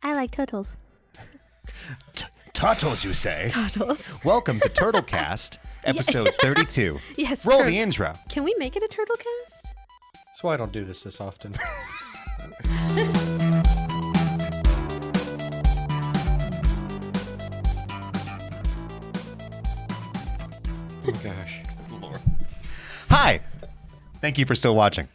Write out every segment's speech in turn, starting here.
I like turtles. Turtles, you say? Turtles. Welcome to Turtlecast, episode 32. Yes. Roll the intro. Can we make it a turtle cast? That's why I don't do this often. Oh gosh. Lord. Hi. Thank you for still watching.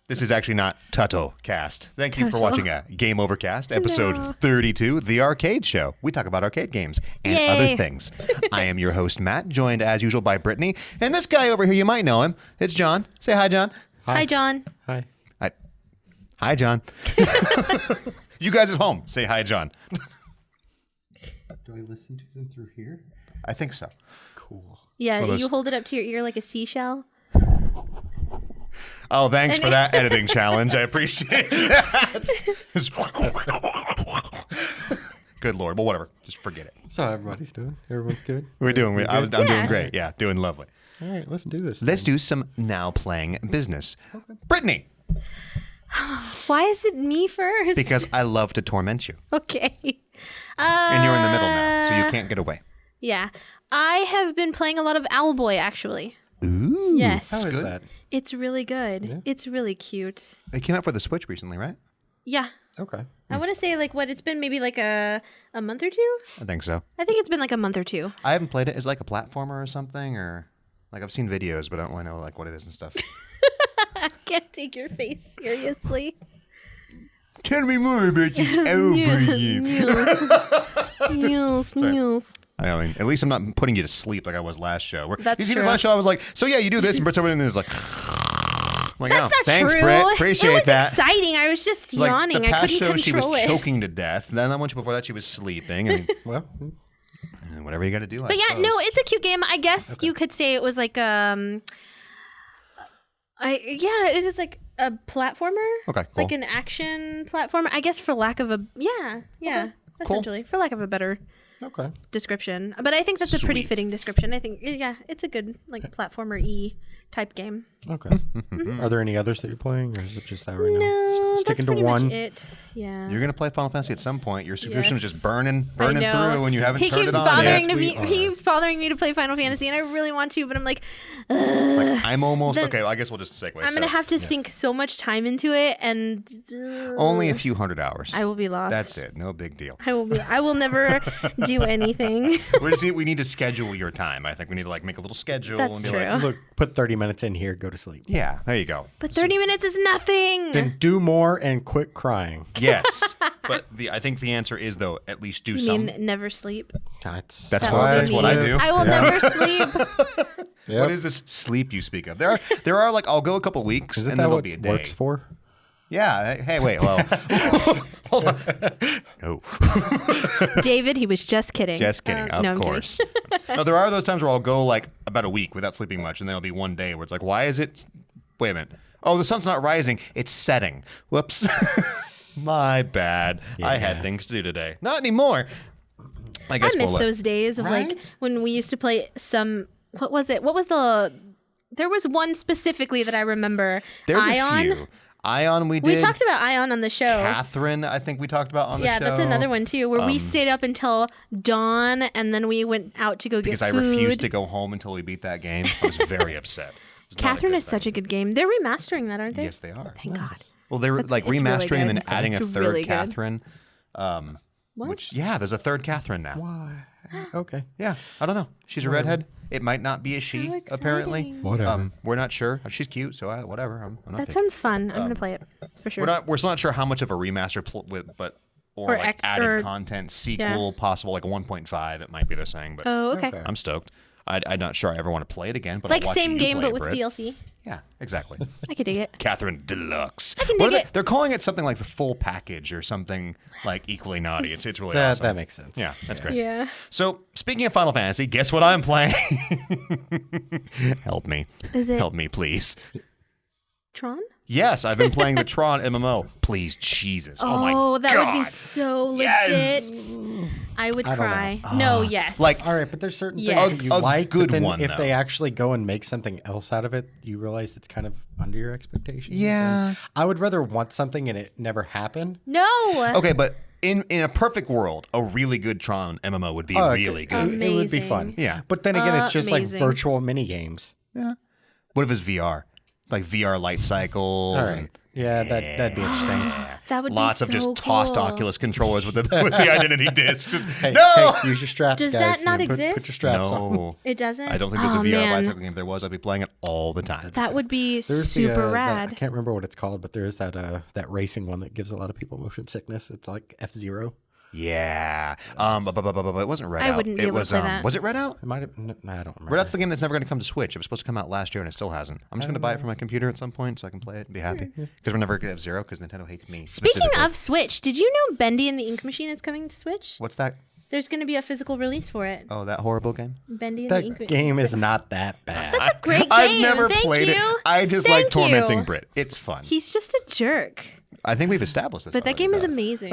This is actually not Tuttle Cast. Thank you for watching a Game Over Cast, episode 32, The Arcade Show. We talk about arcade games and other things. I am your host, Matt, joined as usual by Brittany. And this guy over here, you might know him. It's John. Say hi, John. Hi, John. Hi. Hi, John. You guys at home, say hi, John. Do I listen to them through here? I think so. Cool. Yeah, Well, you hold it up to your ear like a seashell. Oh, thanks for that editing challenge. I appreciate that. Good Lord. Well, whatever. Just forget it. So everybody's doing. Everyone's good. I'm doing Yeah. great. Yeah, doing lovely. All right, let's do this. Let's do some now playing business. Brittany, Why is it me first? because I love to torment you. Okay. And you're in the middle now, so you can't get away. Yeah. I have been playing a lot of Owlboy, actually. Ooh. Yes. How is good. that? It's really good. Yeah. It's really cute. It came out for the Switch recently, right? Yeah. Okay. I want to say, it's been maybe like a month or two? I think so. I think it's been like a month or two. I haven't played it. Is it like a platformer or something? Or like I've seen videos, but I don't really know like what it is and stuff. I can't take your face seriously. Tell me more about this Owlboy game. News. I mean, at least I'm not putting you to sleep like I was last show. That's you see true. this last show, I was like, so yeah, you do this, and Britt's over there and is like, I'm like, That's oh, not thanks, true. Britt. Appreciate it was that. exciting. I was just Like yawning. the past I couldn't show, she was control it. choking to death. Then the one before that, she was sleeping. I mean, Well, whatever you got to do. But yeah, no, it's a cute game. I guess you could say it was like it is like a platformer. Okay, cool. Like an action platformer. I guess for lack of a essentially for lack of a better okay. description. But I think that's a pretty Sweet. fitting description. I think it's a good platformer-y type game. Okay. Are there any others that you're playing, or is it just that right now? No, Sticking that's to pretty one. much it. Yeah. You're gonna play Final Fantasy at some point. Your subscription is Yes. just burning I know. through, and you haven't He turned keeps it on. bothering yet. me. Yes, we He are. keeps bothering me to play Final Fantasy, and I really want to, but I'm like, Like, I'm almost Then- okay. Well, I guess we'll just segue. I'm gonna have to sink so much time into it, and only a few hundred hours. I will be lost. That's it. No big deal. I will never do anything. We need to schedule your time. I think we need to make a little schedule. That's and be true. Like, Look, put 30 minutes in here. Go to sleep. yeah, there you go. But 30 minutes is nothing. Then do more and quit crying. Yes, but I think the answer is though at least do You some. mean never sleep? That's That's That what will that's be what me. I do. I will never sleep. Yep. What is this sleep you speak of? There are I'll go a couple weeks Isn't and that then there'll what be a day. works for? Yeah. Hey, wait. Well, hold on. No, David, he was just kidding. just kidding. No, Of I'm course. No, there are those times where I'll go about a week without sleeping much, and there'll be one day where it's like, why is it? Wait a minute. Oh, the sun's not rising. It's setting. Whoops. My bad. I had things to do today. Not anymore. I guess I miss we'll those days of Right? when we used to play some. What was it? There was one specifically that I remember. There's Ion. a few. Ion we did. We talked about Ion on the show. Catherine, I think we talked about on the show. Yeah, that's another one too, where we stayed up until dawn and then we went out to go Because get I food. refused to go home until we beat that game. I was very upset. It was not a Catherine good is thing. such a good game. They're remastering that, aren't they? Yes, they are. Thank God. Well, they were It's like really remastering and then good. adding a It's third really good. Catherine. What? Which there's a third Catherine now. Why? Okay. Yeah, I don't know. She's a redhead. It might not be a she, How apparently. exciting. Whatever. We're not sure. She's cute, so whatever. I'm not That picky. sounds fun. I'm gonna play it for sure. We're still not sure how much of a remaster, or added content, sequel, possible, like a 1.5. It might be they're saying, but Oh, okay. Okay. I'm stoked. I'm not sure I ever want to play it again, but Like I'll watch same you game play but it, with Britt. DLC. Yeah, exactly. I could dig it. Catherine Deluxe. I can What dig are it. They're calling it something like the full package or something like equally naughty. It's really That awesome. makes sense. Yeah, that's great. Yeah. So speaking of Final Fantasy, guess what I'm playing? Help me. Is it Help me, please. Tron? Yes, I've been playing the Tron MMO. Please, Jesus. Oh, my God. that would be so legit. Yes. I would I don't cry. No, yes. Like- All right, but there's certain Yes. things that you A like. good but then one, if though. they actually go and make something else out of it, you realize it's kind of under your expectations. Yeah. And I would rather want something and it never happen. no. Okay, but in a perfect world, a really good Tron MMO would be really good. It would be fun. Amazing. Yeah. But then again, it's just like Amazing. virtual mini games. Yeah. What if it's VR? Like VR light cycles. All right. Yeah, that'd be interesting. That would Lots be of so just tossed cool. Oculus controllers with the identity discs. Just, Hey, no! hey, use your straps, Does guys. that not Put exist? your straps on. No. It doesn't? I don't think there's a Oh, VR man. light cycle game. If there was, I'd be playing it all the time. That would be There's super I rad. can't remember what it's called, but there's that racing one that gives a lot of people motion sickness. It's like F-Zero. Yeah. It wasn't Red I Out. wouldn't be It able to was, play that. Was it Red Out? It might have. I don't remember. Red Out's the game that's never going to come to Switch. It was supposed to come out last year and it still hasn't. I'm just going to buy it for my computer at some point so I can play it and be happy. Because we're never going to have Zero because Nintendo hates me. Speaking specifically. of Switch, did you know Bendy and the Ink Machine is coming to Switch? What's that? There's going to be a physical release for it. Oh, that horrible game? Bendy and the Ink That Machine. game is not that bad. That's a great game. I've never Thank played you. it. I just Thank like tormenting you. Brit. It's fun. He's just a jerk. I think we've established this. But that already, game is does. amazing.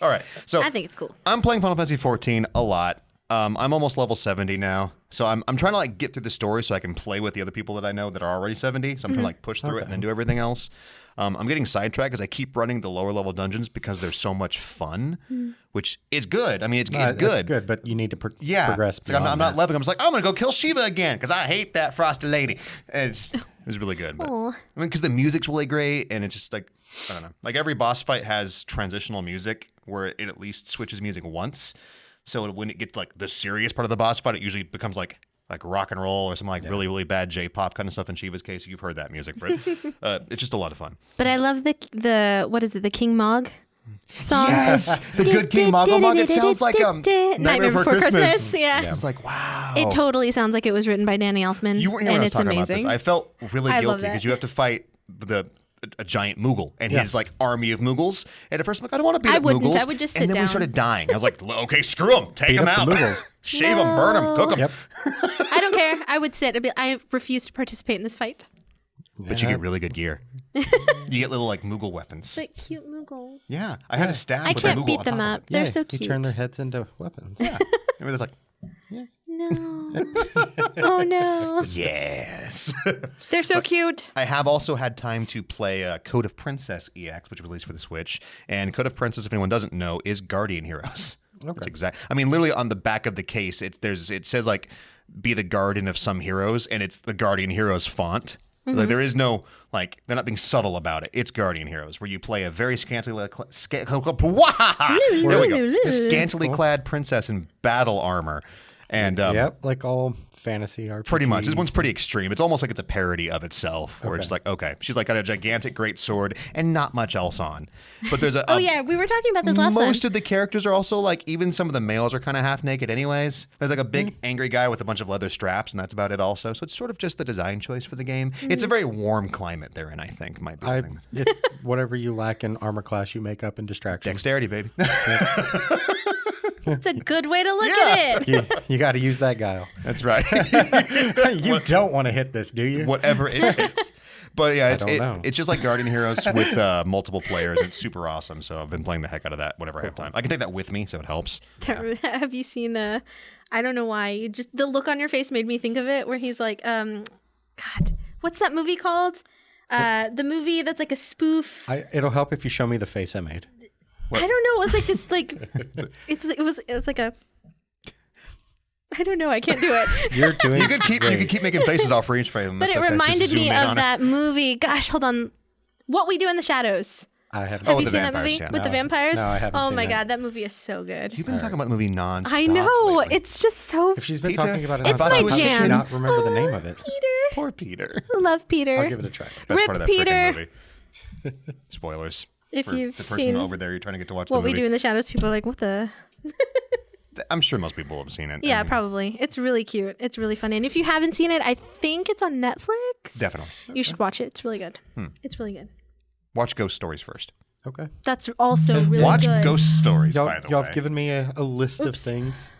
All right. So I think it's cool. I'm playing Final Fantasy 14 a lot. I'm almost level 70 now. So I'm trying to like get through the story so I can play with the other people that I know that are already 70. So I'm trying to like push through it and then do everything else. I'm getting sidetracked because I keep running the lower level dungeons because they're so much fun, which is good. I mean, it's good. It's good, but you need to progress. It's like I'm beyond not that. leveling. I'm just like, I'm going to go kill Shiva again because I hate that frosted lady. And it was really good. But, Aw. I mean, because the music's really great and it's just like, I don't know. Like every boss fight has transitional music where it at least switches music once. So when it gets to, like the serious part of the boss fight, it usually becomes like rock and roll or some like really, really bad J-pop kind of stuff. In Shiva's case, you've heard that music, Britt. It's just a lot of fun. But I love the what is it? The King Mog song. Yes, the good King Moggle. It sounds like Nightmare Before Christmas. Yeah. I was like, wow. It totally sounds like it was written by Danny Elfman. You weren't here when and I was it's talking amazing. about this. I felt really I love guilty that. because you have to fight a giant Moogle and his like army of Moogles. And at first I'm like, I don't want to beat I up wouldn't. Moogles. I would just And sit then we down. started dying. I was like, okay, screw them. Take Beat them up out. the Moogles. Shave them, burn them, cook them. Yep. I don't care. I would sit. I refuse to participate in this fight. But you get really good gear. You get little like Moogle weapons. But cute Moogles. Yeah, I had a staff I with can't a Moogle beat on them top up. of They're Yeah, so cute. You turn their heads into weapons. it. Yeah. Maybe there's like, No. Oh no. yes. They're so cute. I have also had time to play Code of Princess EX, which released for the Switch. And Code of Princess, if anyone doesn't know, is Guardian Heroes. That's exact. I mean, literally on the back of the case, it says like, be the guardian of some heroes, and it's the Guardian Heroes font. Like there is no like they're not being subtle about it. It's Guardian Heroes, where you play a very scantily scantily clad princess in battle armor, and Yep, like all fantasy RPGs. pretty much this one's pretty extreme. It's almost like it's a parody of itself, where it's like okay, she's like got a gigantic great sword and not much else on. But there's a Oh yeah, we were talking about this last time. most of the characters are also like even some of the males are kind of half naked anyways. There's like a big angry guy with a bunch of leather straps and that's about it also. So it's sort of just the design choice for the game. It's a very warm climate they're in, I think, might be the thing. It's whatever you lack in armor class, you make up in distraction. Dexterity, baby. It's a good way to look at it. You got to use that guile. That's right. You don't want to hit this, do you? Whatever it takes. But yeah, don't know. it's just like Guardian Heroes with multiple players. It's super awesome. So I've been playing the heck out of that whenever I have time. I can take that with me, so it helps. Have you seen I don't know why, just the look on your face made me think of it, where he's like, God, what's that movie called? The movie that's like a spoof. It'll help if you show me the face I made. I don't know. It was like this, like it was like a. I don't know. I can't do it. You're doing. You could keep making faces all for each frame. But That's it okay. Just reminded zoom me in of on it. that movie. Gosh, hold on. What We Do in the Shadows. I haven't. Have with you the seen that vampires, movie yeah. with the No. vampires? No, I haven't Oh seen my that. god, that movie is so good. You've been talking about the movie nonstop. I know. lately. It's just so. If she's been Peter, talking about it, It's nonstop, my how does she jam. not remember the name of it? Peter. Poor Peter. I love Peter. I'll give it a try. Best Rip part of that Peter. freaking movie. Spoilers. If for you've the person seen over there, you're trying to get to watch What the We movie. Do in the Shadows, people are like, what the? I'm sure most people have seen it. Yeah, and probably. It's really cute. It's really funny. And if you haven't seen it, I think it's on Netflix. Definitely. You should watch it. It's really good. It's really good. Watch Ghost Stories first. Okay. That's also really Watch good. Ghost Stories, Y'all, by the y'all way. have given me a list of things.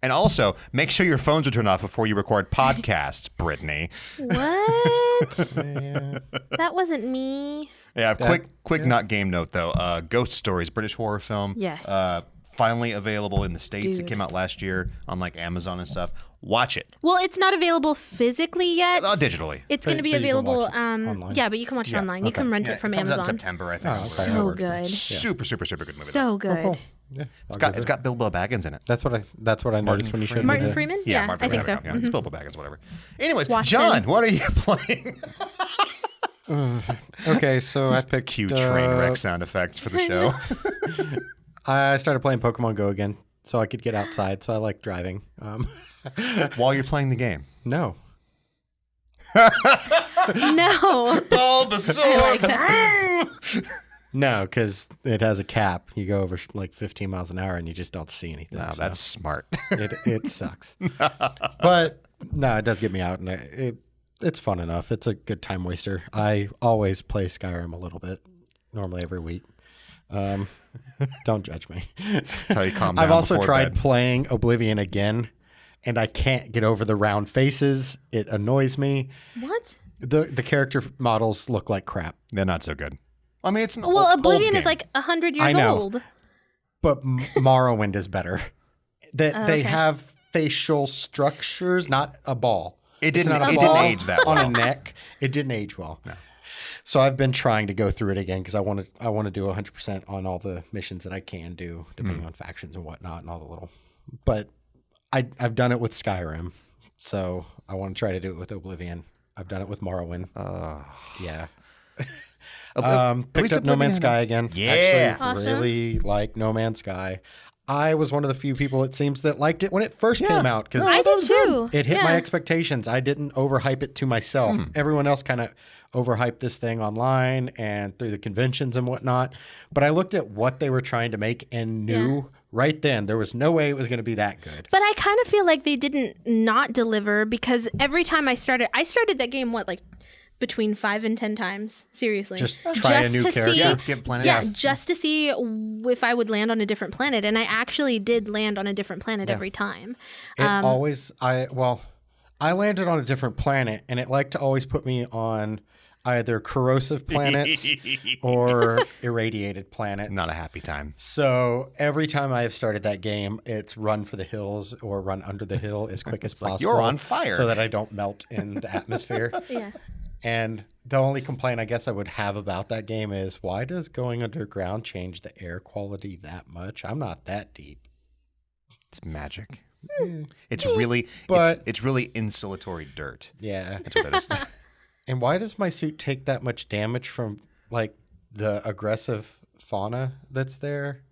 And also, make sure your phones are turned off before you record podcasts, Brittany. What? Yeah. That wasn't me. Yeah, quick not game note, though. Ghost Stories, British horror film. Yes. finally available in the States. Dude. It came out last year on like Amazon and stuff. Watch it. Well, it's not available physically yet. Digitally. It's going to be But you can available. watch it online? Yeah, but you can watch it online. You can rent it from comes out in Amazon. September, I think. Oh, okay. So that works then. good. Super, super, super good movie. So good. Oh, cool. Yeah, It's got Bilbo Baggins in it. That's what I noticed when you showed me. Martin the- Freeman? Yeah, Martin I think so. Freeman, yeah. It's Bilbo Baggins, whatever. Anyways, Watson. John, what are you playing? Okay, so I picked Cue train wreck sound effects for the show. I started playing Pokemon Go again, so I could get outside. So I like driving. While you're playing the game. No, No. Bulbasaur! no, because it has a cap. You go over like 15 miles an hour, and you just don't see anything. No, so that's smart. it sucks. But no, it does get me out, and it's fun enough. It's a good time waster. I always play Skyrim a little bit, normally every week. Don't judge me. That's how you calm down I've also before tried bed. playing Oblivion again, and I can't get over the round faces. It annoys me. What? The character models look like crap, They're not so good. I mean, it's an Well, old Oblivion game. is like 100 I years know. old. but Morrowind is better. That they okay. have facial structures, not a ball. It It's didn't. not a It ball didn't age that on well. a neck. It didn't age well. No. So I've been trying to go through it again because I want to do 100% on all the missions that I can do, depending on factions and whatnot, and all the little. But I've done it with Skyrim, so I want to try to do it with Oblivion. I've done it with Morrowind. Yeah. Picked up No Man's Sky again. Yeah. Actually, Awesome. really like No Man's Sky. I was one of the few people, it seems, that liked it when it first came out because I did too. it hit my Yeah. expectations. I didn't overhype it to myself. Everyone else kind of overhyped this thing online and through the conventions and whatnot. But I looked at what they were trying to make and knew right then there was no way it was going to be that good. But I kind of feel like they didn't not deliver because every time I started that game, like between 5 and 10 times. Seriously. Just try a new to character. See, Get planet. yeah, just to see if I would land on a different planet. And I actually did land on a different planet every time. It always, I landed on a different planet and it liked to always put me on either corrosive planets or irradiated planets. Not a happy time. So every time I have started that game, it's run for the hills or run under the hill as quick as possible. you're on fire. So that I don't melt in the atmosphere. Yeah. And the only complaint I guess I would have about that game is why does going underground change the air quality that much? I'm not that deep. It's magic. It's really, But- it's really insulatory dirt. Yeah. That's what it is. And why does my suit take that much damage from like the aggressive fauna that's there?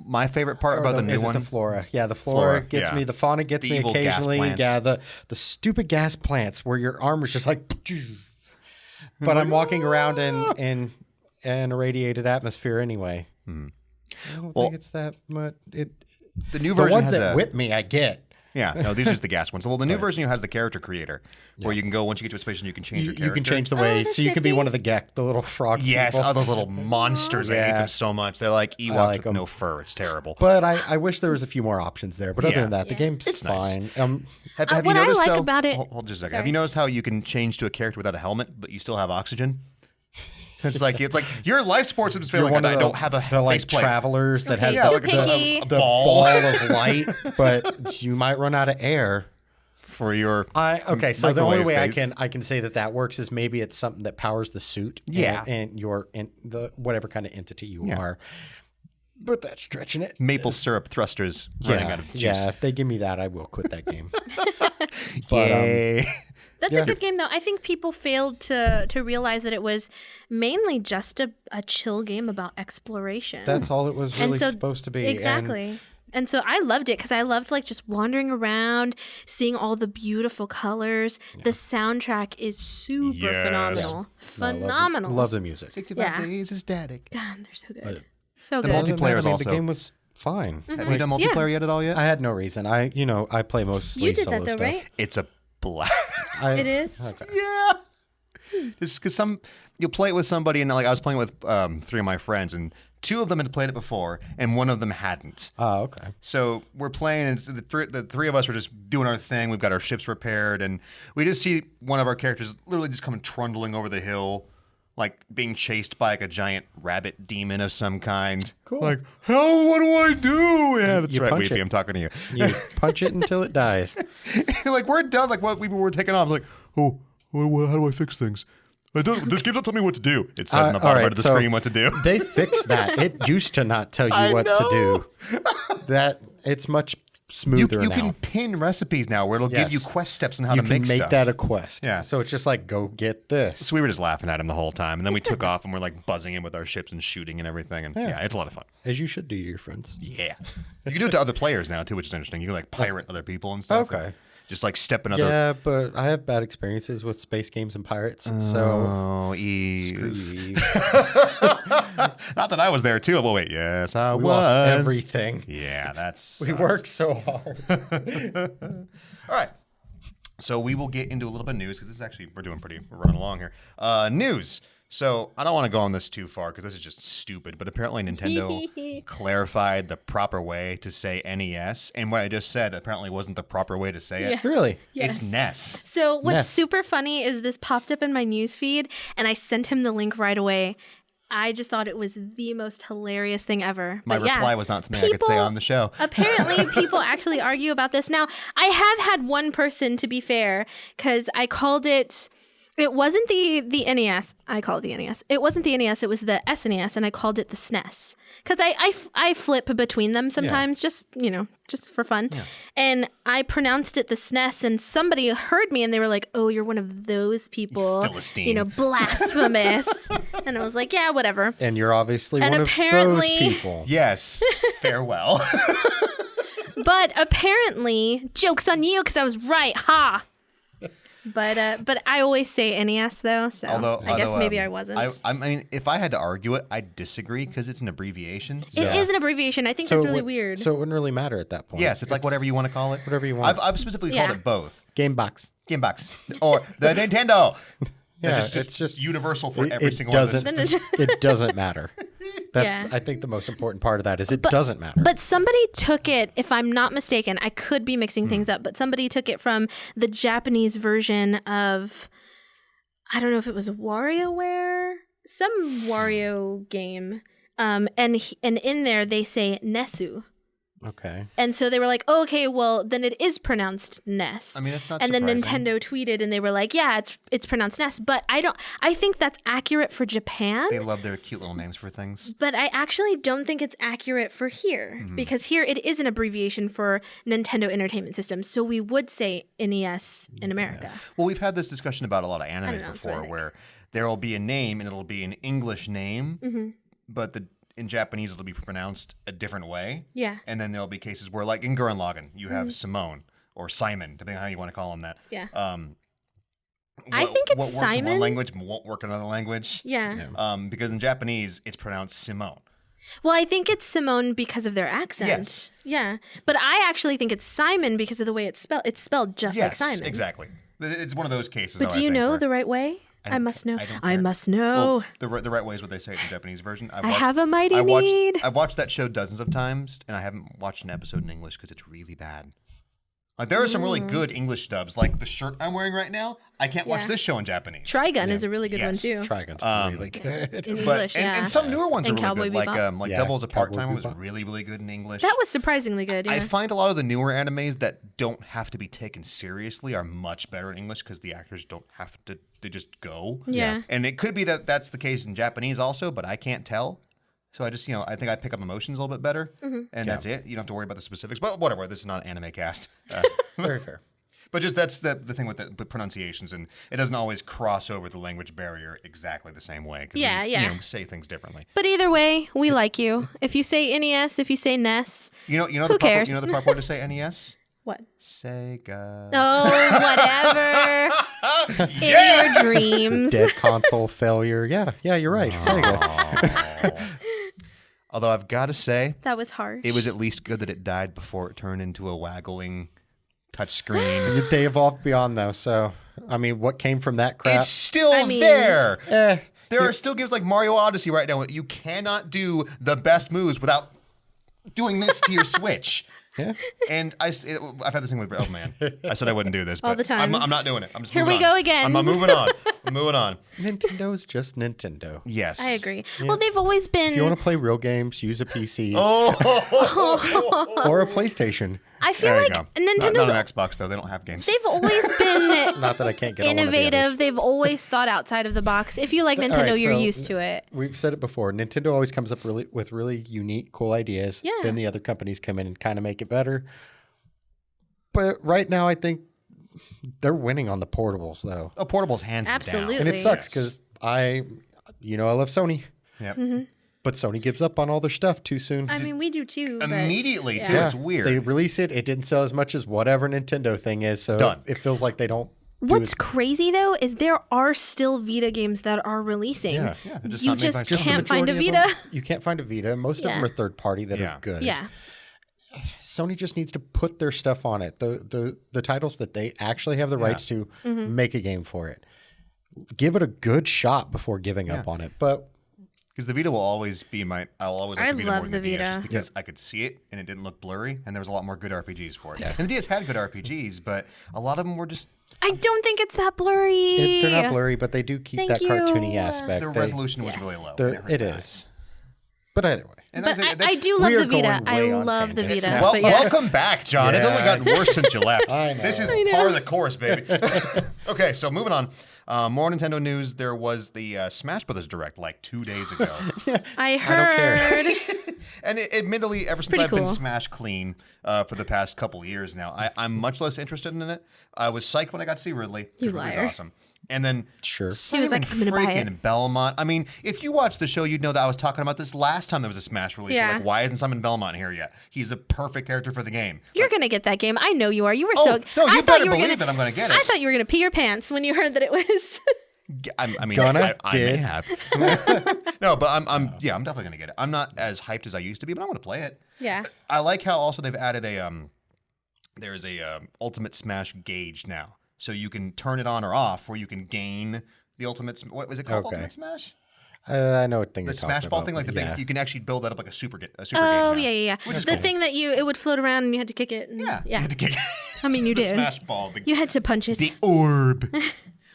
My favorite part about the new is it one. the flora? Yeah, the flora gets yeah. me. The fauna gets The me evil gas occasionally. plants. Yeah, the stupid gas plants where your armor's just like. But I'm walking around in an irradiated atmosphere anyway. I don't think it's that much. the new The version ones has that a whip me, I get. yeah. No, these are just the gas ones. Well, the new version has the character creator, where you can go once you get to a space and you can change your character. You can change the way, that's so you can be nifty. one of the Gek, the little frog. Yes, people. oh, those little monsters. I hate Yeah. them so much. They're like Ewoks like with them. no fur. It's terrible. But I wish there was a few more options there. But other Yeah. than that, the Yeah. game's It's nice. fine. Have you what I noticed like though? about it- Hold just a second. Have Sorry. you noticed how you can change to a character without a helmet, but you still have oxygen? It's like your life sports is You're like one of I don't have a the like faceplate. travelers that Okay, has Yeah, too like picky. a the ball. ball of light, but you might run out of air. for your Okay, so the only microwave way face. I can say that works is maybe it's something that powers the suit, Yeah. and your the whatever kind of entity you Yeah. are. But that's stretching it. maple syrup thrusters running out of juice. Yeah, if they give me that, I will quit that game. But Yay. That's a good game, though. I think people failed to realize that it was mainly just a chill game about exploration. that's all it was And really so- supposed to be. Exactly. And so I loved it because I loved like just wandering around, seeing all the beautiful colors. The soundtrack is super Yes. phenomenal. And Phenomenal. love the music. 65 Yeah. days is static. God, they're so good. So The good. Other than multiplayer that, is I mean, also- the game was fine. Have you done multiplayer yet at all yet? I had no reason. I play mostly You did solo that though, stuff. right? It's a blast. It is. Yeah. Just because you'll play it with somebody, and like I was playing with 3 of my friends, and 2 of them had played it before, and 1 of them hadn't. Oh, okay. So we're playing, and the three of us are just doing our thing. We've got our ships repaired, and we just see one of our characters literally just coming trundling over the hill, like being chased by like a giant rabbit demon of some kind. Cool. Like, hell, what do I do? Yeah, that's You right, punch Weepy. it. I'm talking to you. You punch it until it dies. Like, we're done. Like, what we were taking off. I was like, oh, how do I fix things? This game doesn't tell me what to do. It says on the bottom right of the screen what to do. They fixed that. It used to not tell you what to do. That it's much smoother You now. can pin recipes now where it'll give you Yes. quest steps on how You to can make make stuff. that a quest. Yeah. So it's just like, go get this. So we were just laughing at him the whole time, and then we took off and we're like buzzing in with our ships and shooting and everything, and yeah, it's a lot of fun. As you should do to your friends. Yeah, you can do it to other players now too, which is interesting. You can like pirate other people and stuff. Okay. Just like step another. Yeah, but I have bad experiences with space games and pirates. So Oh, screw Eve. you. Not that I was there too. Well, wait, yes, I We was. lost everything. Yeah, that's. We worked so hard. All right. So we will get into a little bit of news because this is actually we're running along here. News. So I don't want to go on this too far because this is just stupid. But apparently Nintendo clarified the proper way to say NES, and what I just said apparently wasn't the proper way to say it. Yeah. Really? Yes. It's NES. So what's Ness. super funny is this popped up in my news feed, and I sent him the link right away. I just thought it was the most hilarious thing ever. My But yeah, reply was not something I could say people- on the show. Apparently, people actually argue about this. Now, I have had one person, to be fair, because I called it. It wasn't the NES. I call it the NES. It wasn't the NES. It was the SNES, and I called it the SNES because I flip between them sometimes, just for fun. Yeah. And I pronounced it the SNES, and somebody heard me, and they were like, "Oh, you're one of those people, Philistine." Blasphemous." And I was like, "Yeah, whatever." And you're obviously And one of apparently- those people. Yes. Farewell. But apparently, joke's on you because I was right, ha. But I always say NES though, so I guess maybe I wasn't. I mean, if I had to argue it, I'd disagree because it's an abbreviation. So. It is an abbreviation. I think that's really weird. So it wouldn't really matter at that point. Yes, it's like whatever you want to call it. Whatever you want. I've specifically Yeah. called it both. Game box. Game box or the Nintendo. Yeah, That's it's just universal for every it single one of those doesn't. systems. It doesn't matter. That's Yeah. I think the most important part of that is it doesn't matter. But somebody took it, if I'm not mistaken, I could be mixing things up, but somebody took it from the Japanese version of, I don't know if it was WarioWare, some Wario game, and in there they say Nesu. Okay. And so they were like, oh, okay, well, then it is pronounced Ness. I mean, that's not And then surprising. Nintendo tweeted and they were like, yeah, it's pronounced Ness. But I think that's accurate for Japan. They love their cute little names for things. But I actually don't think it's accurate for here because here it is an abbreviation for Nintendo Entertainment System. So we would say NES in America. Well, we've had this discussion about a lot of animes know, that's what I before think. where there will be a name and it'll be an English name, Mm-hmm. but in Japanese it'll be pronounced a different way. Yeah. And then there'll be cases where, like in Gurren Lagann, you have Simone or Simon, depending on how you want to call him that. Yeah. I think it's what works in Simon. one language won't work in another language. Yeah. Because in Japanese it's pronounced Simone. Well, I think it's Simone because of their accent. Yes. Yeah. But I actually think it's Simon because of the way it's spelled. It's spelled just like Yes, Simon. exactly. It's one of those cases. But though, do I you think, know where- the right way? I don't must care. know. I don't I care. must know. Well, the right way is what they say it in the Japanese version. I have a mighty need. I've watched that show dozens of times, and I haven't watched an episode in English because it's really bad. Like there are some really good English dubs, like the shirt I'm wearing right now. I can't watch Yeah. this show in Japanese. Trigun is a really good Yes. one too. Trigun's really good. In but English, yeah. and some newer ones And are really Cowboy good, like Bebop. Yeah, Devil's a Cowboy Part-Timer was Bebop. really, really good in English. That was surprisingly good. Yeah. I find a lot of the newer animes that don't have to be taken seriously are much better in English because the actors don't have to, they just go. Yeah. And it could be that that's the case in Japanese also, but I can't tell. So I just, I think I pick up emotions a little bit better, and that's it. You don't have to worry about the specifics. But whatever, this is not an anime cast. Very fair. But just that's the thing with the pronunciations, and it doesn't always cross over the language barrier exactly the same way. 'Cause Yeah, we, yeah. say things differently. But either way, we like you. If you say NES, if you say NES, You know Who the proper, cares? you know the proper way to say NES? what? Sega. Oh, whatever. In your dreams. Dead console failure. Yeah, you're right. Sega. Although I've got to say, That was harsh. it was at least good that it died before it turned into a waggling touchscreen. They evolved beyond though, so I mean, what came from that crap? It's still I mean- there. Eh, There are still games like Mario Odyssey right now. You cannot do the best moves without doing this to your Switch. Yeah. And I've had this thing with, oh man, I said I wouldn't do this, but All the time. I'm not doing it. I'm just Here moving we on. go again. I'm moving on. I'm moving on. Nintendo's just Nintendo. Yes. I agree. Well, they've always been. If you want to play real games, use a PC or a PlayStation. I feel There you like go. Nintendo's. Not an Xbox though. They don't have games. They've always been Not that I can't get on one of the innovative. others. They've always thought outside of the box. If you like All Nintendo, right, you're so used to it. We've said it before. Nintendo always comes up with really unique, cool ideas. Yeah. Then the other companies come in and kind of make it better. But right now, I think they're winning on the portables, though. Oh, portables hands Absolutely. down. And it sucks Yes. because I love Sony, Yep. but Sony gives up on all their stuff too soon. I mean, we do too. But Immediately too. Yeah. It's weird. They release it. It didn't sell as much as whatever Nintendo thing is. So Done. it feels like they don't. What's crazy though is there are still Vita games that are releasing. Yeah. Yeah, they're just You not made by just Sony. can't find a Majority of Vita. them, you can't find a Vita. Most of Yeah. them are third party that Yeah. are good. Yeah. Sony just needs to put their stuff on it. The titles that they actually have the rights to, make a game for it. Give it a good shot before giving up on it. But Because the Vita will always be I'll always like I the Vita more love than the the DS just Vita. because I could see it and it didn't look blurry and there was a lot more good RPGs for it. And the DS had good RPGs, but a lot of them were just I don't think it's that blurry. they're not blurry, but they do keep Thank that you. cartoony aspect. the resolution was really low. It and hurt my eyes. is. But either way. And But that's- I do love we are the Vita. going I way on love the tangents. Vita. Well, but yeah. welcome back, John. It's only Yeah. gotten worse since you left. I know. This is I know. par of the course, baby. Okay, so moving on. More Nintendo news. There was the Smash Brothers Direct like 2 days ago. I don't care. heard. And admittedly, ever since pretty I've been cool. Smash clean for the past couple of years now, I'm much less interested in it. I was psyched when I got to see Ridley. You Ridley's liar. awesome. And then Sure. He was like, "I'm gonna buy it." freaking Belmont. I mean, if you watch the show, you'd know that I was talking about this last time there was a Smash release. You're Yeah. like, why isn't Simon Belmont here yet? He's a perfect character for the game. You're gonna get that game. I know you are. You were Oh, so. no, I you thought better you were believe gonna, that I'm going to get it. I thought you were gonna pee your pants when you heard that it was. I mean, Gonna, I may did. have. No, but I'm definitely gonna get it. I'm not as hyped as I used to be, but I'm gonna play it. Yeah. I like how also they've added there's a Ultimate Smash gauge now, so you can turn it on or off, where you can gain the Ultimate. What was it called? Okay. Ultimate Smash? I know what thing The you're Smash talking Ball about, thing, like the but big. yeah. You can actually build that up like a super gauge. Oh now, yeah. which is The cool. thing that it would float around and you had to kick it. And, Yeah. You Yeah. had to kick I mean, you the did. Smash Ball. You had to punch it. The orb,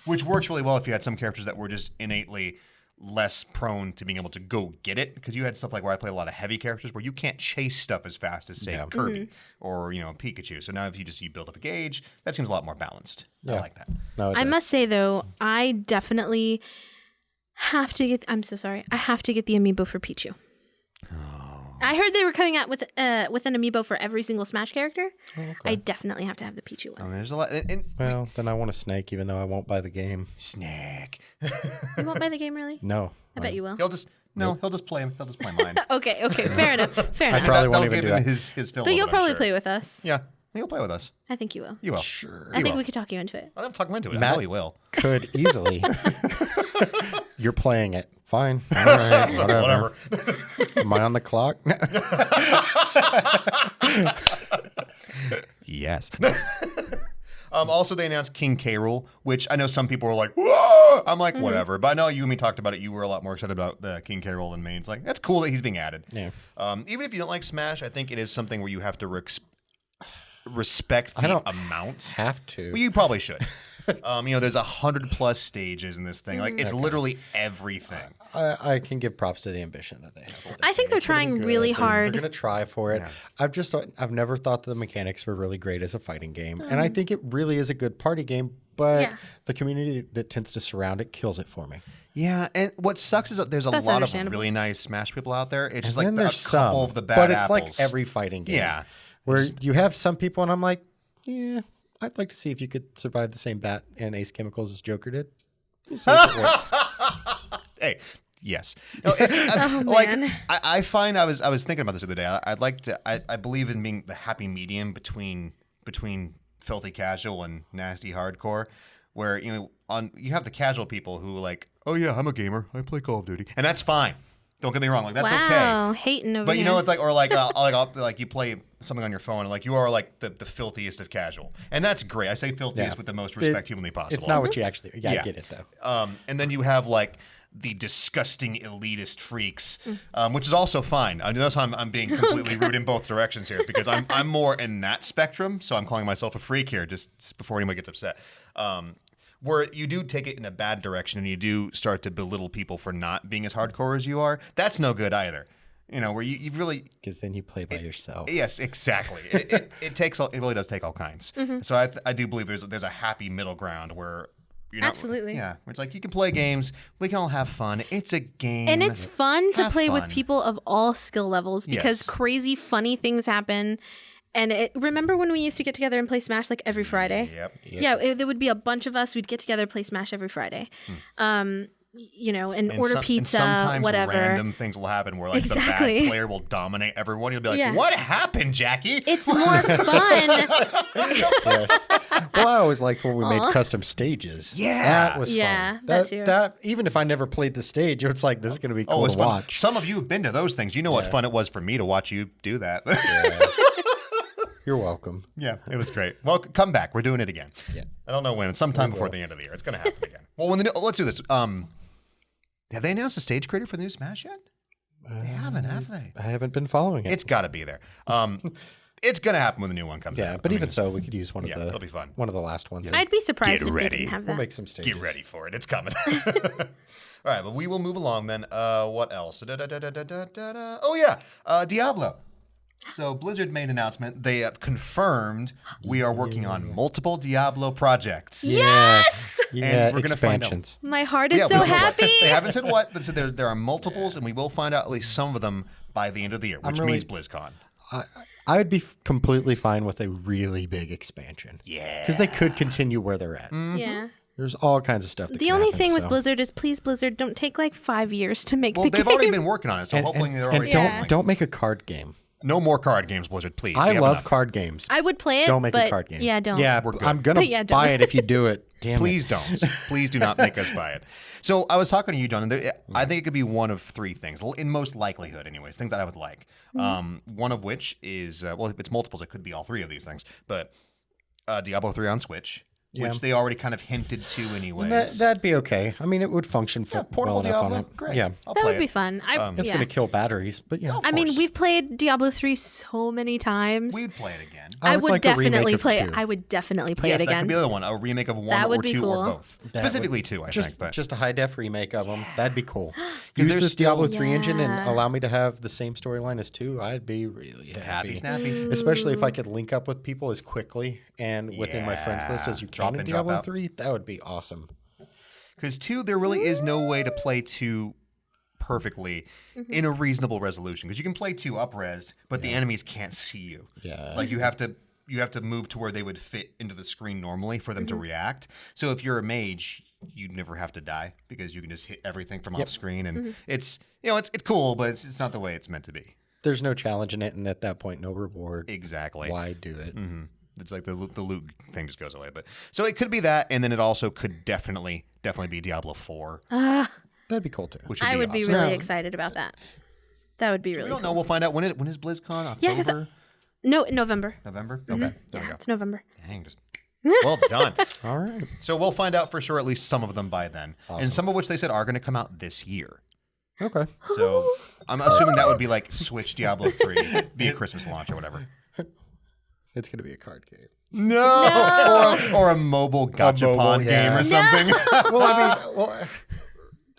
which works really well if you had some characters that were just innately less prone to being able to go get it, because you had stuff like where I play a lot of heavy characters where you can't chase stuff as fast as say Yeah. Kirby or Pikachu. So now if you build up a gauge, that seems a lot more balanced. I Yeah. like that. No, it I does. must say though, I definitely have to get. I'm so sorry. I have to get the amiibo for Pichu. I heard they were coming out with an amiibo for every single Smash character. Oh, okay. I definitely have to have the Pichu one. There's a lot. And Well, then I want a snake, even though I won't buy the game. Snack. You won't buy the game, really? No. I bet you will. He'll just play him. He'll just play mine. Okay, fair enough. Fair I enough. probably won't That'll even give do him that. his fill. But of you'll it, I'm probably sure. play with us. Yeah, he'll play with us. I think you will. You will. Sure. I think will. we could talk you into it. I don't talk him into it. I Matt- know he will. Could easily. You're playing it. Fine. All right. Whatever. Am I on the clock? Yes. Also, they announced King K. Rool, which I know some people were like, "Whoa!" I'm like, whatever. But I know you and me talked about it. You were a lot more excited about the King K. Rool than me. It's like, that's cool that he's being added. Yeah. Even if you don't like Smash, I think it is something where you have to respect the amounts. Have to. Well, you probably should. There's 100+ stages in this thing. Like, it's literally everything. I can give props to the ambition that they have. for this I think game. they're It's gonna be trying good. really They're hard. going to try for it. I've never thought the mechanics were really great as a fighting game, and I think it really is a good party game. But Yeah. the community that tends to surround it kills it for me. Yeah, and what sucks is that there's a That's lot of understandable. really nice Smash people out there. It's just And like then a there's couple some, of the bad but it's apples. like every fighting game. Yeah. where you have some people, and I'm like, yeah, I'd like to see if you could survive the same bat and Ace Chemicals as Joker did. See if it works. Hey, yes. No, it's Oh, like man. I find I was thinking about this the other day. I'd like to. I believe in being the happy medium between filthy casual and nasty hardcore, where you have the casual people who like, oh yeah, I'm a gamer. I play Call of Duty, and that's fine. Don't get me wrong. Like that's okay. Wow, hating over But you here. know, it's like, or like, like you play something on your phone, and like you are like the filthiest of casual, and that's great. I say filthiest Yeah. with the most respect humanly possible. It's not what you actually. Yeah, Yeah. I get it though. And then you have like the disgusting elitist freaks, which is also fine. I notice I'm being completely rude in both directions here because I'm more in that spectrum, so I'm calling myself a freak here just before anyone gets upset. Where you do take it in a bad direction and you do start to belittle people for not being as hardcore as you are, that's no good either. You know, where you really... Because then you play by yourself. Yes, exactly. It really does take all kinds. So I do believe there's a happy middle ground where... Absolutely. Yeah. Where it's like, you can play games. We can all have fun. It's a game. And it's fun to Have play with fun. people of all skill levels because Yes. crazy, funny things happen. And remember when we used to get together and play Smash like every Friday? Yep. Yeah, there would be a bunch of us. We'd get together, play Smash every Friday. You know, and order pizza, and sometimes whatever. random things will happen where like the Exactly. bad player will dominate everyone. You'll be like, Yeah. what happened, Jackie? It's more fun. Yes. Well, I always liked when we made custom stages. Yeah. That was Yeah, fun. that too. That even if I never played the stage, it's like, this is going to be cool it's to fun. watch. Some of you have been to those things. You know what fun it was for me to watch you do that. You're welcome. Yeah, it was great. Well, come back. We're doing it again. Yeah. I don't know when. Sometime before the end of the year. It's going to happen again. Well, let's do this. Have they announced a stage creator for the new Smash yet? They haven't, have they? I haven't been following it. It's got to be there. It's going to happen when the new one comes out. Yeah, but I even mean, so, we could use it'll be fun. one of the last ones. I'd be surprised Get if ready. they didn't have We'll that. make some stages. Get ready for it. It's coming. All right, but we will move along then. What else? Oh, yeah. Diablo. So Blizzard made an announcement. They have confirmed we are working on multiple Diablo projects. Yes! Yeah, And we're gonna find out. expansions. My heart is Yeah, we so don't know what. happy. They haven't said what, but said there are multiples, and we will find out at least some of them by the end of the year, which really- means BlizzCon. I would be completely fine with a really big expansion. Yeah. Because they could continue where they're at. Yeah. There's all kinds of stuff. That The can only happen, thing with so. Blizzard is please, Blizzard, don't take like 5 years to make Well, the they've game. already been working on it, so hopefully they're already Yeah. don't make a card game. No more card games, Blizzard, please. We I have love enough. card games. I would play it. Don't make but a card game. Yeah, don't. Yeah, We're good. I'm gonna Yeah, don't. buy it if you do it. Damn Please it. don't. Please do not make us buy it. So I was talking to you, John, and I think it could be one of three things, in most likelihood anyways, things that I would like. One of which is, well, if it's multiples, it could be all three of these things, but Diablo 3 on Switch, which they already kind of hinted to anyways. That'd be okay. I mean, it would function for Portable well enough Diablo, on it. great. Yeah, I'll That play would be it. fun. it's yeah. gonna kill batteries, but yeah. I mean, course. we've played Diablo 3 so many times. We'd play it again. I would would like a remake definitely of play it. 2. I would definitely play Yes, it that again. could be the other one, a remake of one That or would be two cool. or both. Specifically two, I think. But Just a high def remake of them. That'd be cool. Use there's this Diablo still- 3 engine and Yeah. allow me to have the same storyline as 2. I'd be really happy happy. snappy. Especially if I could link up with people as quickly and within my friends list as you Drop can in in, drop Diablo out. 3. That would be awesome. Because 2, there really is no way to play 2 perfectly in a reasonable resolution. Because you can play 2 up-resed, but the enemies can't see you. Yeah. Like you have to move to where they would fit into the screen normally for them to react. So if you're a mage, you never have to die because you can just hit everything from off screen, and it's it's cool, but it's not the way it's meant to be. There's no challenge in it, and at that point, no reward. Exactly. Why do it? It's like the loot thing just goes away. But so it could be that, and then it also could definitely be Diablo 4, That'd be cool too. which would I be would be awesome. really No. excited about that. That would be really We don't cool. know. We'll find out when is BlizzCon? October, Yeah, 'cause No, November. November. Okay, there we Yeah, go. it's November. Dang, well done. All right. So we'll find out for sure at least some of them by then, and some of which they said are going to come out this year. Okay. So I'm assuming that would be like Switch Diablo 3, be a Christmas launch or whatever. It's gonna be a card game. No, or a mobile gachapon mobile, game yeah. or something. Well,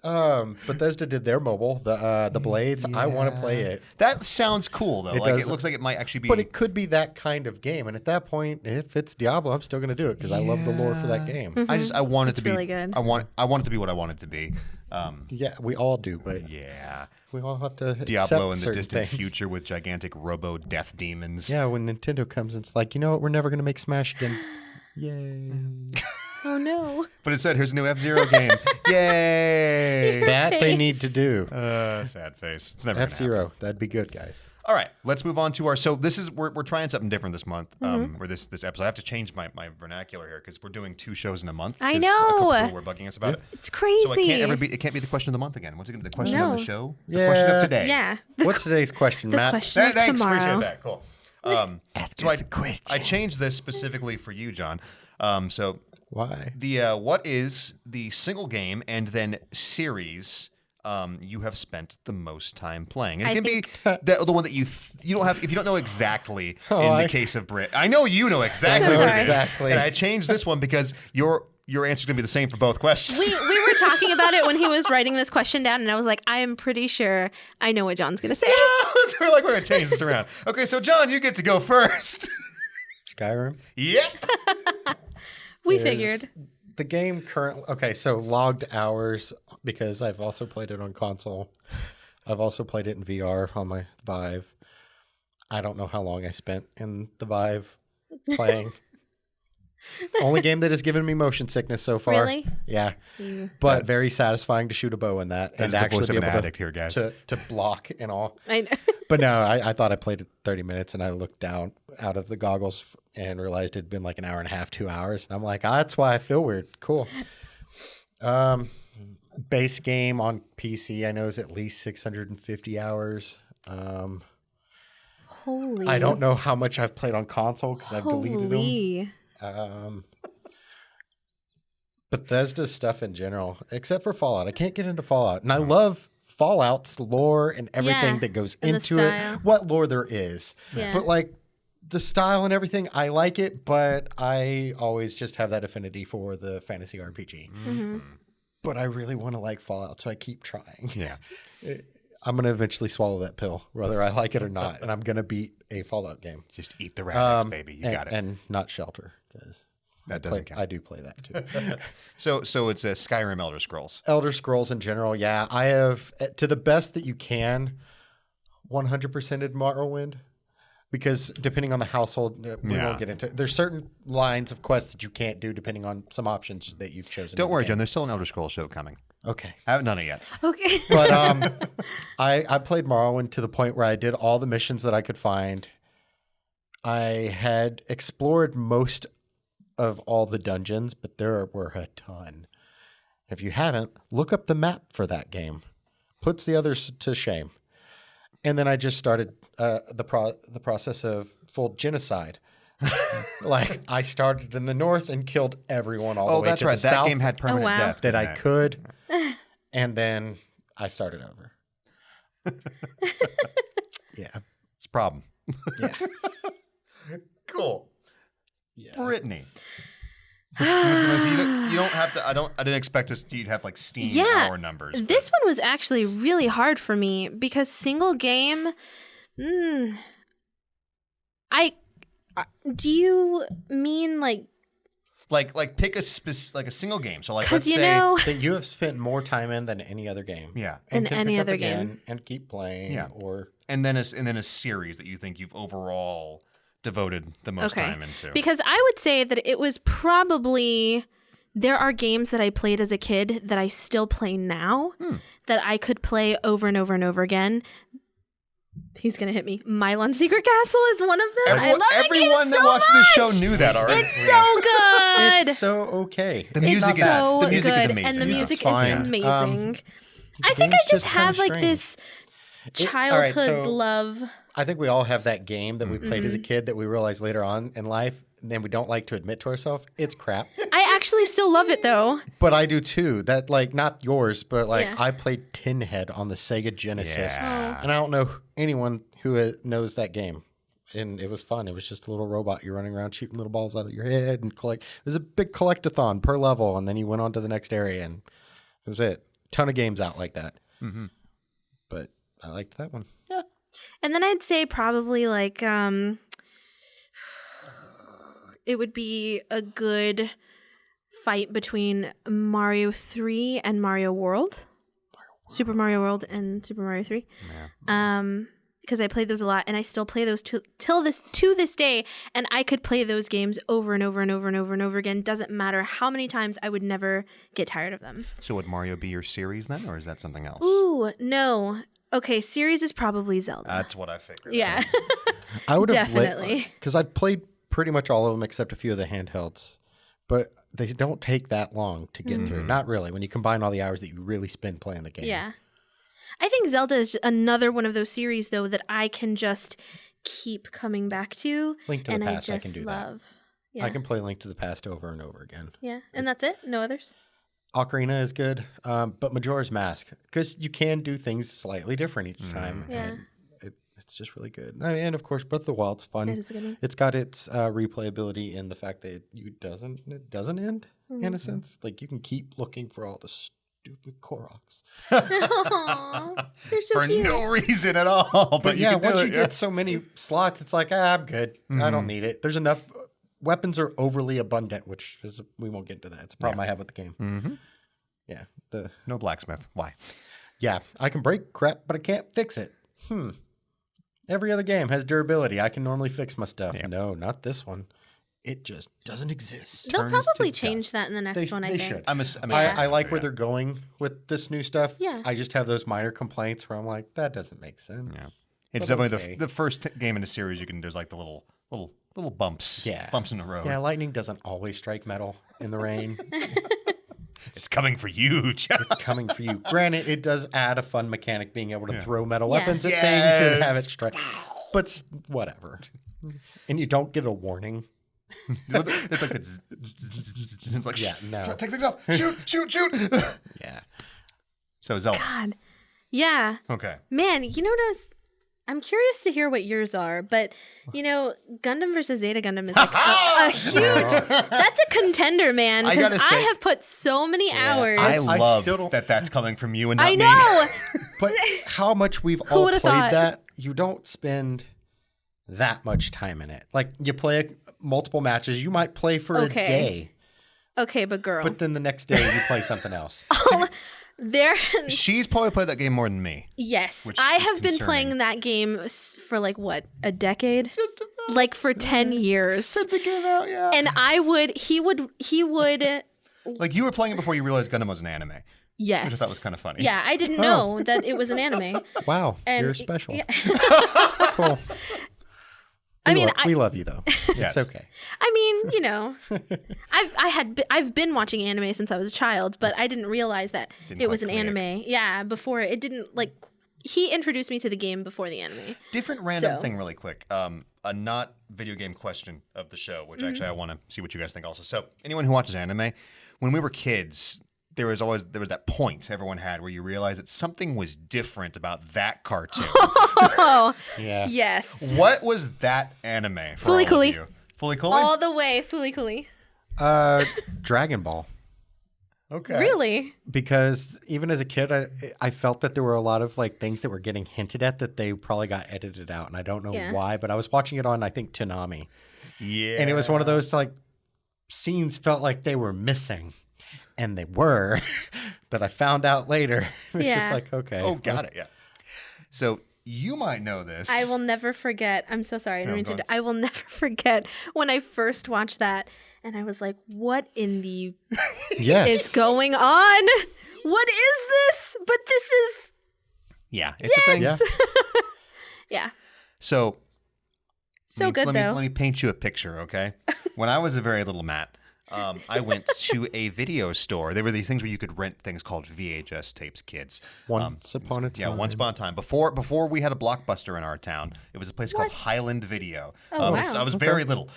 I mean, Bethesda did their mobile, the Blades. I want to play it, That sounds cool though. It Like does. it looks like it might actually be. but it could be that kind of game. And at that point, if it's Diablo, I'm still gonna do it because I love the lore for that game. I want it to be really good. I want it to be what I want it to be. Yeah, we all do, but Yeah. we all have to Diablo accept in the certain distant things. future with gigantic robo death demons. Yeah, when Nintendo comes, it's like, you know what? We're never gonna make Smash again. Yay! Oh no. But it said here's a new F-Zero game. Yay! That they face. need to do. Sad face. It's never gonna happen. F-Zero, that'd be good, guys. All right, let's move on to our. So this is we're trying something different this month, Mm-hmm. or this episode. I have to change my vernacular here because we're doing 2 shows in a month. I 'cause know. A couple people were bugging us about it. It's crazy. So it can't be the question of the month again. What's it gonna be? The question of the No. show? The question of Yeah. today. Yeah. What's today's question, The Matt? question of Thanks, tomorrow. appreciate that. Cool. Ask So us a question. I changed this specifically for you, John. So Why? What is the single game and then series you have spent the most time playing? And it can be the one that you don't have, if you don't know exactly in the case of Brit. I know you know exactly what it is. Exactly. And I changed this one because your answer's going to be the same for both questions. We were talking about it when he was writing this question down, and I was like, I am pretty sure I know what John's going to say. So we're going to change this around. Okay, so John, you get to go first. Skyrim? Yeah. We figured. The game currently... Okay, so logged hours, because I've also played it on console. I've also played it in VR on my Vive. I don't know how long I spent in the Vive playing. Only game that has given me motion sickness so far. Really? Yeah. But very satisfying to shoot a bow in that. That and is the actually voice of be an able addict here, guys. to block and all. I know. But no, I thought I played it 30 minutes and I looked down out of the goggles and realized it'd been like an hour and a half, 2 hours. And I'm like, that's why I feel weird. Cool. Base game on PC, I know is at least 650 hours. Holy. I don't know how much I've played on console because I've deleted them. Holy. Bethesda stuff in general, except for Fallout. I can't get into Fallout. And I love Fallout's lore and everything that goes and the into style. it. What lore there is. Yeah. But like the style and everything, I like it, but I always just have that affinity for the fantasy RPG. Mm-hmm. But I really want to like Fallout, so I keep trying. Yeah. I'm going to eventually swallow that pill, whether I like it or not. And I'm going to beat a Fallout game. Just eat the rabbits, baby. You and, got it. And not Shelter, because That doesn't count. I do play that too. So it's a Skyrim Elder Scrolls. Elder Scrolls in general, yeah. I have, to the best that you can, 100%ed Morrowind. Because depending on the household, we won't get into it. There's certain lines of quests that you can't do depending on some options that you've chosen. Don't worry, John. There's still an Elder Scrolls show coming. Okay. I haven't done it yet. Okay. But I played Morrowind to the point where I did all the missions that I could find. I had explored most of all the dungeons, but there were a ton. If you haven't, look up the map for that game. Puts the others to shame. And then I just started the process of full genocide. Like I started in the north and killed everyone all the way to the south. Oh, that's right. That game had permanent death. That I didn't it? could, and then I started over. Yeah, It's a problem. yeah, Cool. yeah. Brittany. You don't have to. I didn't expect you'd have like Steam hour numbers. but- This one was actually really hard for me because single game. Do you mean like pick a single game. So like because let's you say know That you have spent more time in than any other game. yeah, And Than can any pick up other again game. and keep playing. Yeah. Or and then a series that you think you've overall devoted the most Okay. time into. because I would say that it was probably there are games that I played as a kid that I still play now that I could play over and over and over again. He's gonna hit me. Milon Secret Castle is one of them. I love that game everyone that so watched this show much! knew that already. It's so good. it's so okay. The music It's is so the music is good, amazing. and the yeah. music is fine. amazing. I The think I game's just kinda have like strange. this all right, childhood so- love. I think we all have that game that we played Mm-hmm. as a kid that we realize later on in life, and then we don't like to admit to ourselves it's crap. I actually still love it though. But I do too. That like not yours, but like Yeah. I played Tin Head on the Sega Genesis, Yeah. and I don't know anyone who knows that game. And it was fun. It was just a little robot. You're running around shooting little balls out of your head and collect. It was a big collectathon per level, and then you went on to the next area, and it was it. Ton of games out like that. Mm-hmm. But I liked that one. And then I'd say probably like it would be a good fight between Mario 3 and Mario World. Super Mario World and Super Mario 3. Yeah. Because I played those a lot and I still play those to this day, and I could play those games over and over and over and over and over again. Doesn't matter how many times, I would never get tired of them. So would Mario be your series then, or is that something else? Ooh, no. Okay, series is probably Zelda. That's what I figured. Yeah. I would have Definitely. because I'd played pretty much all of them except a few of the handhelds, but they don't take that long to get through. Not really. When you combine all the hours that you really spend playing the game. Yeah. I think Zelda is another one of those series, though, that I can just keep coming back to. Link to the and Past, I I just can do that. love. Yeah. I can play Link to the Past over and over again. Yeah, and that's it. No others. Ocarina is good, but Majora's Mask, because you can do things slightly different each time. Yeah. And it's just really good. And of course, Breath of the Wild's fun. It is a good one. It's got its replayability in the fact that it doesn't end in a sense. Like you can keep looking for all the stupid Koroks. Aw, they're so For cute. no reason at all. But you yeah, can do once it, you get so many slots, it's like, I'm good. I don't need it. There's enough. Weapons are overly abundant, which is, we won't get into that. It's a problem I have with the game. Mhm. Yeah. No blacksmith. Why? Yeah, I can break crap, but I can't fix it. Every other game has durability. I can normally fix my stuff. Yeah. No, not this one. It just doesn't exist. They'll turns to probably change dust. that in the next one, I They think. should. I I like where they're going with this new stuff. Yeah. I just have those minor complaints where I'm like, that doesn't make sense. Yeah. It's But definitely okay. the first game in the series. There's like the little bumps. Yeah. Bumps in the road. Yeah, lightning doesn't always strike metal in the rain. It's coming for you, Chuck. It's coming for you. Granted, it does add a fun mechanic being able to throw metal Yeah. weapons at things and have it Yes. strike. But whatever. And you don't get a warning. It's like it's like Yeah, no. take things off. Shoot. Yeah. So Zelda. God. Yeah. Okay. Man, you know what I'm curious to hear what yours are, but Gundam versus Zeta Gundam is like a huge. That's a contender, man. I Because gotta I say- have put so many hours. I love still don't- that's coming from you and not I me. know. But how much we've all would've played thought? that, you don't spend that much time in it. Like you play multiple matches, you might play for Okay. a day, Okay, but girl, but then the next day you play something else. there. She's probably played that game more than me. Yes, Which I is have been concerning. playing that game for like what, a decade? Just about. Like for 10 years. Since it came out, yeah. And he would. Like you were playing it before you realized Gundam was an anime. Yes. Which I thought was kind of funny. Yeah, I didn't know that it was an anime. Wow, And you're special. Yeah. Cool. I mean, we love you though. Yes. It's okay. I mean, I've been watching anime since I was a child, but I didn't realize that Didn't it was quite an click. anime. Yeah, before it didn't like. He introduced me to the game before the anime. Different random So- thing really quick. A not video game question of the show, which actually I want to see what you guys think also. So anyone who watches anime, when we were kids, there was that point everyone had where you realized that something was different about that cartoon. Oh, Yeah. yes. What was that anime for Fooly all Cooly. of you? Fooly Cooly? All the way, Fooly Cooly. Dragon Ball. Okay. Really? Because even as a kid, I felt that there were a lot of like things that were getting hinted at that they probably got edited out, and I don't know Yeah. why. But I was watching it on I think Toonami, Yeah. and it was one of those like scenes felt like they were missing, and they were. That I found out later. It's Yeah. just like okay. Oh, got it. Yeah. So you might know this. I will never forget. I'm so sorry. I No, didn't go mean to. on. I will never forget when I first watched that, and I was like, "What in the Yes. is going on? What is this?" But this is Yeah. It's a thing. Yeah. yeah, So so good let though. me paint you a picture, okay? When I was a very little Matt, I went to a video store. There were these things where you could rent things called VHS tapes, kids. Once upon a time. Yeah, once upon a time. Before we had a Blockbuster in our town, it was a place called Highland Video. Oh, wow. I was very little.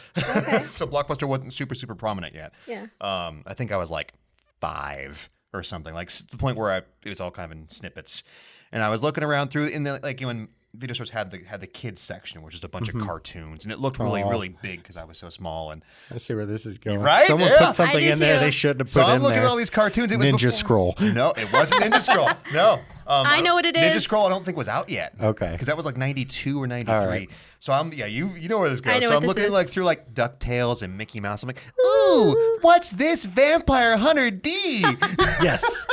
So Blockbuster wasn't super prominent yet. Yeah. I think I was like 5 or something, like to the point where it was all kind of in snippets. And I was looking around through in the when video stores had the kids section, which is a bunch of cartoons, and it looked really big because I was so small. And I see where this is going. Right? Someone Yeah. put something I do in there too. they shouldn't have put so in I'm looking there. at all these cartoons. It was Ninja before- Scroll. No, it wasn't Ninja Scroll. No. I know what it Ninja is. Scroll I don't think was out yet. Okay. Because that was like 92 or 93. All right. So you know where this goes. I know So what I'm this looking is. like through like DuckTales and Mickey Mouse. I'm like, ooh, what's this Vampire Hunter D? Yes.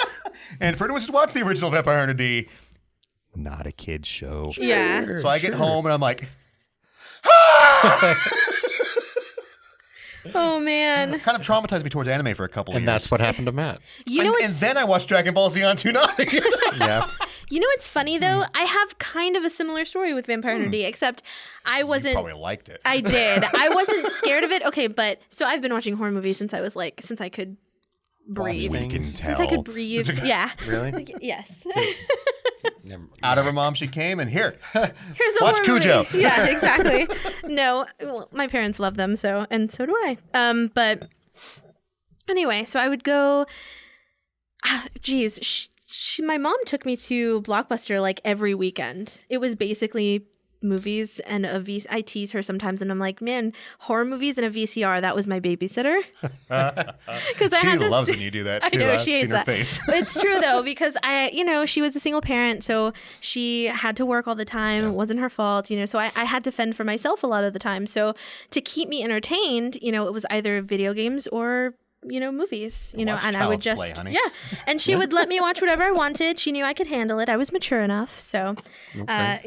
And for anyone who's watched the original Vampire Hunter D, not a kid's show. Yeah. So I get home and I'm like, Oh man. kind of traumatized me towards anime for a couple of And years. that's what happened to Matt. You know and, what's and then I watched Dragon Ball Z on Toonami. Yeah. You know what's funny though? I have kind of a similar story with Vampire Hunter D, except I wasn't. Probably liked it. I did. I wasn't scared of it. Okay, but so I've been watching horror movies since I could breathe. Watch We can things. tell. Since I could breathe. Yeah. Really? Yes. Out of her mom she came, and here, Here's a watch horror Cujo. movie. Yeah, exactly. No, well, my parents love them, and so do I. But anyway, so I would go. Geez, my mom took me to Blockbuster like every weekend. It was basically movies and I tease her sometimes, and I'm like, man, horror movies and a VCR. That was my babysitter. Because She loves when you do that too. I know, I've she hates seen her that. face. It's true though, because she was a single parent, so she had to work all the time. It wasn't her fault, so I had to fend for myself a lot of the time. So to keep me entertained, it was either video games or movies, Watch and I would Child's just, Play, honey. and she would let me watch whatever I wanted. She knew I could handle it. I was mature enough. So, yeah,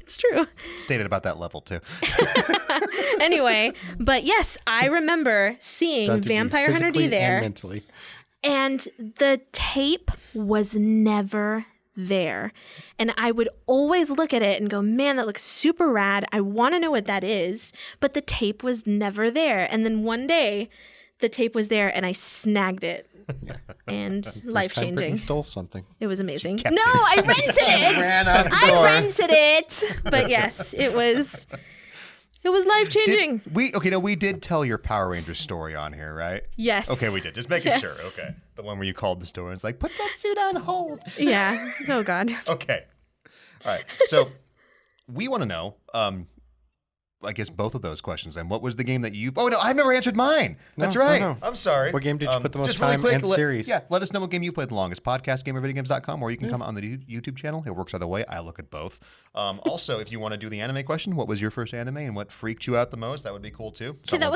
it's true. Stayed at about that level too. Anyway, but yes, I remember seeing Stunted you Vampire Hunter D physically there. and mentally. And the tape was never there. And I would always look at it and go, man, that looks super rad. I want to know what that is. But the tape was never there. And then one day, the tape was there and I snagged it. And life Time Brittany changing. stole something. It was amazing. kept No, it. I rented it. ran out the I door. rented it. But yes, it was life changing. We did tell your Power Rangers story on here, right? Yes. Okay, we did. Just making Yes. sure. Okay. The one where you called the store and it's like, put that suit on hold. Yeah. Oh God. Okay. All right. So we want to know, I guess both of those questions then. What was the game that you... Oh, no, I've never answered mine. That's No, right. no. I'm sorry. What game did you put the most just really time quick, and series? Yeah, let us know what game you played the longest. Podcast, gameovervideogames.com, or you can come on the YouTube channel. It works either way. I look at both. Also, if you want to do the anime question, what was your first anime and what freaked you out the most? That would be cool, too. Okay, that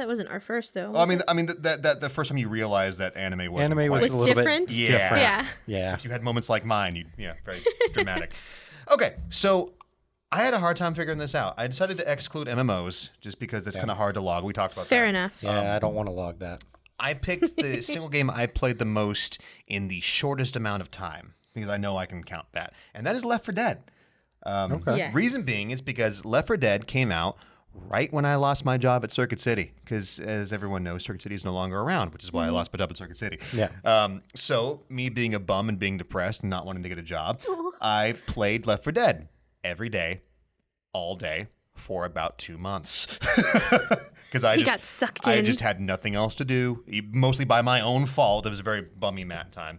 wasn't our first though. Oh, I mean, that the first time you realized that anime wasn't Anime was quite a little different? bit Yeah. different. Yeah. Yeah. If you had moments like mine, very dramatic. Okay, so I had a hard time figuring this out. I decided to exclude MMOs just because it's kind of hard to log. We talked about Fair that. enough. Yeah, I don't want to log that. I picked the single game I played the most in the shortest amount of time because I know I can count that, and that is Left 4 Dead. Okay. Yes. Reason being is because Left 4 Dead came out right when I lost my job at Circuit City, because as everyone knows, Circuit City is no longer around, which is why I lost my job at Circuit City. Yeah. So me being a bum and being depressed and not wanting to get a job, I played Left 4 Dead every day, all day, for about 2 months. Because I got sucked in. just had nothing else to do, mostly by my own fault. It was a very bummy Matt time.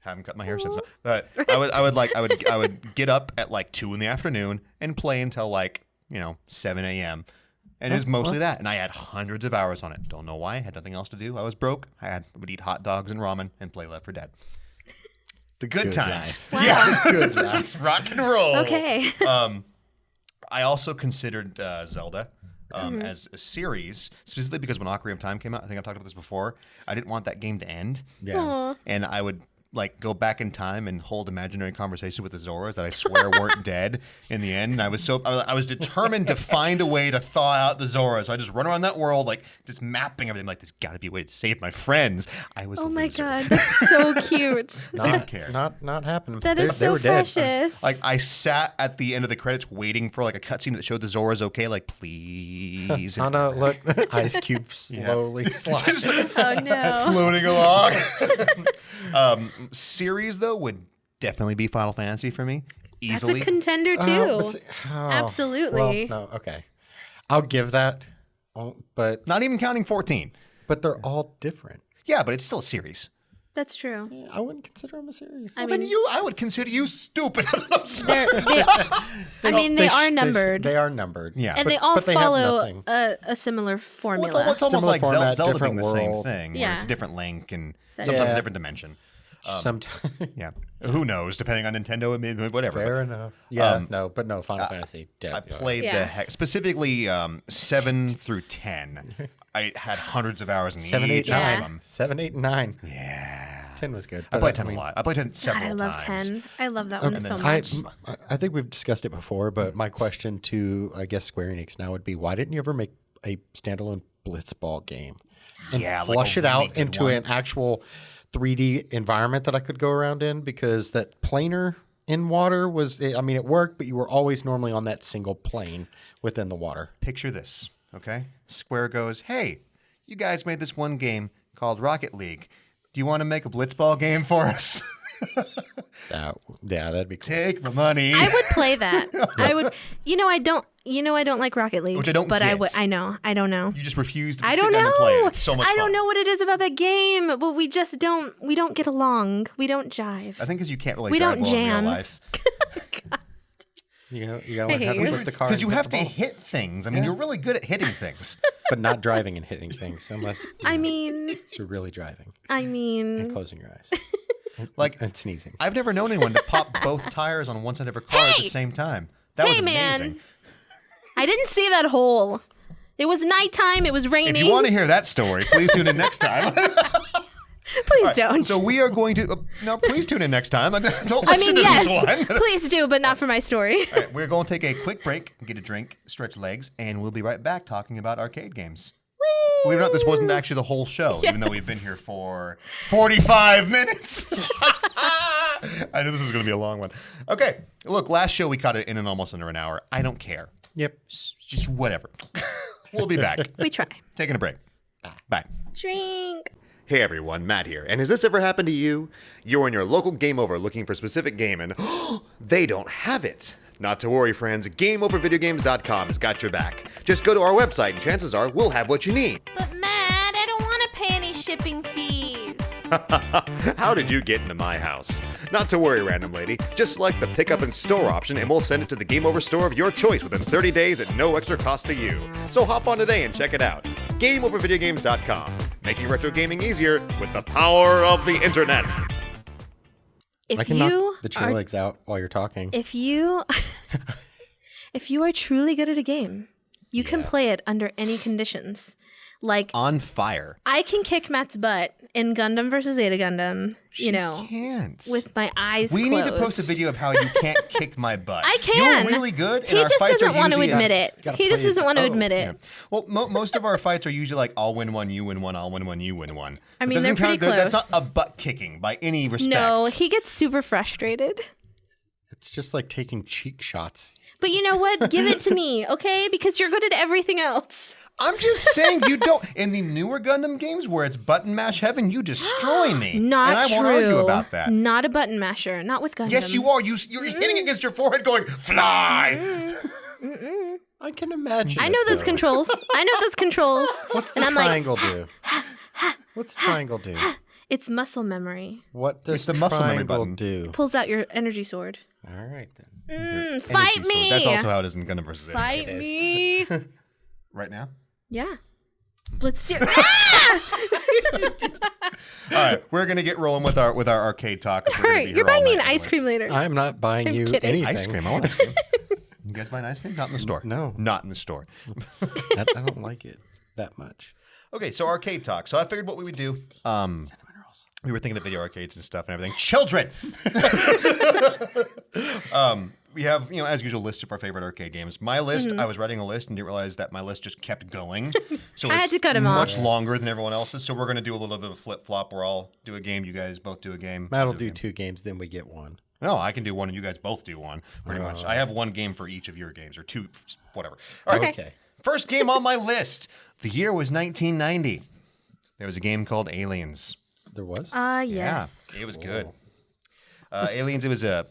Haven't cut my hair since. But I would get up at like 2 p.m. and play until 7 a.m. And it was mostly that. And I had hundreds of hours on it. Don't know why. I had nothing else to do. I was broke. Would eat hot dogs and ramen and play Left 4 Dead. The good times. Wow. Yeah. Just rock and roll. Okay. I also considered Zelda as a series, specifically because when Ocarina of Time came out, I think I've talked about this before, I didn't want that game to end. Yeah. Aw. And I would go back in time and hold imaginary conversations with the Zoras that I swear weren't dead in the end. And I was determined to find a way to thaw out the Zoras. So I just run around that world, just mapping everything. There's got to be a way to save my friends. I was a Oh my loser. God, that's so cute. Didn't care. Not happening. That is They so were dead. precious. I sat at the end of the credits waiting for a cutscene that showed the Zoras okay. Please. Oh no! Look, Ice Cube slowly slides. Oh no. Floating along. Series though would definitely be Final Fantasy for me. That's Easily. a contender too. But see- Absolutely. Well, no, okay. I'll give that, but Not even counting 14. they're all different. Yeah, but it's still a series. That's true. Yeah, I wouldn't consider them a series. I Then mean, I would consider you stupid. I'm sorry. they are numbered. They are numbered. Yeah. And but- they all but they have follow nothing. a similar Well, formula. it's almost Similar like format, Zelda being different the same world. thing, where Yeah. it's a different link and That sometimes is- a different dimension. Sometimes. Yeah. Who knows? Depending on Nintendo, it may whatever. Fair enough. Yeah. Final Fantasy. Dead. I played Yeah. the heck, specifically 7 through 10. I had hundreds of hours in 7, 8, each of 9. them. 7, 8, 9. Yeah. 10 was good. I but played 10 mean, a lot. I played 10 God, several I love times. 10. I love that one so I, much. I think we've discussed it before, but my question to, I guess, Square Enix now would be, why didn't you ever make a standalone Blitzball game and Yeah, like a flush it really out good into one. an actual 3D environment that I could go around in? Because that planer in water was, I mean, it worked, but you were always normally on that single plane within the water. Picture this, okay? Square goes, hey, you guys made this one game called Rocket League. Do you want to make a Blitzball game for us? Yeah, that'd be cool. Take my money. I would play that. I would. I don't like Rocket League, Which I don't but get. I would. I know. I don't know. You just refuse to I sit don't down know. and play it. It's so much fun. I don't know what it is about that game, but we just don't. We don't get along. We don't jive. I think because you can't really We drive don't well in jam. real life. You gotta learn how to flip the car. Because you and have hit to the ball. hit things. I mean, you're really good at hitting things. But not driving and hitting things unless you're really driving I and mean, closing your eyes. Like, And sneezing. I've never known anyone to pop both tires on one side of a car at the same time. That was hey amazing. man, I didn't see that hole. It was nighttime. It was raining. If you want to hear that story, please tune in next time. Please don't. So we are going to no. Please tune in next time. Don't I listen mean, to yes, this one. please do, but not for my story. All right, we're going to take a quick break, get a drink, stretch legs, and we'll be right back talking about arcade games. Believe it or not, this wasn't actually the whole show, even though we've been here for 45 minutes. I knew this was going to be a long one. Okay, look, last show we caught it in almost under an hour. I don't care. Yep. Just whatever. We'll be back. We try. Taking a break. Bye. Drink. Hey everyone, Matt here. And has this ever happened to you? You're in your local Game Over looking for a specific game and they don't have it. Not to worry, friends. GameOverVideogames.com has got your back. Just go to our website and chances are we'll have what you need. But Matt, I don't want to pay any shipping fees. How did you get into my house? Not to worry, random lady. Just select the pickup and store option and we'll send it to the Game Over store of your choice within 30 days at no extra cost to you. So hop on today and check it out. GameOverVideogames.com. Making retro gaming easier with the power of the internet. If I can you knock the chair are, legs out while you're talking. if you are truly good at a game, you can play it under any conditions. Like On fire. I can kick Matt's butt in Gundam versus Zeta Gundam, She can't. with my eyes We closed. need to post a video of how you can't kick my butt. I can. You're really good. And He our just fights doesn't are want to usually admit it. Gotta He just play doesn't want to admit it. Yeah. Well, most of our fights are usually like I'll win one, you win one, I'll win one, you win one. I mean, That they're doesn't count- pretty That's close. not a butt kicking by any respect. No, he gets super frustrated. It's just like taking cheek shots. But you know what? Give it to me, okay? Because you're good at everything else. I'm just saying you don't. In the newer Gundam games where it's button mash heaven, you destroy me. Not and I true. won't argue about that. Not a button masher. Not with Gundam. Yes, you are. You're hitting against your forehead going, fly! I can imagine. I it, know those though. controls. I know those controls. What's and the I'm like, triangle do? What's triangle do? it's muscle memory. What does It's the muscle memory triangle button. do? Pulls out your energy sword. All right then. Fight Energy sword. me. That's also how it is in Gundam versus Alien. Fight me. Right now? Yeah. Let's do it. All right, we're gonna get rolling with our arcade talk. 'cause we're gonna be Hurt. here You're all buying me an night ice anyway. cream later. I'm not buying you kidding. anything. Ice cream. I want ice cream. You guys buying ice cream? Not in the store. No. Not in the store. I don't like it that much. Okay, so arcade talk. So I figured what we would do. We were thinking of video arcades and stuff and everything. Children. We have, as usual, a list of our favorite arcade games. My list, I was writing a list and didn't realize that my list just kept going. So I had it's to cut 'em much off. longer than everyone else's. So we're going to do a little bit of a flip flop where I'll do a game, you guys both do a game. Matt I'll will a do game. 2 games, then we get 1. No, I can do one and you guys both do one, pretty much. I have one game for each of your games, or 2, whatever. All right, Okay. first game on my list. The year was 1990. There was a game called Aliens. There was? Yes. Yeah, it was good. Aliens, it was it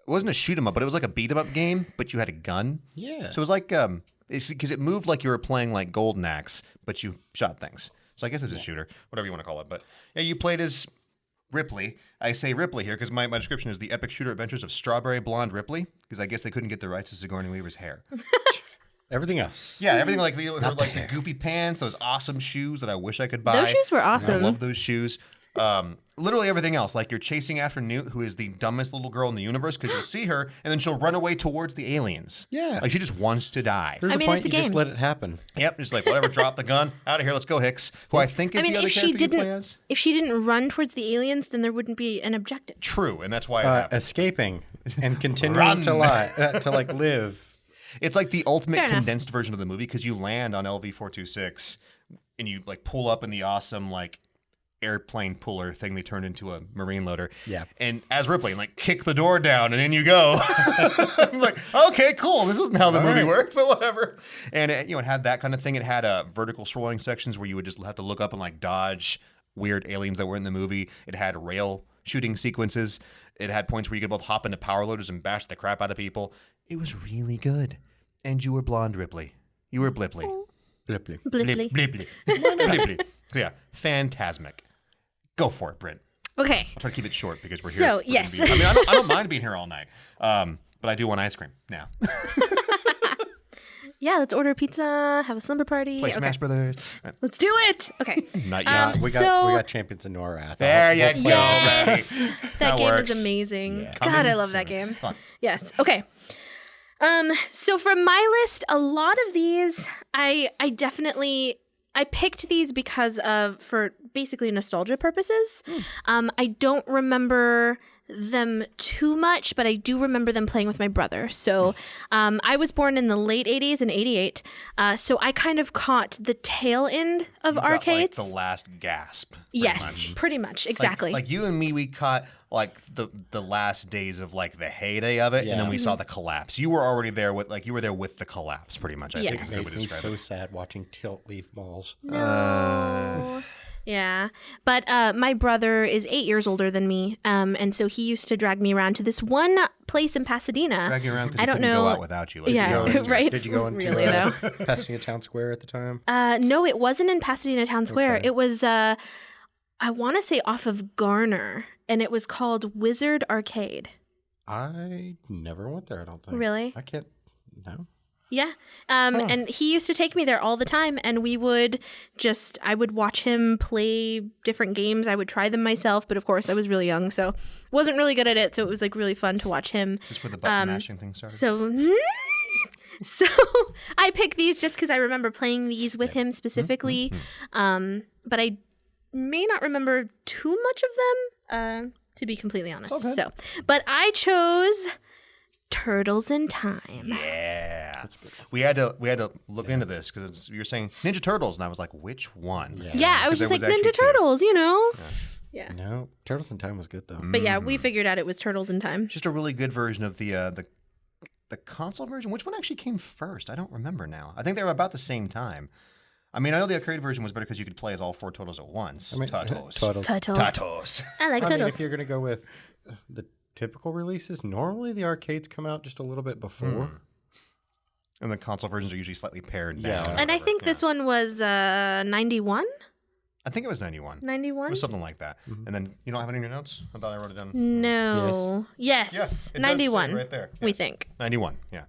wasn't a shoot 'em up, but it was like a beat 'em up game, but you had a gun. Yeah. So it was like, because it moved like you were playing like Golden Axe, but you shot things. So I guess it's a shooter, whatever you want to call it. But yeah, you played as Ripley. I say Ripley here because my description is the epic shooter adventures of Strawberry Blonde Ripley, because I guess they couldn't get the rights to Sigourney Weaver's hair. Everything else. Yeah, everything like her, like the hair. goofy pants, those awesome shoes that I wish I could buy. Those shoes were awesome. I love those shoes. Literally everything else. Like you're chasing after Newt, who is the dumbest little girl in the universe, because you'll see her and then she'll run away towards the aliens. Yeah. Like she just wants to die. There's I a mean, point it's a you just game. let it happen. Yep, just like whatever, drop the gun, out of here, let's go, Hicks. Who I think is I mean, the other if she character you play didn't, as. if she didn't run towards the aliens, then there wouldn't be an objective. True, and that's why it happened. Escaping and continuing Run. to like live. It's like the ultimate Fair enough. condensed version of the movie because you land on LV-426 and you like pull up in the awesome like airplane puller thing they turned into a marine loader. Yeah. And as Ripley, like kick the door down and in you go. I'm like, okay, cool. This wasn't how the movie worked, but whatever. And it, it had that kind of thing. It had vertical scrolling sections where you would just have to look up and like dodge weird aliens that were in the movie. It had rail shooting sequences. It had points where you could both hop into power loaders and bash the crap out of people. It was really good. And you were blonde Ripley. You were Blipley. Blipply. Blipply. Blipply. Blipply. Yeah, phantasmic. Go for it, Brent. Okay. I'll try to keep it short because we're here. So, yes. I mean, I don't mind being here all night. But I do want ice cream now. Yeah, let's order a pizza, have a slumber party. Play Smash Brothers. Let's do it. Okay. Not yet. We got champions in Nora Wrath. There you go. Yes. That game works. is amazing. Yeah. God, Coming I love that soon. game. Fun. Yes. Okay. So from my list, a lot of these, I picked these because for basically nostalgia purposes. I don't remember them too much, but I do remember them playing with my brother. So I was born in the late 80s in 88. So I kind of caught the tail end of You got, arcades. like, the last gasp. Yes, pretty much. Exactly. Like you and me, we caught like the last days of like the heyday of it, and then we saw the collapse. You were already there with the collapse, pretty much. I think is Yes. a good way to It makes me describe so it. sad watching Tilt leave malls. No. Yeah. But my brother is 8 years older than me. And so he used to drag me around to this one place in Pasadena. Drag you around because I he don't couldn't know. go out without you. Let's be Yeah, honest. right. Did you go into Really, though? Pasadena Town Square at the time? No, it wasn't in Pasadena Town Square. Okay. It was, I want to say off of Garner. And it was called Wizard Arcade. I never went there, I don't think. Really? I can't. No. Yeah. And he used to take me there all the time, and I would watch him play different games. I would try them myself, but of course I was really young, so wasn't really good at it. So it was like really fun to watch him. Just where the button mashing thing started. So I picked these just because I remember playing these with him specifically. But I may not remember too much of them, to be completely honest. Okay. So, but I chose Turtles in Time. Yeah, we had to look into this because you were saying Ninja Turtles, and I was like, which one? Yeah, I was Because just there like was Ninja actually two. Turtles, you know. Yeah. No. Turtles in Time was good, though. But yeah, we figured out it was Turtles in Time. Just a really good version of the console version. Which one actually came first? I don't remember now. I think they were about the same time. I mean, I know the arcade version was better because you could play as all four Turtles at once. Turtles. Turtles. I like I mean, Turtles. if you're going to go with the typical releases, normally the arcades come out just a little bit before. And the console versions are usually slightly pared Yeah. down. or And I whatever. think this one was 91? I think it was 91. It 91? was something like that. And then you don't have it in your notes? I thought I wrote it down. No. Yes. Yeah, it does say 91. right there. We Yes. think. 91, yeah.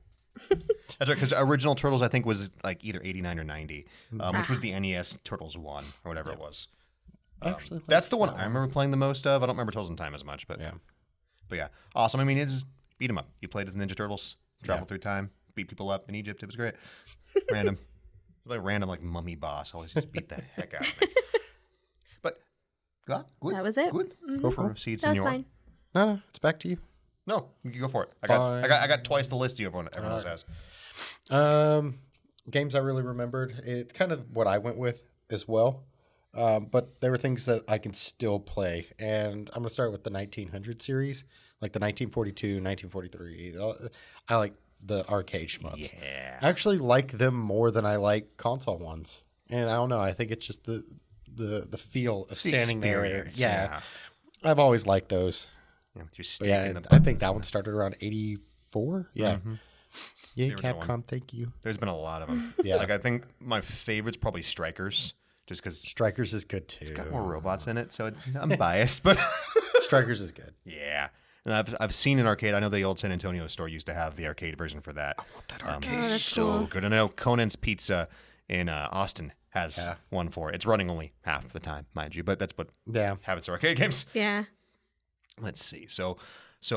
That's right, because original Turtles, I think, was like either 89 or 90, which was the NES Turtles 1 or whatever it was. Actually, That's the one I remember playing the most of. I don't remember Turtles in Time as much, but yeah, awesome. I mean, it's just beat 'em up. You played as Ninja Turtles, travel through time, beat people up in Egypt. It was great. Random, like mummy boss always just beat the heck out of me. But good. That was it. Good. Go for it. Proceed, That was senor. fine. No, it's back to you. No, you can go for it. I Fine. got twice the list everyone else has. Games I really remembered. It's kind of what I went with as well. But there were things that I can still play. And I'm going to start with the 1900 series, like the 1942, 1943. I like the arcade shmups. Yeah. I actually like them more than I like console ones. And I don't know. I think it's just the feel of The standing there. experience, Yeah. I've always liked those. Yeah, with your But stick yeah, and the I think buttons. that one started around 84. Yeah. Yeah, original Capcom, one. thank you. There's been a lot of them. Yeah. Like I think my favorite's probably Strikers, just because it's Strikers is good too. got more robots in it. So I'm biased, but Strikers is good. yeah. And I've seen an arcade. I know the old San Antonio store used to have the arcade version for that. That arcade that's so cool. good. And I know Conan's Pizza in Austin has Yeah. one for it. It's running only half the time, mind you, but that's what Yeah. habits are arcade games. Yeah. Let's see. So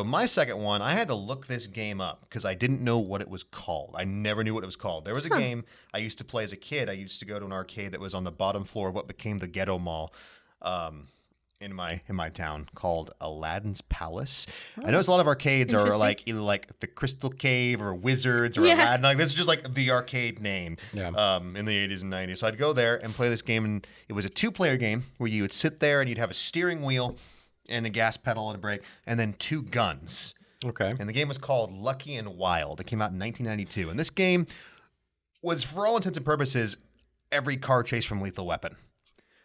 my second one, I had to look this game up because I didn't know what it was called. I never knew what it was called. There was a game I used to play as a kid. I used to go to an arcade that was on the bottom floor of what became the ghetto mall in my town called Aladdin's Palace. I know a lot of arcades are like either like the Crystal Cave or Wizards or Yeah. Aladdin. Like this is just like the arcade name Yeah. in the 80s and 90s. So I'd go there and play this game, and it was a 2-player game where you would sit there and you'd have a steering wheel and a gas pedal and a brake, and then 2 guns. Okay. And the game was called Lucky and Wild. It came out in 1992. And this game was, for all intents and purposes, every car chase from Lethal Weapon.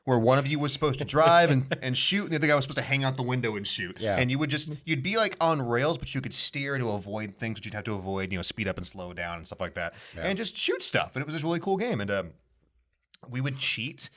where one of you was supposed to drive and shoot, and the other guy was supposed to hang out the window and shoot. Yeah. And you'd be like on rails, but you could steer to avoid things that you'd have to avoid, speed up and slow down and stuff like that, and just shoot stuff. And it was just a really cool game. And we would cheat,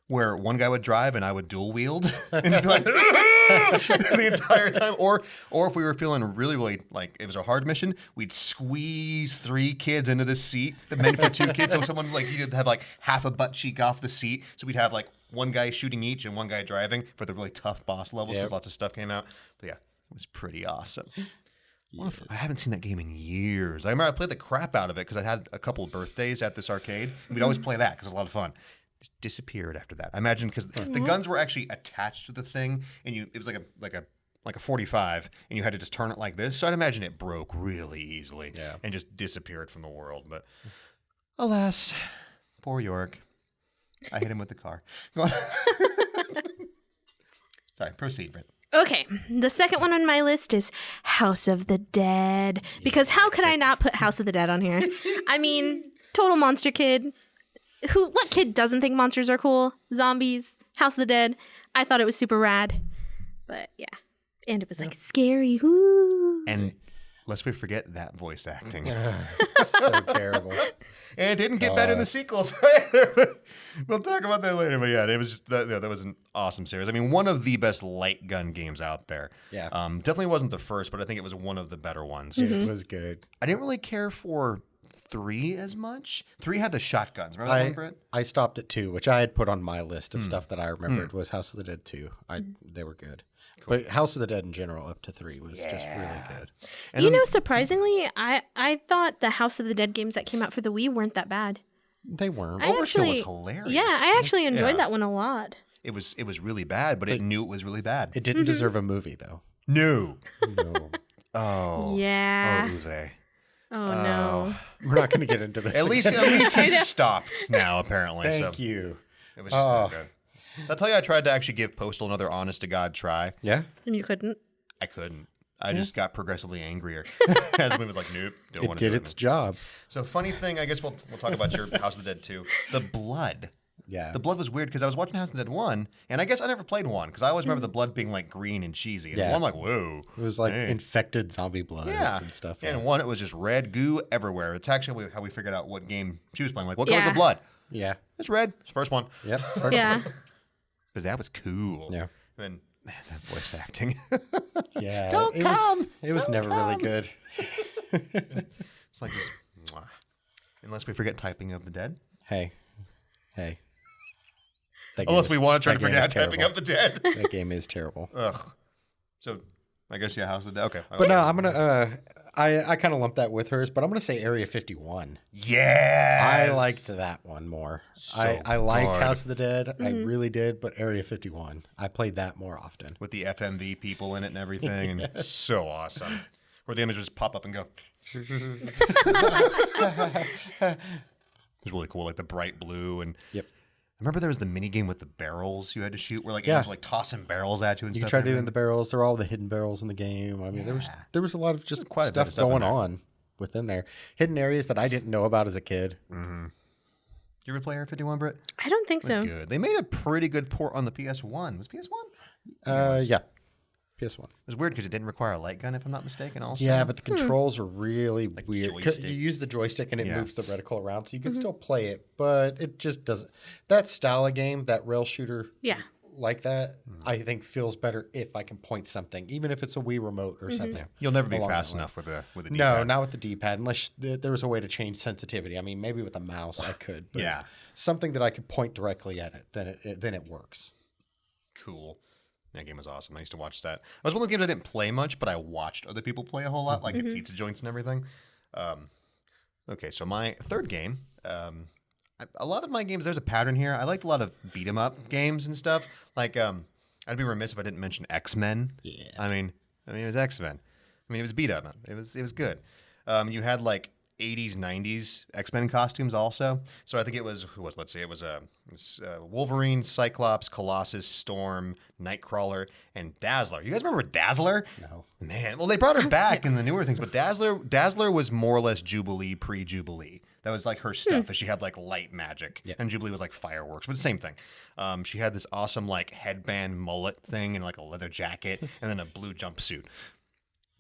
where one guy would drive and I would dual wield and just be like the entire time. Or if we were feeling really, really like it was a hard mission, we'd squeeze 3 kids into the seat that meant for 2 kids. So someone like you'd have like half a butt cheek off the seat. So we'd have like one guy shooting each and one guy driving for the really tough boss levels because lots of stuff came out. But yeah, it was pretty awesome. Yeah. I haven't seen that game in years. I remember I played the crap out of it because I had a couple of birthdays at this arcade. We'd always play that because it was a lot of fun. Just disappeared after that. I imagine because the guns were actually attached to the thing, and it was like a 45, and you had to just turn it like this. So I'd imagine it broke really easily and just disappeared from the world. But alas, poor York. I hit him with the car. Go on. Sorry, proceed, Britt. Okay, the second one on my list is House of the Dead. Because how could I not put House of the Dead on here? I mean, total monster kid. What kid doesn't think monsters are cool? Zombies, House of the Dead. I thought it was super rad. But yeah. And it was like scary. Woo. And lest we forget that voice acting. So terrible. And it didn't get better in the sequels. We'll talk about that later. But yeah, it was just that was an awesome series. I mean, one of the best light gun games out there. Yeah. Definitely wasn't the first, but I think it was one of the better ones. It was good. I didn't really care for 3 as much. 3 had the shotguns. Remember that one, Britt? I stopped at 2, which I had put on my list of stuff that I remembered was House of the Dead 2. They were good. Cool. But House of the Dead in general up to 3 was just really good. And surprisingly, I thought the House of the Dead games that came out for the Wii weren't that bad. They weren't. Overkill was hilarious. Yeah, I actually enjoyed that one a lot. It was really bad, but it knew it was really bad. It didn't deserve a movie, though. No. No. Yeah. Oh, Uwe. Oh no. We're not going to get into this. At least he's stopped now, apparently. Thank you. It was just not good. Did I tell you I tried to actually give Postal another honest to God try? Yeah? And you couldn't? I couldn't. I just got progressively angrier as the movie was like, nope, don't want to do it. It did its job. So funny thing, I guess we'll talk about your House of the Dead 2. The blood. Yeah. The blood was weird because I was watching House of the Dead 1, and I guess I never played 1 because I always remember the blood being like green and cheesy. And 1, I'm like, whoa. It was like infected zombie blood and stuff. And 1, it was just red goo everywhere. It's actually how we figured out what game she was playing. Like, what color's the blood? Yeah. It's red. It's the first one. Yep. Because that was cool. Yeah. And then that voice acting. Yeah. It was never really good. It's like just, unless we forget Typing of the Dead. Hey. Unless we want to try to forget Typing of the Dead. That game is terrible. Ugh. So, I guess, House of the Dead. Okay. But no, I'm going to, I kind of lumped that with hers, but I'm going to say Area 51. Yes. I liked that one more. So I liked good. House of the Dead. I really did, but Area 51. I played that more often. With the FMV people in it and everything. And so awesome. Where the images pop up and go. It was really cool, like the bright blue. And yep. I remember there was the mini game with the barrels you had to shoot, where like it was like tossing barrels at you and you stuff. You tried to do it in the barrels. There were all the hidden barrels in the game. I mean, there was a lot of just stuff going on within there. Hidden areas that I didn't know about as a kid. Mm-hmm. Did you ever play Area 51, Britt? I don't think so. Good. They made a pretty good port on the PS1. Was it PS1? Yeah. PS1. It was weird because it didn't require a light gun, if I'm not mistaken, also. Yeah, but the controls are really like weird. You use the joystick and it moves the reticle around, so you can still play it, but it just doesn't. That style of game, that rail shooter like that, I think feels better if I can point something, even if it's a Wii remote or something. You'll never be fast enough with the D-pad. No, not with the D-pad, unless there was a way to change sensitivity. I mean, maybe with a mouse I could. But something that I could point directly at it, then it works. Cool. That game was awesome. I used to watch that. It was one of the games I didn't play much, but I watched other people play a whole lot, like at pizza joints and everything. Okay, so my third game, a lot of my games, there's a pattern here. I liked a lot of beat-em-up games and stuff. Like, I'd be remiss if I didn't mention X-Men. Yeah. I mean, it was X-Men. I mean, it was beat-up. It was good. You had, like, 80s, 90s X-Men costumes also. So I think it was, it was Wolverine, Cyclops, Colossus, Storm, Nightcrawler, and Dazzler. You guys remember Dazzler? No. Man, well, they brought her back in the newer things, but Dazzler was more or less Jubilee, pre-Jubilee. That was like her stuff. She had like light magic, and Jubilee was like fireworks, but the same thing. She had this awesome like headband mullet thing and like a leather jacket, and then a blue jumpsuit.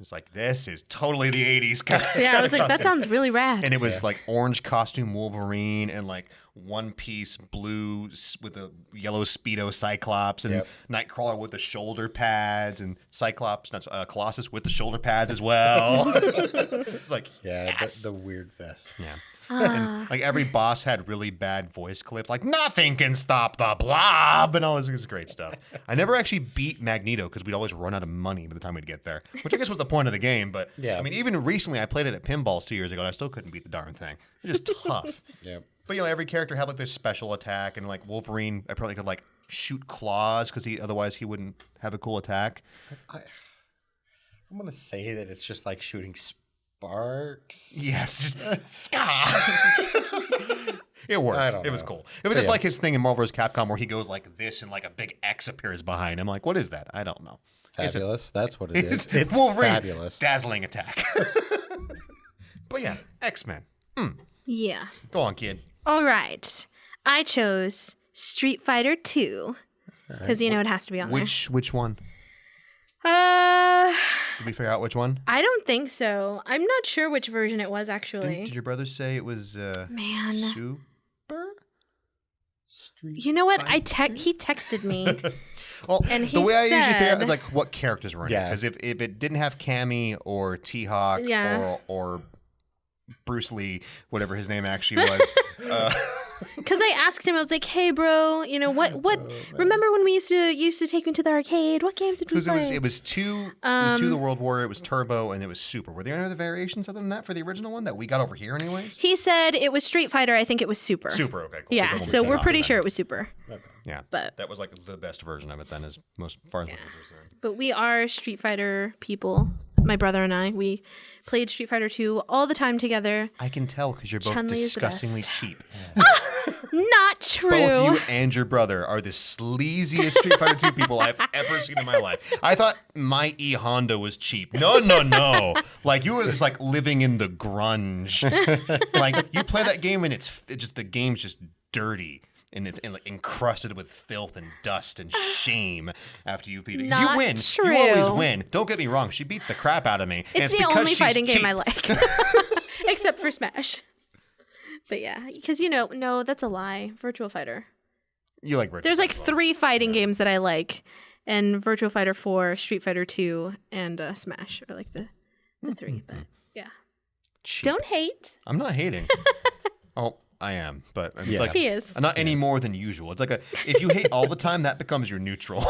It's like, this is totally the 80s kind of Yeah, I was like, that costume. sounds really rad. And it was like orange costume Wolverine and like one piece blue with a yellow Speedo Cyclops and Nightcrawler with the shoulder pads and Cyclops, Colossus with the shoulder pads as well. It's like, yes. the weird vest. Yeah. And like every boss had really bad voice clips, like nothing can stop the blob and all this great stuff. I never actually beat Magneto because we'd always run out of money by the time we'd get there, which I guess was the point of the game. But I mean, even recently, I played it at Pinballs 2 years ago, and I still couldn't beat the darn thing. It's just tough. But every character had like this special attack, and like Wolverine, I probably could like shoot claws because otherwise he wouldn't have a cool attack. I'm gonna say that it's just like shooting sparks. Yes, just it worked. It was cool. It was just like his thing in Marvel vs. Capcom where he goes like this and like a big X appears behind him. Like, what is that? I don't know. Fabulous. That's what it is. It's Wolverine. Fabulous. Dazzling attack. But yeah, X-Men. Yeah. Go on, kid. All right. I chose Street Fighter 2 because it has to be on Which one? there. Did we figure out which one? I don't think so. I'm not sure which version it was actually. Did your brother say it was Man. Super? You know what? He texted me. Well, and he the way I usually figure out said- is like what characters were in it. Because if it didn't have Cammy or T-Hawk or Bruce Lee, whatever his name actually was. Because I asked him, I was like, "Hey, bro, what? Remember when we used to take me to the arcade? What games did we play?" Because it was two. It was two. The World War. It was Turbo, and it was Super. Were there any other variations other than that for the original one that we got over here, anyways? He said it was Street Fighter. I think it was Super. Super. Okay. Cool. Yeah. So we're pretty sure it was Super. Okay. Yeah. But that was like the best version of it then, as far as I'm concerned. But we are Street Fighter people. My brother and I, we played Street Fighter 2 all the time together. I can tell because you're both Chun-Li is the disgustingly best. cheap. Not true. Both you and your brother are the sleaziest Street Fighter 2 people I've ever seen in my life. I thought my E Honda was cheap. No. Like you were just like living in the grunge. Like you play that game and it's just the game's just dirty. And like encrusted with filth and dust and shame after you beat it. 'Cause Not you win. true. You always win. Don't get me wrong. She beats the crap out of me. It's the only fighting game I like. Except for Smash. But yeah, because no, that's a lie. Virtual Fighter. You like Virtual There's like Fighter. 3 fighting games that I like. And Virtual Fighter 4, Street Fighter 2, and Smash are like the 3. But yeah. Cheap. Don't hate. I'm not hating. Oh, I am, but it's like He is. not any more than usual. It's like if you hate all the time, that becomes your neutral.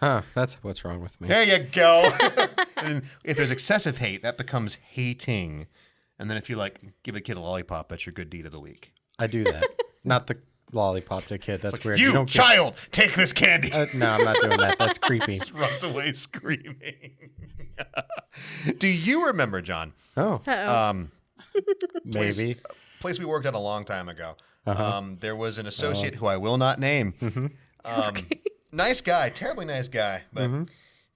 That's what's wrong with me. There you go. And if there's excessive hate, that becomes hating. And then if you like give a kid a lollipop, that's your good deed of the week. I do that. Not the lollipop to a kid. That's weird. You don't child, take this candy. No, I'm not doing that. That's creepy. Just runs away screaming. Do you remember, John? Oh, Uh-oh. maybe. Place we worked at a long time ago. There was an associate who I will not name. Nice guy, terribly nice guy. But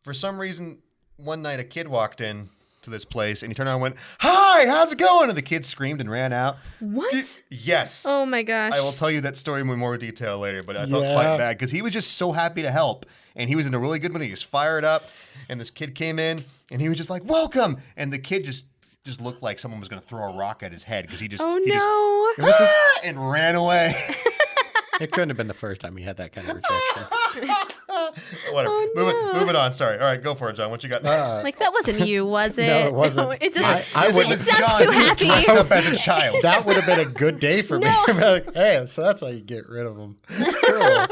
for some reason, one night a kid walked in to this place and he turned around and went, "Hi, how's it going?" And the kid screamed and ran out. What? Yes. Oh my gosh. I will tell you that story in more detail later, but I felt quite bad because he was just so happy to help. And he was in a really good mood. He was fired up. And this kid came in and he was just like, "Welcome." And the kid just looked like someone was going to throw a rock at his head because he just and ran away. It couldn't have been the first time he had that kind of rejection. Whatever. Oh, Move it on. Sorry. All right, go for it, John. What you got? Like, that wasn't you, was it? No, it wasn't. It just, I it wouldn't- sounds John, too you were happy. dressed up as a child. That would have been a good day for me. No. Like, hey, so that's how you get rid of them. Cool.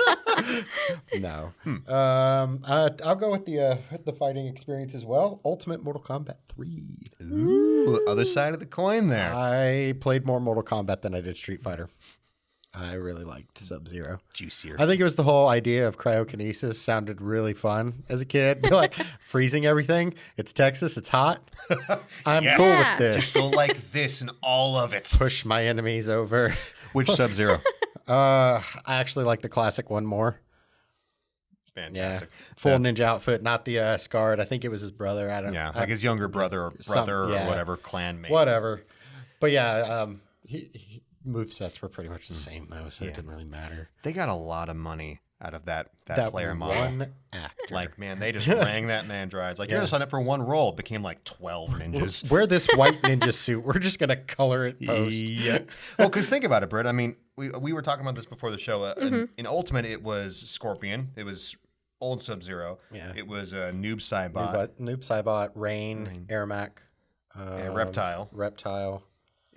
No. I'll go with the fighting experience as well. Ultimate Mortal Kombat 3. Ooh, other side of the coin there. I played more Mortal Kombat than I did Street Fighter. I really liked Sub-Zero. Juicier. I think it was the whole idea of cryokinesis sounded really fun as a kid. Like freezing everything. It's Texas. It's hot. I'm Yes. cool Yeah. with this. Just go like this and all of it. Push my enemies over. Which Sub-Zero? I actually like the classic one more. Fantastic. Full ninja outfit, not the scarred. I think it was his brother. I don't. Yeah, like his younger brother or brother or yeah. whatever, clan mate. Whatever. But yeah, Movesets were pretty much the same though, so it didn't really matter. They got a lot of money out of that player model. One actor. Like, man, they just rang that man dry. It's like, you're going to sign up for one role. It became like 12 ninjas. Wear this white ninja suit. We're just going to color it post. Yeah. Well, because think about it, Britt. I mean, we were talking about this before the show. In Ultimate, it was Scorpion. It was old Sub-Zero. Yeah. It was Noob Saibot. Noob Saibot, Rain. Ermac. Reptile.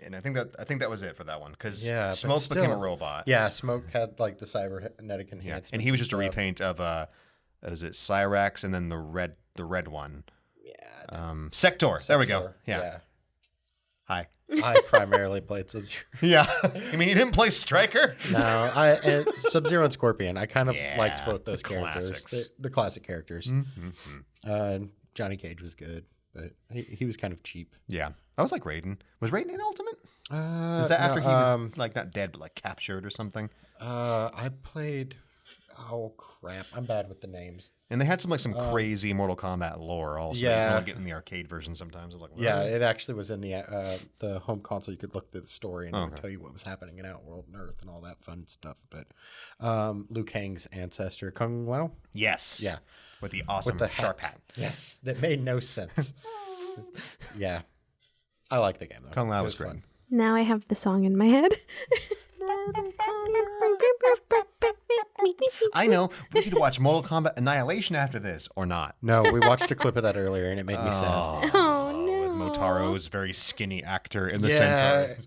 And I think that was it for that one, because but Smoke still- became a robot. Yeah, Smoke had like the cybernetic enhancement. And he was just a repaint of is it Cyrax and then the red one. Yeah. Sector. There we go. Yeah. Hi. I primarily played Sub-Zero. Yeah. You mean you didn't play Striker? No, Sub-Zero and Scorpion. I kind of liked both those the characters. classics. The classic characters. Mm-hmm. Johnny Cage was good, but he was kind of cheap. Yeah. I was like Raiden. Was Raiden in Ultimate? Was that after he was like not dead but like captured or something? I played. Oh crap! I'm bad with the names. And they had some crazy Mortal Kombat lore also. Yeah. You can only get in the arcade version sometimes. I was like, what? Yeah, it actually was in the home console. You could look through the story and it would Okay. tell you what was happening in Outworld and Earth and all that fun stuff. But Liu Kang's ancestor, Kung Lao. Yes. Yeah, With the awesome with the sharp hat. Yes, that made no sense. Yeah, I like the game though. Kung Lao It was great. fun. Now I have the song in my head. I know. We could watch Mortal Kombat Annihilation after this, or not. No, we watched a clip of that earlier and it made me sad. Oh, With no. Motaro's very skinny actor in the Yeah, Centaur.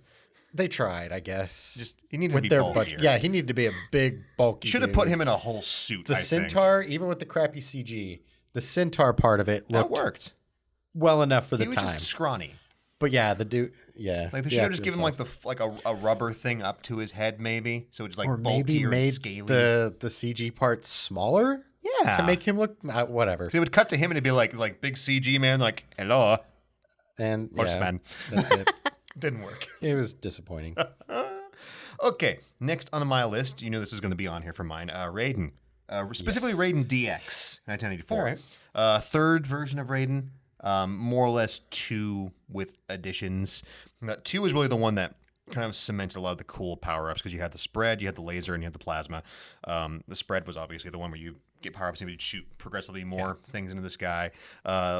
they tried, I guess. Just he needed with to be their bulkier. budget. Yeah, he needed to be a big, bulky. Should have dude. put him in a whole suit. The I think. Centaur, even with the crappy CG, the Centaur part of it That looked worked. well enough for the He was time. just scrawny. But yeah, the dude, yeah. Like they the should have actor just given himself. like a rubber thing up to his head, maybe, so it's like or maybe bulkier and made scaly. the CG part smaller. Yeah. To make him look whatever. They would cut to him and it'd be like big CG man, like hello, And horseman. yeah, that's it. Didn't work. It was disappointing. Okay, next on my list, you know this is going to be on here for mine. Raiden, specifically Raiden DX 1984. All right. Third version of Raiden, more or less 2 with additions. 2 was really the one that kind of cemented a lot of the cool power-ups because you had the spread, you had the laser, and you had the plasma. The spread was obviously the one where you get power-ups and you'd shoot progressively more things into the sky.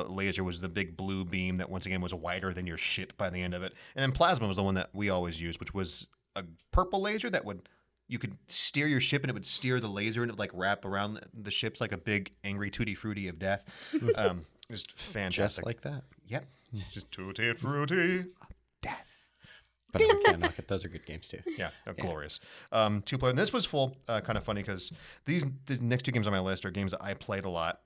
Laser was the big blue beam that once again was wider than your ship by the end of it. And then plasma was the one that we always used, which was a purple laser that you could steer your ship and it would steer the laser and it would like wrap around the ships like a big angry tutti frutti of death. Just fantastic. Just like that. Yep. Just tutti frutti of death. But I can't knock it. Those are good games too. Yeah, glorious. 2-player. And this was full, kind of funny because the next 2 games on my list are games that I played a lot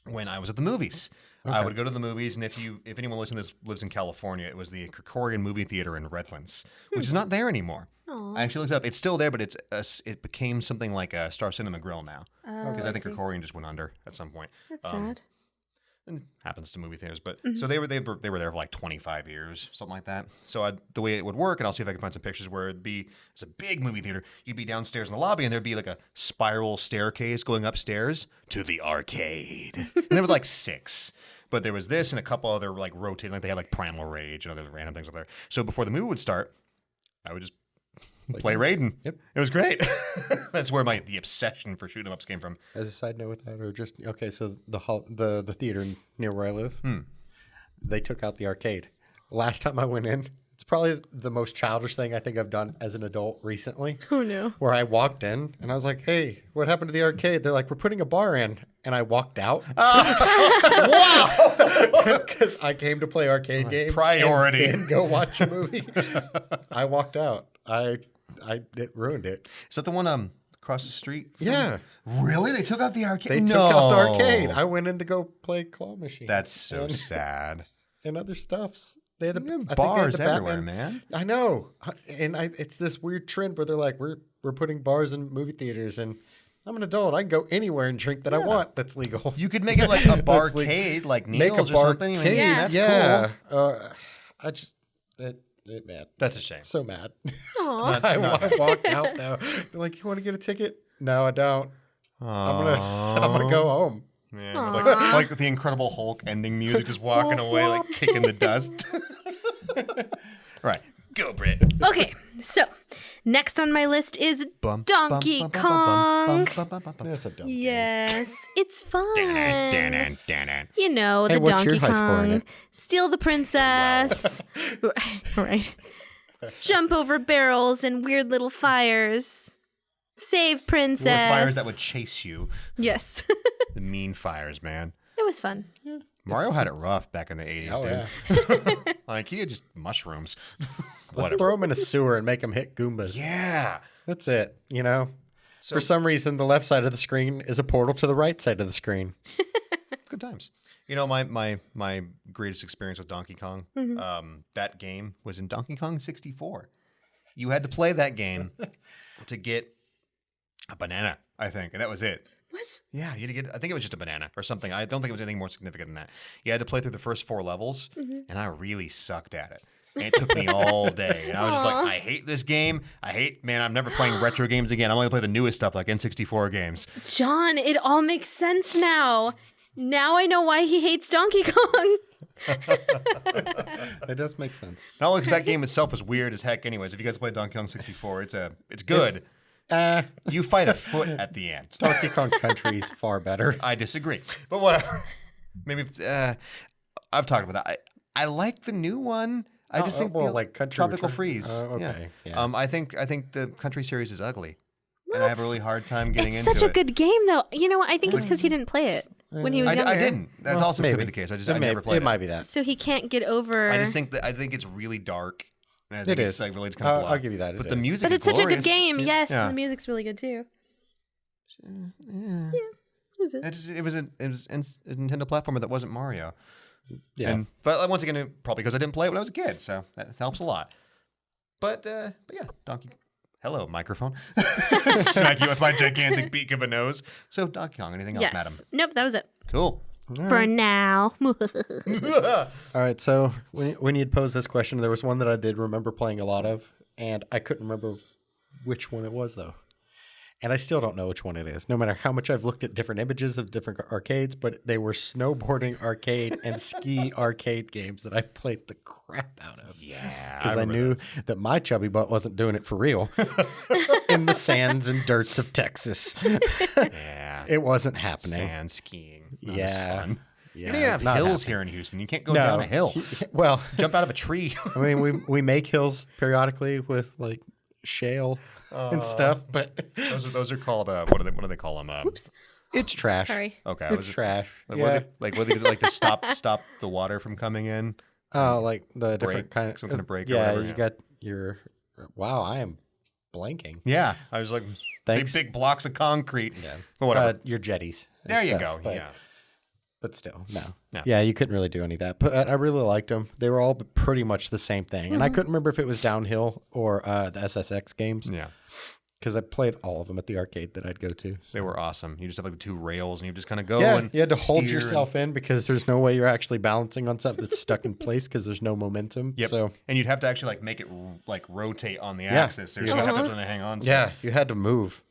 when I was at the movies. I would go to the movies, and if anyone listening to this lives in California, it was the Krikorian Movie Theater in Redlands, which is not there anymore. I actually looked it up. It's still there, but it became something like a Star Cinema Grill now because I think Krikorian just went under at some point. That's sad. And it happens to movie theaters, but so they were there for like 25 years, something like that. So the way it would work, and I'll see if I can find some pictures where it's a big movie theater. You'd be downstairs in the lobby, and there'd be like a spiral staircase going upstairs to the arcade. And there was like 6, but there was this and a couple other like rotating, like they had like Primal Rage and other random things up there. So before the movie would start, I would just play Raiden. Yep. It was great. That's where the obsession for shoot 'em ups came from. As a side note with that, or just okay, so the theater near where I live, they took out the arcade. Last time I went in, it's probably the most childish thing I think I've done as an adult recently. Oh no. Where I walked in and I was like, "Hey, what happened to the arcade?" They're like, "We're putting a bar in," and I walked out. Wow! Because I came to play arcade games. Priority. And go watch a movie. I walked out. It ruined it. Is that the one across the street? Yeah. Really? They took out the arcade? They took out the arcade. I went in to go play claw machine. That's so sad. And other stuffs. They had You have I think they had bars the everywhere, Batman. man. I know. And it's this weird trend where they're like, we're putting bars in movie theaters, and I'm an adult. I can go anywhere and drink that I want. That's legal. You could make it like a barcade, like Make a Neil's or something. I mean, Yeah. that's yeah. cool. It mad. That's a shame. So mad. Aw. I walked out though. They're like, you want to get a ticket? No, I don't. I'm gonna go home. Yeah, with like the Incredible Hulk ending music, just walking away, like kicking the dust. Right. Go, Brit. Okay, so next on my list is Bum, Donkey bum, bum, Kong. bum, bum, bum, bum. That's a dumb game. Yes, it's fun. Dan. You know, Hey, the what's your Donkey high score in Kong. it? Steal the princess. Right. Jump over barrels and weird little fires. Save princess. Fires that would chase you. Yes. The mean fires, man. It was fun. Mario had it rough back in the 80s, Oh, dude. yeah. Like, he had just mushrooms. Let's Whatever. throw them in a sewer and make them hit Goombas. Yeah. That's it. You know, So, for some reason, the left side of the screen is a portal to the right side of the screen. good times. You know, my greatest experience with Donkey Kong, that game was in Donkey Kong 64. You had to play that game to get a banana, I think, and that was it. What? Yeah, you had to get, I think it was just a banana or something. I don't think it was anything more significant than that. You had to play through the first 4 levels, and I really sucked at it. And it took me all day. And I was just like, I hate this game. I'm never playing retro games again. I'm only play the newest stuff like N64 games. John, it all makes sense now. Now I know why he hates Donkey Kong. It does make sense. Not only because that game itself is weird as heck anyways. If you guys play Donkey Kong 64, it's good. You fight a foot at the end. Donkey Kong Country is far better. I disagree. But whatever. Maybe I've talked about that. I like the new one. I just think like Country Tropical Return? Freeze. Okay. Yeah. I think the Country series is ugly. And I have a really hard time getting It's into such a it. good game, though. You know what? I think it's because he didn't play it when he was younger. I didn't. That's Well, also could be the case. I never played it. Might be that. So he can't get over. I just think it's really dark. And I think It it's is. like really kind of blah. I'll give you that. But It the is. music But is it's such a good glorious. game. Yes, Yeah. the music's really good too. Yeah. Who's it? It was a Nintendo platformer that wasn't Mario. Yeah. But once again, probably because I didn't play it when I was a kid, so that helps a lot. But yeah, Donkey. Hello, microphone. Smack you with my gigantic beak of a nose. So Donkey Kong. Anything else, Yes. madam? Nope, that was it. Cool. For now. All right. So when you'd posed this question, there was one that I did remember playing a lot of, and I couldn't remember which one it was though. And I still don't know which one it is, no matter how much I've looked at different images of different arcades, but they were snowboarding arcade and ski arcade games that I played the crap out of. Yeah. Because I knew that my chubby butt wasn't doing it for real in the sands and dirts of Texas. Yeah. It wasn't happening. Sand skiing. That was Yeah. fun. Yeah, You don't even have not hills happening. here in Houston. You can't go down a hill. Well, Jump out of a tree. I mean, we make hills periodically with like shale and stuff, but those are called what do they call them? Oops. it's trash. Sorry. Okay. It's trash. Like, Yeah. what do they do, like to stop the water from coming in? Oh, like the different kind of some kind of break or Yeah, whatever, you yeah. got your. Wow, I am blanking. Yeah. I was like, Thanks. big blocks of concrete. Yeah. But whatever. Your jetties. and There you stuff, go. But, Yeah. But still, no. No. Yeah, you couldn't really do any of that. But I really liked them. They were all pretty much the same thing. And I couldn't remember if it was downhill or the SSX games Yeah. because I played all of them at the arcade that I'd go to. They were awesome. You just have like the 2 rails and you just kind of go Yeah, and you had to hold steer yourself in because there's no way you're actually balancing on something that's stuck in place because there's no momentum. Yep. So And you'd have to actually like make it like rotate on the axis. There's you have to hang on to yeah, it. you had to move.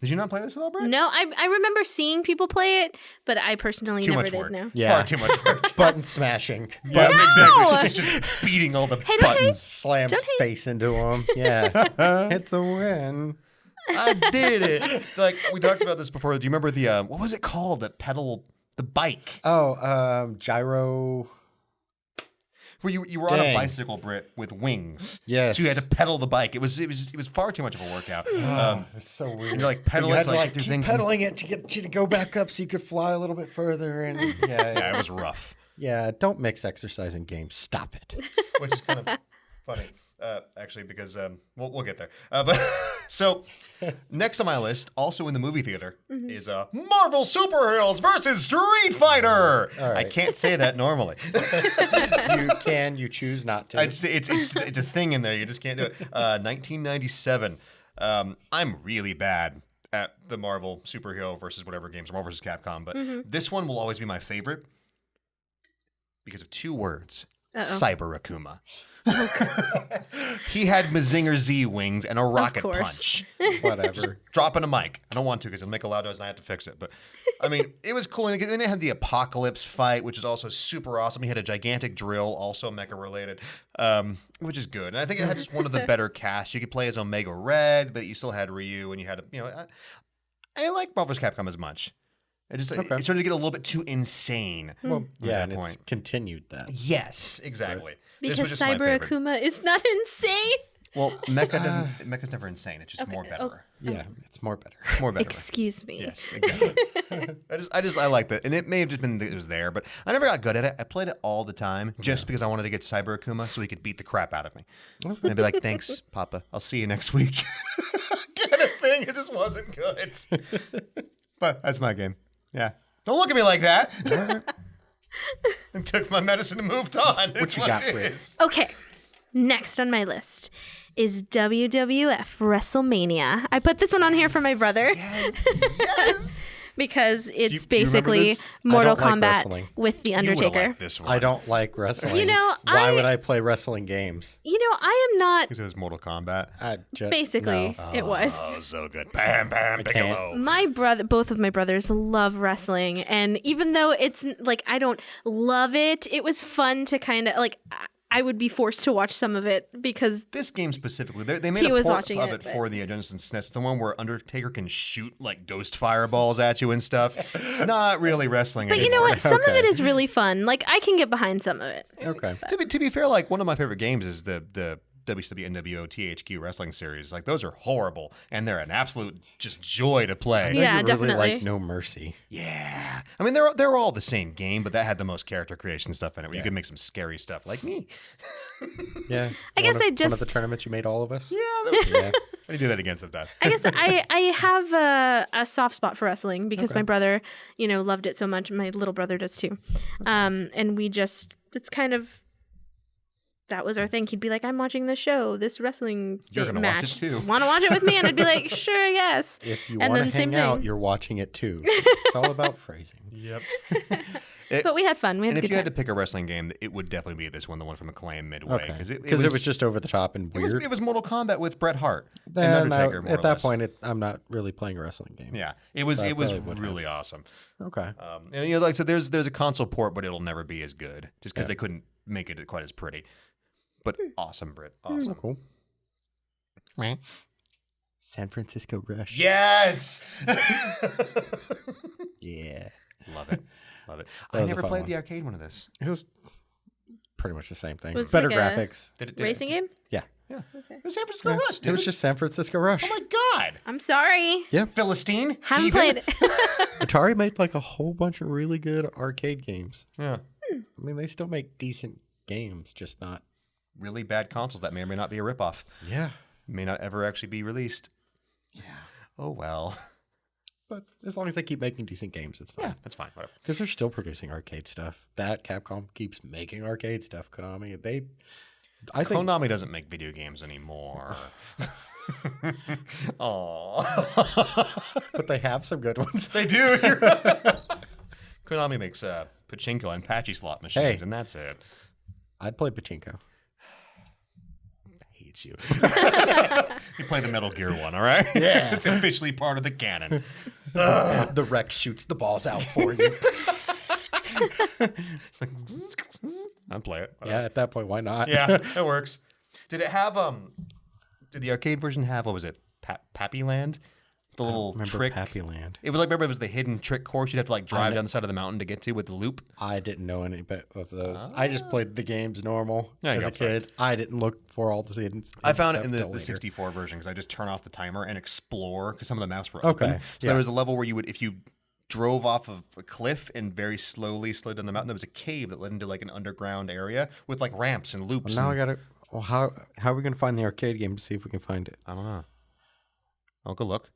Did you not play this at all, Brett? No, I remember seeing people play it, but I personally Too never much did. work. No. Yeah. Far too much work. Button smashing. Yeah, Button No! exactly. Just beating all the Hey, don't buttons. slams Don't hate. face into them. Yeah. It's a win. I did it. Like we talked about this before. Do you remember the what was it called? That pedal, the bike, Oh, gyro. where you were on a Dang. bicycle, Britt, with wings. Yes. So you had to pedal the bike. It was far too much of a workout. It's so weird. and you're like You pedaling, had to to like do keep things. pedaling it to get you to go back up so you could fly a little bit further. And Yeah, it was rough, yeah, don't mix exercise and games. Stop it. which is kind of funny, actually, because we'll get there. But so next on my list, also in the movie theater, is Marvel Superheroes versus Street Fighter. All right. I can't say that normally. You choose not to. It's a thing in there. You just can't do it. 1997. I'm really bad at the Marvel superhero versus whatever games, Marvel versus Capcom, but this one will always be my favorite because of 2 words: Cyber Akuma. He had Mazinger Z wings and a rocket course. punch. Whatever. Dropping a mic. I don't want to because it'll make a loud noise and I have to fix it. But I mean, it was cool. And then it had the Apocalypse fight, which is also super awesome. He had a gigantic drill, also mecha related, which is good. And I think it had just one of the better casts. You could play as Omega Red, but you still had Ryu, and you had I like Marvel vs. Capcom as much. It started to get a little bit too insane. Well, yeah, and point. it's continued that. Yes, exactly. This was Because just my Cyber favorite. Akuma is not insane. Well, Mecha's never insane. It's just more better. Yeah, it's more better. More better. Excuse me. Yes, exactly. I like that. And it may have just been that it was there, but I never got good at it. I played it all the time just because I wanted to get Cyber Akuma so he could beat the crap out of me. And I'd be like, thanks, Papa. I'll see you next week. Kind of thing. It just wasn't good. But that's my game. Yeah. Don't look at me like that. I took my medicine and moved on. What you got, Chris? Okay. Next on my list is WWF WrestleMania. I put this one on here for my brother. Yes. Because it's do you remember basically this? Mortal I don't like Kombat wrestling. with The You would've Undertaker. liked this one. I don't like wrestling. You know, why would I play wrestling games? I am not. Because it was Mortal Kombat. Basically, no. it was. Oh, so good. Bam, bam, Piccolo. My brother, both of my brothers love wrestling. And even though it's like, I don't love it, it was fun to kind of like, I would be forced to watch some of it because This game specifically, they made He a was port watching of it, it but- for the Genesis SNES. The one where Undertaker can shoot like ghost fireballs at you and stuff. It's not really wrestling But you anymore. know what? Some of Okay. it is really fun. Like I can get behind some of it. Okay. To be fair, like one of my favorite games is the WCW NWO THQ wrestling series. Like those are horrible and they're an absolute just joy to play. Yeah, you really definitely. like No Mercy. Yeah. I mean, they're all the same game, but that had the most character creation stuff in it where you could make some scary stuff like me. Yeah. I guess one I of just- the tournaments you made all of us. Yeah, that was Yeah. How do you do that again sometime? I guess I have a soft spot for wrestling because my brother, loved it so much. My little brother does too. And we just, it's kind of, that was our thing. He'd be like, I'm watching this show, this wrestling You're gonna match. watch it too. Want to watch it with me? And I'd be like, sure, yes. If you And want then to same hang out, thing. you're watching it too. It's all about phrasing. Yep. But we had fun. We had And a if good you time. had to pick a wrestling game, it would definitely be this one, the one from Acclaim Midway, Okay. because it Because it was just over the top and it was weird. it was Mortal Kombat with Bret Hart and Then Undertaker. More at or that less. point, I'm not really playing a wrestling game. Yeah, it was So I it was probably would really awesome. Okay. And like I said, there's a console port, but it'll never be as good, just because they couldn't make it quite as pretty. But awesome, Brit, awesome. Cool. San Francisco Rush. Yes, Yeah. love it, love it. That I was a never fun played one. the arcade one of this. It was pretty much the same thing. Was it Better like a- graphics. Did Racing game? Yeah. Yeah, it was San Francisco Rush. It Dude. was just San Francisco Rush. Oh my God, I'm sorry. Philistine. Haven't heathen. played it. Atari made like a whole bunch of really good arcade games. Yeah, I mean, they still make decent games, just not. really bad consoles that may or may not be a ripoff. Yeah. May not ever actually be released. Yeah. Oh well. But as long as they keep making decent games, it's fine. Yeah, that's fine. Whatever. Because they're still producing arcade stuff. That Capcom keeps making arcade stuff. Konami, I think Konami doesn't make video games anymore. Aww. but they have some good ones. They do. You're right. Konami makes pachinko and patchy slot machines, Hey. and that's it. I'd play Pachinko. I hate you. You play the Metal Gear one, all right? Yeah. It's officially part of the canon. The Rex shoots the balls out for you. It's like, I'd play it. Yeah, at that point, why not? Yeah, that works. Did it have did the arcade version have, what was it? Pappy Land? The little Remember trick. Pappy Land? It was like, remember, it was the hidden trick course you'd have to like drive down the side of the mountain to get to with the loop. I didn't know any bit of those. I just played the games normal There you as go, a kid. I didn't look for all the hidden I found it stuff in till the later. 64 version because I just turn off the timer and explore because some of the maps were Okay, open. So yeah. there was a level where you would, if you drove off of a cliff and very slowly slid down the mountain, there was a cave that led into like an underground area with like ramps and loops. Well, now and- I gotta. Well, how are we gonna find the arcade game to see if we can find it? I don't know. I'll go look.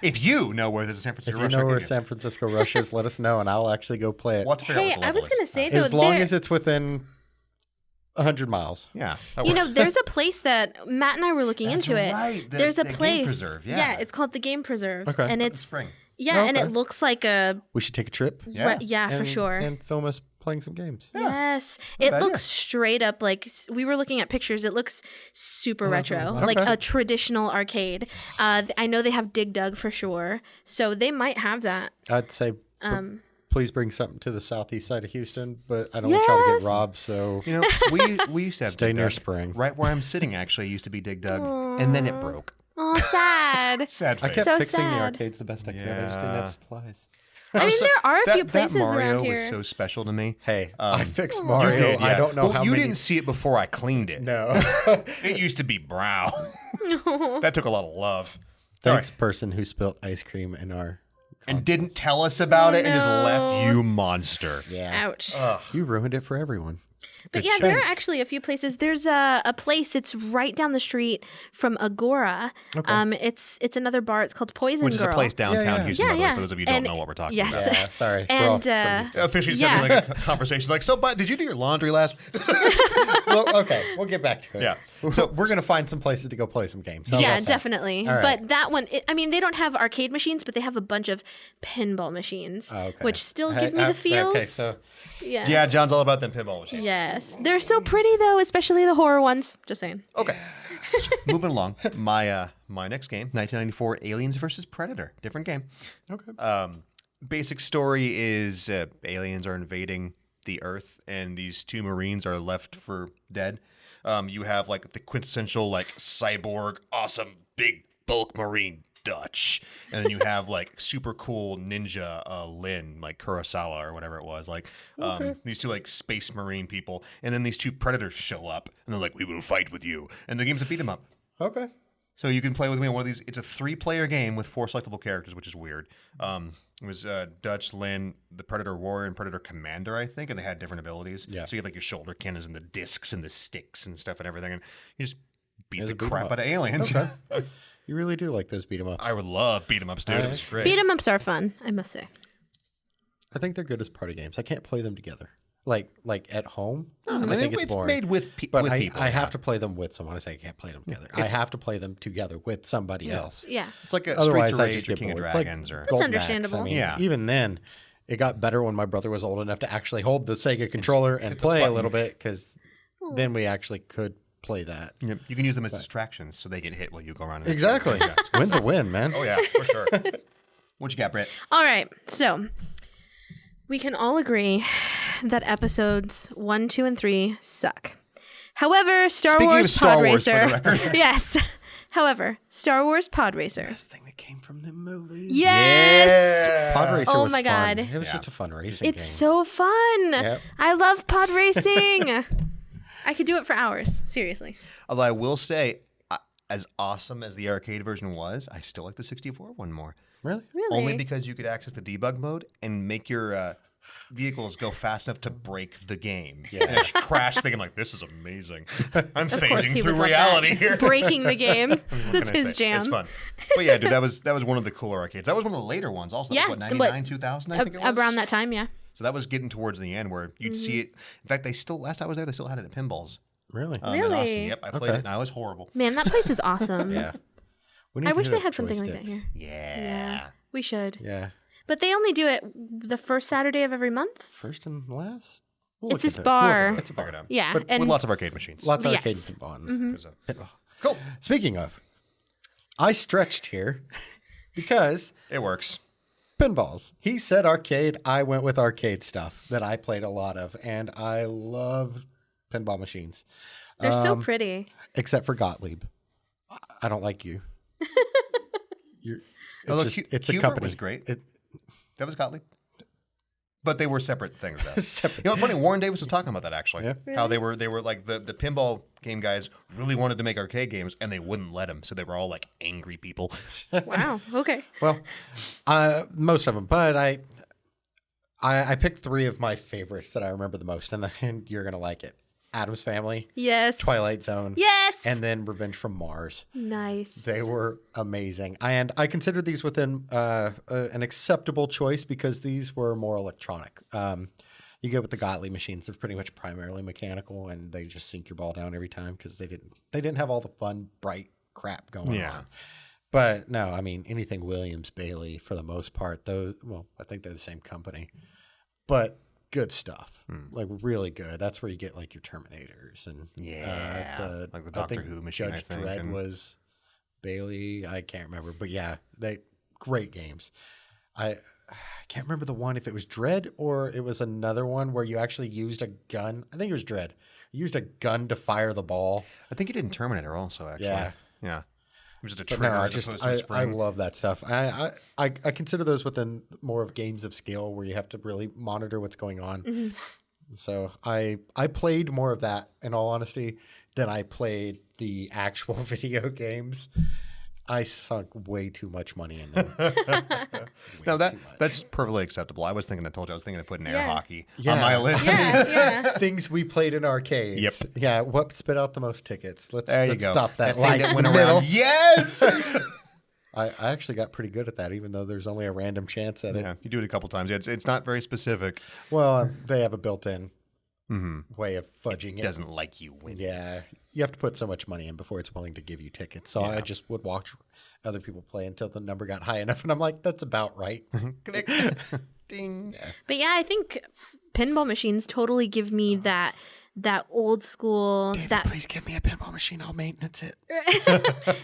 If you know where there's a San If Francisco you Rush know where arcade game, San Francisco Rush is, let us know, and I'll actually go play it. we'll have to figure Hey, out what the I level was going to is. say, though, As long there- as it's within 100 miles. Yeah. that You know, works. there's a place that Matt and I were looking That's into it. right, There's a the Game place. Preserve, yeah. it's called the Game Preserve. Okay. And The it's spring. and Okay. it looks like a We should take a trip. Yeah. for and, sure. And film us playing some games. Yes. It bad looks idea. straight up like we were looking at pictures. It looks super retro, like Okay. a traditional arcade. I know they have Dig Dug for sure. So they might have that. I'd say please bring something to the southeast side of Houston, but I don't want y'all to Yes. get robbed, so You know, we used to have Stay Dig near Dug. Spring. Right where I'm sitting, actually, used to be Dig Dug, and then it broke. Oh, sad. Sad I face. kept So fixing the sad. arcades the best I could. I just didn't Yeah. have supplies. I mean, there are a few places that Mario around here. was so special to me. Hey, I fixed You Mario. did, yeah. I don't know well, how you many. didn't see it before I cleaned it. No. It used to be brown. That took a lot of love. Thanks, person who spilled ice cream in our. And didn't tell us about it and just no. left. You monster. Yeah. Ouch. You ruined it for everyone. But Good yeah, there are chance. actually a few places. There's a place. It's right down the street from Agora. Okay. It's another bar. It's called Poison Which is Girl. a place downtown Yeah, yeah. Houston, Yeah, by the way, yeah. for those of you who don't And- know what we're talking yes. about. Yeah, sorry. We're all And from Houston. Officially, it's Yeah. having like a conversation like, so, but did you do your laundry last? Well, okay, we'll get back to it. Yeah. So we're gonna find some places to go play some games. How Yeah, about that? definitely. All right. But that one, I mean, they don't have arcade machines, but they have a bunch of pinball machines, Oh, okay. which still give me the feels. Okay, so yeah. Yeah, John's all about them pinball machines. Yes, they're so pretty though, especially the horror ones. Just saying. Okay. Moving along. My next game, 1994, Aliens versus Predator. Different game. okay. Basic story is aliens are invading the Earth, and these two Marines are left for dead. You have like the quintessential like cyborg, awesome, big bulk Marine Dutch, and then you have like super cool ninja Lin, like Kurosawa or whatever it was, like these two like space Marine people, and then these two Predators show up, and they're like, "We will fight with you," and the game's a beat 'em up. Okay. So you can play with me on one of these. It's a 3-player game with 4 selectable characters, which is weird. It was Dutch, Lin, the Predator Warrior, and Predator Commander, I think, and they had different abilities. Yeah. So you had like your shoulder cannons and the discs and the sticks and stuff and everything, and you just beat It's the a beat 'em crap up. out of aliens. Okay. You really do like those beat 'em ups. I would love beat 'em ups, dude. It was great. Beat 'em ups are fun, I must say. I think they're good as party games. I can't play them together. Like at home. I mean, I think it's it's boring. made with But with I, people. I yeah. have to play them with someone. I say I can't play them together. I have to play them together with somebody else. Yeah. It's like a Otherwise, Streets of I Rage just or get King of bored. It's like Dragons or. Golden Axe. understandable. I mean, Yeah. even then, it got better when my brother was old enough to actually hold the Sega controller and play a little bit, because then we actually could play that. Yep. You can use them as distractions so they get hit while you go around. And Exactly. Yeah. Win's a win, man. Oh yeah, for sure. What you got, Britt? All right, so we can all agree that episodes 1, 2, and 3 suck. However, Star Speaking Wars of Star Pod Wars, for Racer. the record. Yes. However, Star Wars Pod Racer. Best thing that came from the movies. Yes. Pod Racer Oh was my fun. God. It was Yeah. just a fun racing It's game. so fun. Yep. I love pod racing. I could do it for hours. Seriously. Although I will say, as awesome as the arcade version was, I still like the 64 one more. Really? Really? Only because you could access the debug mode and make your vehicles go fast enough to break the game. Yeah. And actually crash the game. Like, this is amazing. I'm Of course phasing he through would love reality that. here. Breaking the game. What That's can I his say? jam. It's fun. But yeah, dude, that was one of the cooler arcades. That was one of the later ones also. Yeah, That was, what, 99, 2000, I think it was? Around that time, yeah. So that was getting towards the end where you'd see it. In fact, they still, last I was there, they still had it at Pinballs. Really? In Really? Austin. Yep, I played Okay. it and I was horrible. Man, that place is awesome. Yeah. We need I to wish hit they up had something like that joysticks. here. Yeah. We should. Yeah. But they only do it the first Saturday of every month. First and last? We'll It's look this into it. We'll look bar. into it. It's a Figure bar. it out. Yeah. But and with lots of arcade machines. Lots of Yes. arcade pinball. There's a- Cool. Speaking of, I stretched here because It works. pinballs. He said arcade. I went with arcade stuff that I played a lot of, and I love pinball machines. they're so pretty. Except for Gottlieb. I don't like you. It's, Although just, Q- it's a Qbert company. was great. It, That was Gottlieb. But they were separate things, though. separate. You know, what's funny? Warren Davis was talking about that actually. Yeah. How they were like the pinball game guys really wanted to make arcade games and they wouldn't let them, so they were all like angry people. Wow. Okay. Well, most of them, but I picked 3 of my favorites that I remember the most, and you're gonna like it: Addams Family, Yes. Twilight Zone, Yes. and then Revenge from Mars. Nice. They were amazing, and I considered these within an acceptable choice because these were more electronic. You go with the Gottlieb machines; they're pretty much primarily mechanical, and they just sink your ball down every time because they didn't have all the fun, bright crap going Yeah. on. But no, I mean anything Williams Bailey for the most part. Those, well, I think they're the same company, but good stuff, like really good. That's where you get like your Terminators and like the Doctor Who machine. Judge I think Dredd was Bailey. I can't remember, but yeah, they great games. I can't remember the one if it was Dredd or it was another one where you actually used a gun. I think it was Dredd. You used a gun to fire the ball. I think you did in Terminator also. Actually, yeah. It was just a But trigger no, as opposed to a spring. I love that stuff. I consider those within more of games of scale where you have to really monitor what's going on. So I played more of that, in all honesty, than I played the actual video games. I sunk way too much money in them. No, that's perfectly acceptable. I was thinking of putting air hockey Yeah. on my list. Things we played in arcades. Yep. Yeah. What spit out the most tickets? Let's There you go. stop that. Thing that went around. Yes. I actually got pretty good at that, even though there's only a random chance at it. Yeah, you do it a couple times. It's not very specific. Well, they have a built-in way of fudging it. Doesn't like you winning. Yeah. You have to put so much money in before it's willing to give you tickets. So I just would watch other people play until the number got high enough. And I'm like, that's about right. Click. Ding. Yeah. But yeah, I think pinball machines totally give me that old school David, please give me a pinball machine. I'll maintenance it.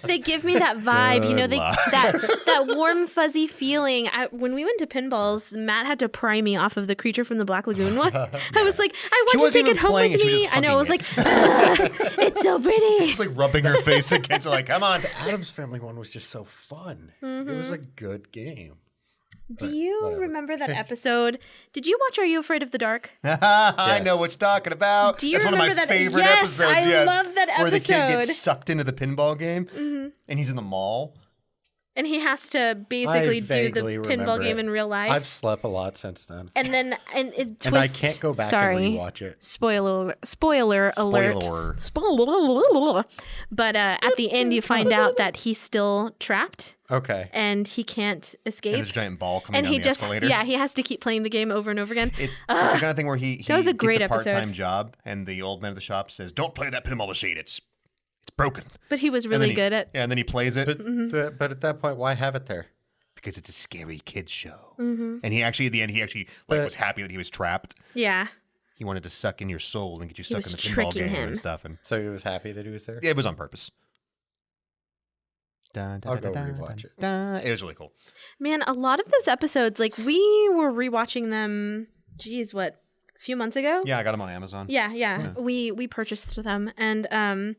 they give me that vibe, Good luck. that warm fuzzy feeling. When we went to pinballs, Matt had to pry me off of the Creature from the Black Lagoon one. I was like, I want you to take it home with me. I know. I was like, it's so pretty. It's like rubbing her face against it, like, come on. The Addams Family one was just so fun. It was a good game. Do you remember that episode? Did you watch Are You Afraid of the Dark? I know what you're talking about. Do you That's one of remember my that? favorite Yes, episodes. I love that Where the kid episode. gets sucked into the pinball game, and he's in the mall. And he has to basically do the vaguely pinball remember game it. in real life. I've slept a lot since then. And then it twists. And I can't go back and rewatch it. Spoiler alert. Spoiler. But at the end, you find out that he's still trapped Okay. and he can't escape. And there's a giant ball coming And down he the just, escalator. he has to keep playing the game over and over again. It's the kind of thing where he That was a great gets a part-time episode. job, and the old man at the shop says, "Don't play that pinball machine. It's broken." But he was And then really he- good at. Yeah, and then he plays it But at that point, why have it there? because it's a scary kids show. And he actually, at the end, was happy that he was trapped. Yeah. He wanted to suck in your soul and get you stuck was in the pinball tricking game him. and stuff. And So he was happy that he was there? yeah, it was on purpose. I'll go rewatch it. It was really cool. Man, a lot of those episodes, like we were rewatching them, geez, what, a few months ago? Yeah, I got them on Amazon. Yeah. We purchased them, and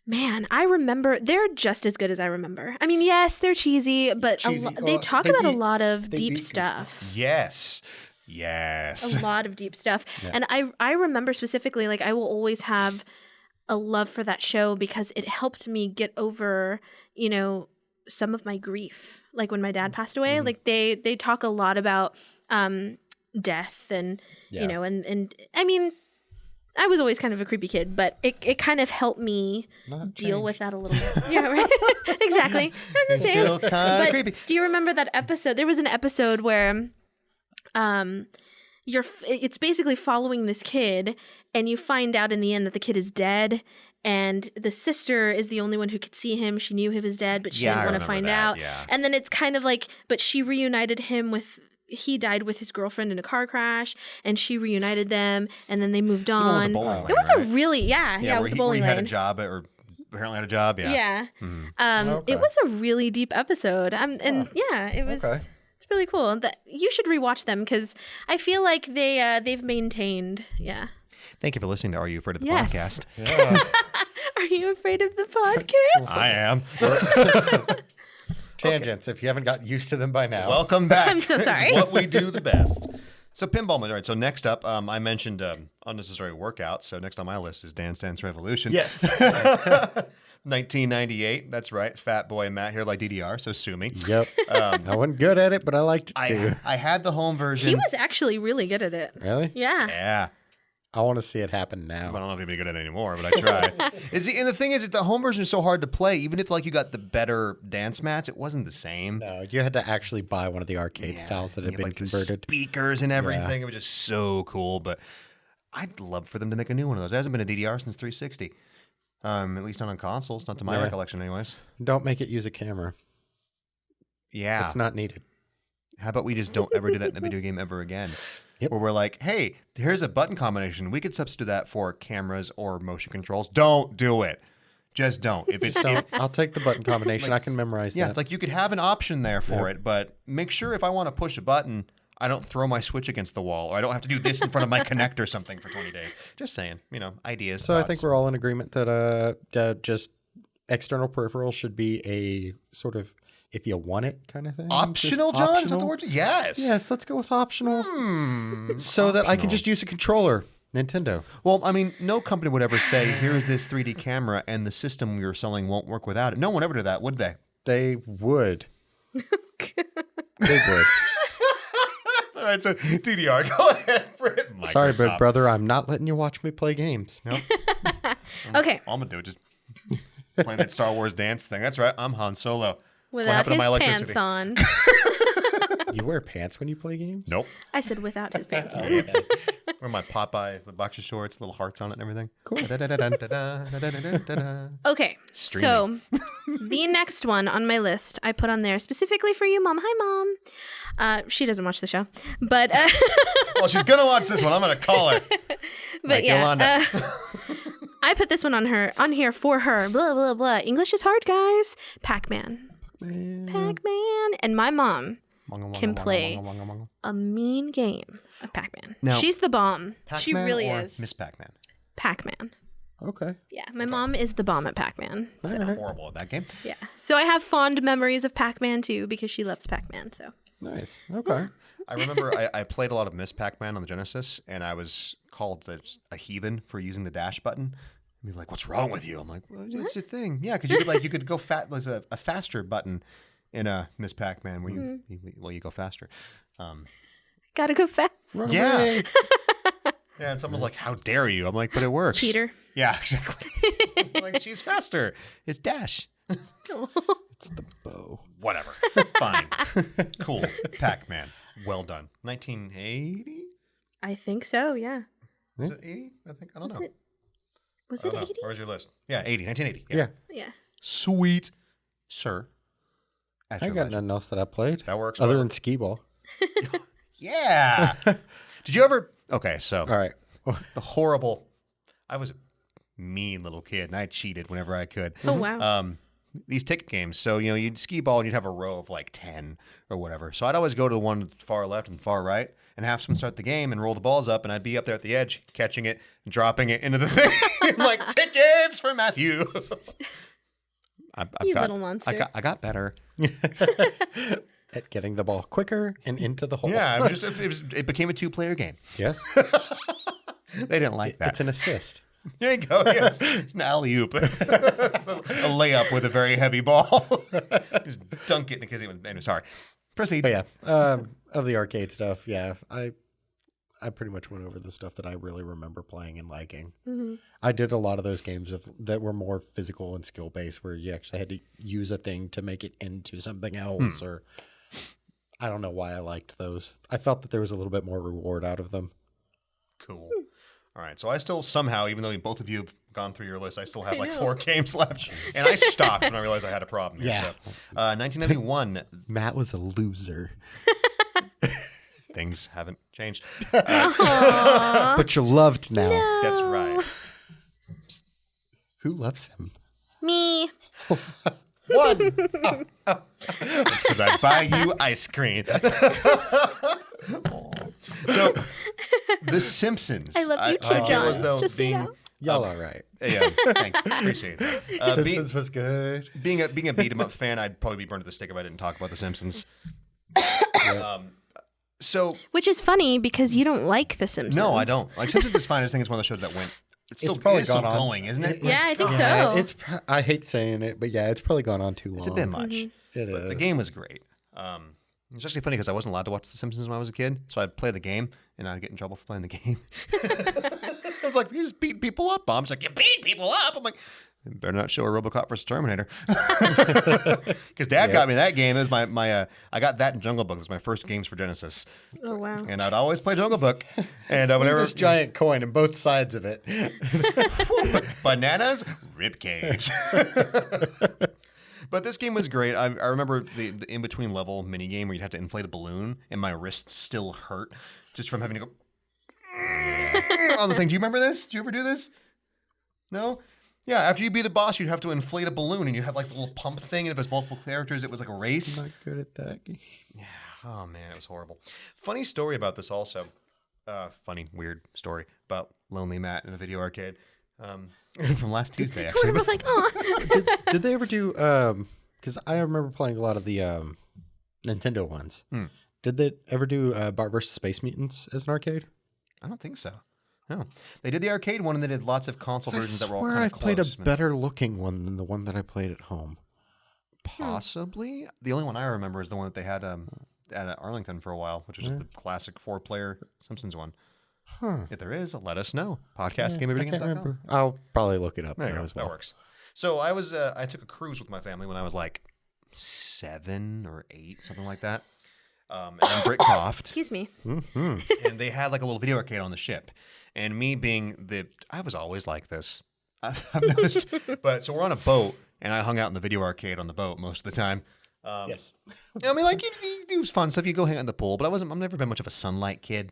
man, I remember they're just as good as I remember. I mean, yes, they're cheesy, but Cheesy. they Well, talk they about a beat- lot of they deep beat some stuff. Yes. A lot of deep stuff. And I remember specifically, like, I will always have a love for that show because it helped me get over, some of my grief. Like when my dad passed away, like they talk a lot about death and, and I mean, I was always kind of a creepy kid, but it kind of helped me deal with that a little bit. Yeah, right. Exactly. I'm the same. Still kind of But creepy. do you remember that episode? There was an episode where it's basically following this kid, and you find out in the end that the kid is dead, and the sister is the only one who could see him. She knew he was dead, but she Yeah, I didn't want to remember find that, out. yeah. And then it's kind of like, but she reunited him with. He died with his girlfriend in a car crash, and she reunited them, and then they moved The one with on. the bowling lane, It was right? a really with where the he bowling had a lane. job or apparently had a job. Yeah. Yeah. Okay. It was a really deep episode. It was. Okay. It's really cool. That you should rewatch them because I feel like they've maintained. Yeah. Thank you for listening to Are You Afraid of the Yes. Podcast? Yeah. Are you afraid of the podcast? I am. Tangents, if you haven't got used to them by now. Welcome back. I'm so It's sorry. what we do the best. So pinball. All right. So next up, I mentioned unnecessary workouts. So next on my list is Dance Dance Revolution. Yes. 1998. That's right. Fat boy Matt here, like DDR. So sue me. Yep. I wasn't good at it, but I liked it too. I had the home version. He was actually really good at it. Really? Yeah. Yeah. I want to see it happen I now. don't know if anybody good at it anymore, but I tried. And the thing is, the home version is so hard to play. Even if you got the better dance mats, it wasn't the same. No, you had to actually buy one of the arcade styles that had You been had, the converted. speakers and everything. It was just so cool. But I'd love for them to make a new one of those. It hasn't been a DDR since 360. At least not on consoles, not to my recollection anyways. Don't make it use a camera. Yeah. It's not needed. how about we just don't ever do that in a video game ever again? Yep. Where we're like, hey, here's a button combination. We could substitute that for cameras or motion controls. Don't do it. Just don't. If it's I'll take the button combination. I can memorize yeah, that. it's like you could have an option there for it, but make sure if I want to push a button, I don't throw my Switch against the wall, or I don't have to do this in front of my Kinect or something for 20 days. Just saying, ideas. So I thoughts. think we're all in agreement that just external peripherals should be a sort of if you want it kind of thing. Optional, Just John? Is that the word? Yes. Yes, let's go with optional. So that I can just use a controller. Nintendo. Well, I mean, no company would ever say, here's this 3D camera and the system we were selling won't work without it. No one ever did that, would they? They would. They would. All right, so DDR, go ahead, Britt. Sorry, but brother, I'm not letting you watch me play games. Nope. Okay. All I'm going to do is just play that Star Wars dance thing. That's right. I'm Han Solo. Without his to my pants electricity? on. You wear pants when you play games? Nope. I said without his pants on. Wear my Popeye, the boxer shorts, little hearts on it and everything. Cool. Okay, so the next one on my list I put on there specifically for you, Mom. Hi, Mom. She doesn't watch the show, but Well, she's going to watch this one. I'm going to call her. but Like yeah, Yolanda. I put this one on here for her. Blah blah blah. English is hard, guys. Pac-Man, and my mom can play a mean game of Pac-Man. Now, She's the bomb. She Pac-Man really or is. Miss Pac-Man. Pac-Man. Okay. Yeah, my mom is the bomb at Pac-Man. So, All right. Horrible at that game. yeah. So I have fond memories of Pac-Man too because she loves Pac-Man. So Nice. Okay. I remember I played a lot of Miss Pac-Man on the Genesis, and I was called a heathen for using the dash button. And people were like, "What's wrong with you?" I'm like, well, "It's a thing." Yeah, because you could go fat. There's a faster button in a Miss Pac-Man where you go faster. gotta go fast. Yeah. Yeah, and someone's like, "How dare you?" I'm like, "But it works." Cheater. Yeah, exactly. Like, she's faster. It's dash. It's the bow. Whatever. Fine. Cool. Pac-Man. Well done. 1980? I think so. Yeah. Was it 80? I think. I don't know. Was I it don't know. 80? Where was your list? Yeah, 80. 1980. Yeah. Yeah. Sweet. Sir. At I your got leisure. nothing else that I played. That works. Other well. than skee ball. Yeah. Did you ever? Okay, so All right. the horrible. I was a mean little kid, and I cheated whenever I could. Oh wow. These ticket games. So, you'd skee ball and you'd have a row of like 10 or whatever. So I'd always go to the one far left and far right and have someone start the game and roll the balls up, and I'd be up there at the edge, catching it and dropping it into the thing. Like, tickets for Matthew. You little monster. I got better. At getting the ball quicker and into the hole. Yeah, it became a 2-player game. Yes. They didn't like that. It's an assist. There you go. Yeah, it's an alley-oop. It's a layup with a very heavy ball. Just dunk it because anyway, sorry. Proceed. But yeah, of the arcade stuff, yeah, I pretty much went over the stuff that I really remember playing and liking. Mm-hmm. I did a lot of those games that were more physical and skill based, where you actually had to use a thing to make it into something else, or I don't know why I liked those. I felt that there was a little bit more reward out of them. Cool. All right. So I still somehow, even though both of you have gone through your list, I still have like know. 4 games left. And I stopped when I realized I had a problem here. Yeah. So, 1991, Matt was a loser, things haven't changed. but you loved now. That's right. Who loves him? Me. One. Because I buy you ice cream. So, The Simpsons. I love you too, feel John. as though Just so you know. Y'all all right. Yeah, thanks. Appreciate that. Simpsons was good. Being a beat 'em up fan, I'd probably be burned at the stake if I didn't talk about The Simpsons. So Which is funny because you don't like The Simpsons. no, I don't. Like, Simpsons is fine. I just think it's one of those shows that went. It's still probably still gone on. going, isn't it? Yeah, I think Yeah, so. I hate saying it, but yeah, it's probably gone on too long. It's a bit much. It But is. the game was great. It's actually funny because I wasn't allowed to watch The Simpsons when I was a kid, so I'd play the game and I'd get in trouble for playing the game. I was like, "You just beat people up." Mom's like, "You beat people up." I'm like, "You better not show a RoboCop versus Terminator," because Dad got me that game. It was my I got that in Jungle Book. It was my first games for Genesis, Oh wow. and I'd always play Jungle Book. And whenever this giant coin and both sides of it. bananas, rib cage. But this game was great. I remember the in-between level mini game where you'd have to inflate a balloon, and my wrists still hurt just from having to go on the thing. Do you remember this? Did you ever do this? No? Yeah, after you beat a boss, you'd have to inflate a balloon, and you have like the little pump thing, and if there's multiple characters, it was like a race. I'm not good at that game. Yeah. Oh, man, it was horrible. Funny story about this also. Funny, weird story about Lonely Matt in a video arcade. From last Tuesday, actually. We're both like, oh. Did they ever do, because I remember playing a lot of the Nintendo ones. Did they ever do Bart vs. Space Mutants as an arcade? I don't think so. No. They did the arcade one, and they did lots of console versions that were all kind of I've close. played a better looking one than the one that I played at home. Possibly. The only one I remember is the one that they had at Arlington for a while, which was just the classic 4-player Simpsons one. Huh. If there is, let us know. Podcast, I can't GameOverVideogames.com. remember. I'll probably look it up There you go. as well. That works. So I took a cruise with my family when I was like 7 or 8, something like that. And I'm Britcroft. Excuse me. Mm-hmm. And they had like a little video arcade on the ship. And me being I was always like this. I've noticed. But so we're on a boat, and I hung out in the video arcade on the boat most of the time. Yes. I mean, like you do fun stuff. You go hang out in the pool, but I've never been much of a sunlight kid.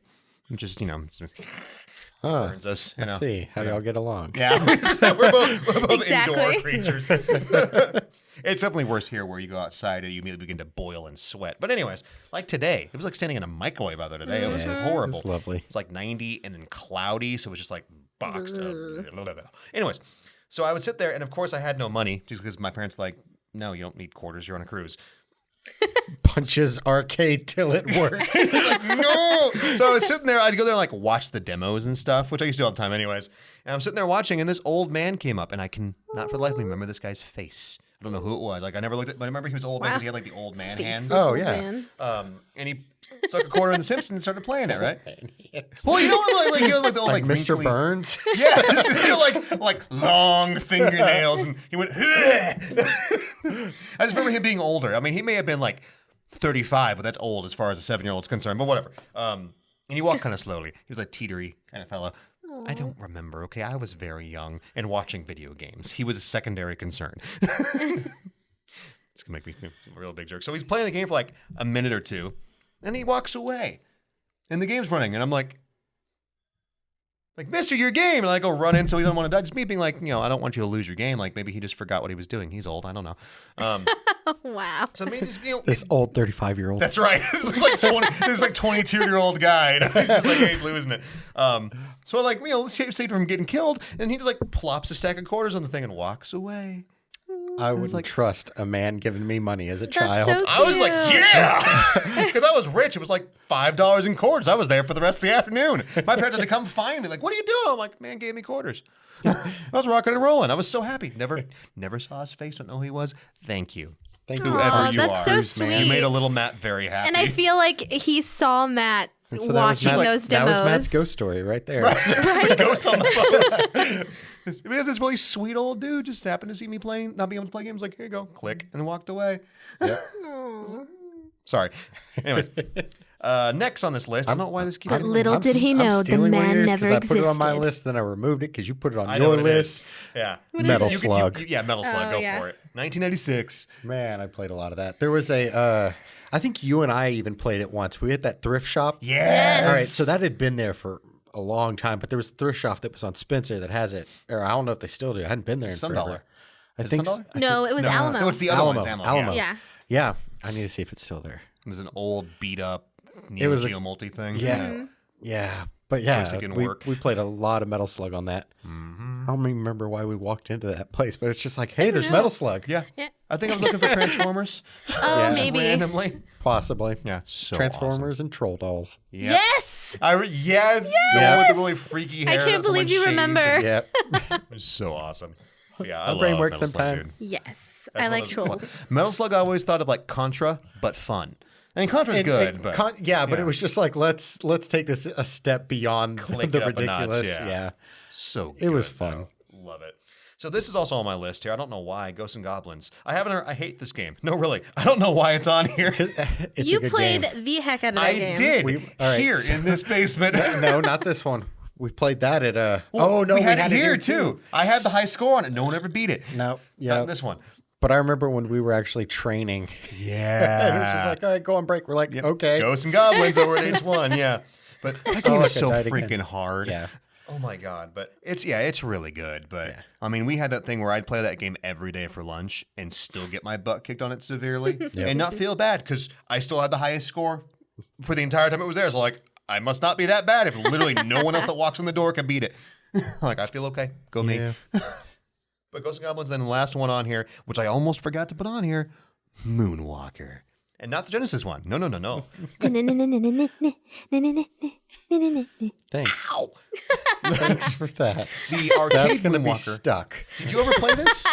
I'm just, burns us. I see how y'all get along. Yeah, we're both Exactly. indoor creatures. It's definitely worse here, where you go outside and you immediately begin to boil and sweat. But anyways, like today, it was like standing in a microwave out there today. It was horrible. It was lovely. It's like 90 and then cloudy, so it was just like boxed up. Anyways, so I would sit there, and of course I had no money, just because my parents were like, no, you don't need quarters. You're on a cruise. Punches arcade till it works. Like, no. So I was sitting there. I'd go there and like watch the demos and stuff, which I used to do all the time anyways. And I'm sitting there watching, and this old man came up, and I can not for the life of me remember this guy's face. I don't know who it was. Like I never looked at, but I remember he was old man because he had like the old man hands. Oh, yeah. Man. And he stuck a quarter in The Simpsons and started playing it, right? Well, you know what? Like the old Like Mr. wrinkly- Burns. Yeah, like long fingernails, and he went. I just remember him being older. I mean, he may have been like 35, but that's old as far as a 7-year-old's concerned. But whatever. And he walked kind of slowly. He was a teetery kind of fellow. I don't remember. Okay, I was very young and watching video games. He was a secondary concern. It's gonna make me feel a real big jerk. So he's playing the game for like a minute or two, and he walks away, and the game's running, and I'm like, Mister, your game, and I go run in so he doesn't want to die. Just me being like, I don't want you to lose your game. Like maybe he just forgot what he was doing. He's old. I don't know. Wow. So maybe just This old 35-year-old. That's right. This is like 22-year-old guy. And he's just like, hey, he's losing it. So like, let's save him from getting killed. And he just like plops a stack of quarters on the thing and walks away. I wouldn't trust a man giving me money as a That's child. so I was like, cute. yeah, because I was rich. It was like $5 in quarters. I was there for the rest of the afternoon. My parents had to come find me. Like, what are you doing? I'm like, man gave me quarters. I was rocking and rolling. I was so happy. Never saw his face. Don't know who he was. Thank you. Thank you. Whoever Aw, you that's are. so man. sweet. You made a little Matt very happy. And I feel like he saw Matt And so that was watching Matt's- those That demos. was Matt's ghost story right there. the ghost on the bus. Because this really sweet old dude just happened to see me playing, not being able to play games. Like, here you go, click, and walked away. Yep. Sorry. Anyways, next on this list, I don't know why this keeps. But little did he I'm know the stealing one of man yours never 'cause I put it on my existed. list, then I removed it because you put it on I know your what it list. is. Yeah. Metal You can- Slug. yeah, Metal Slug. Oh, Go yeah. for it. 1996. Man, I played a lot of that. There was a, I think you and I even played it once. We hit that thrift shop. Yes. All right, so that had been there for a long time, but there was a thrift shop that was on Spencer that has it. Or I don't know if they still do. I hadn't been there in Sun forever. Dollar. I Is it think Sun Dollar? No, it was Alamo. No, it's the other one. It's Alamo. Alamo. Yeah. Yeah. Yeah, I need to see if it's still there. It was an old, beat up It was Neo Geo multi thing. Yeah. Yeah. But yeah, Joystick didn't we work. played a lot of Metal Slug on that. Mm-hmm. I don't even remember why we walked into that place, but it's just like, hey, there's Metal Slug. Yeah. Yeah. I think I was looking for Transformers. Oh, Yeah. maybe. Randomly. Possibly. Yeah. So Transformers awesome. and Troll Dolls. Yep. Yes. Yes. The one with the really freaky hair. I can't that someone believe you shaved remember. and- Yep. It was so awesome. Yeah, I My brain love works Metal Slug, sometimes. dude. Yes. That's I one like of those- trolls. Metal Slug, I always thought of like Contra, but fun. I mean, Contra's good, but but yeah. it was just like let's take this a step beyond Click the it up a notch, ridiculous. yeah. so It was good, fun. though. Love it. So this is also on my list here. I don't know why. Ghosts and Goblins. I hate this game. No, really. I don't know why it's on here. It's You a good played game. the heck out of that I game. did all right, here so- in this basement. No, not this one. We played that at Well, oh no, we had it here too. I had the high score on it. No one ever beat it. No, Not yeah. this one. But I remember when we were actually training. Yeah. It was just like, all right, go on break. We're like, okay. Ghosts and Goblins over at H1, yeah. But that game is so I died freaking again. hard. Yeah. Oh my god. But it's really good. But I mean, we had that thing where I'd play that game every day for lunch and still get my butt kicked on it severely and not feel bad because I still had the highest score for the entire time it was there. So like, I must not be that bad if literally no one else that walks in the door can beat it. Like, I feel okay. Go me. But Ghosts and Goblins, then the last one on here, which I almost forgot to put on here, Moonwalker. And not the Genesis one. No. Thanks. Thanks for that. The arcade That's going to be Moonwalker. stuck. Did you ever play this?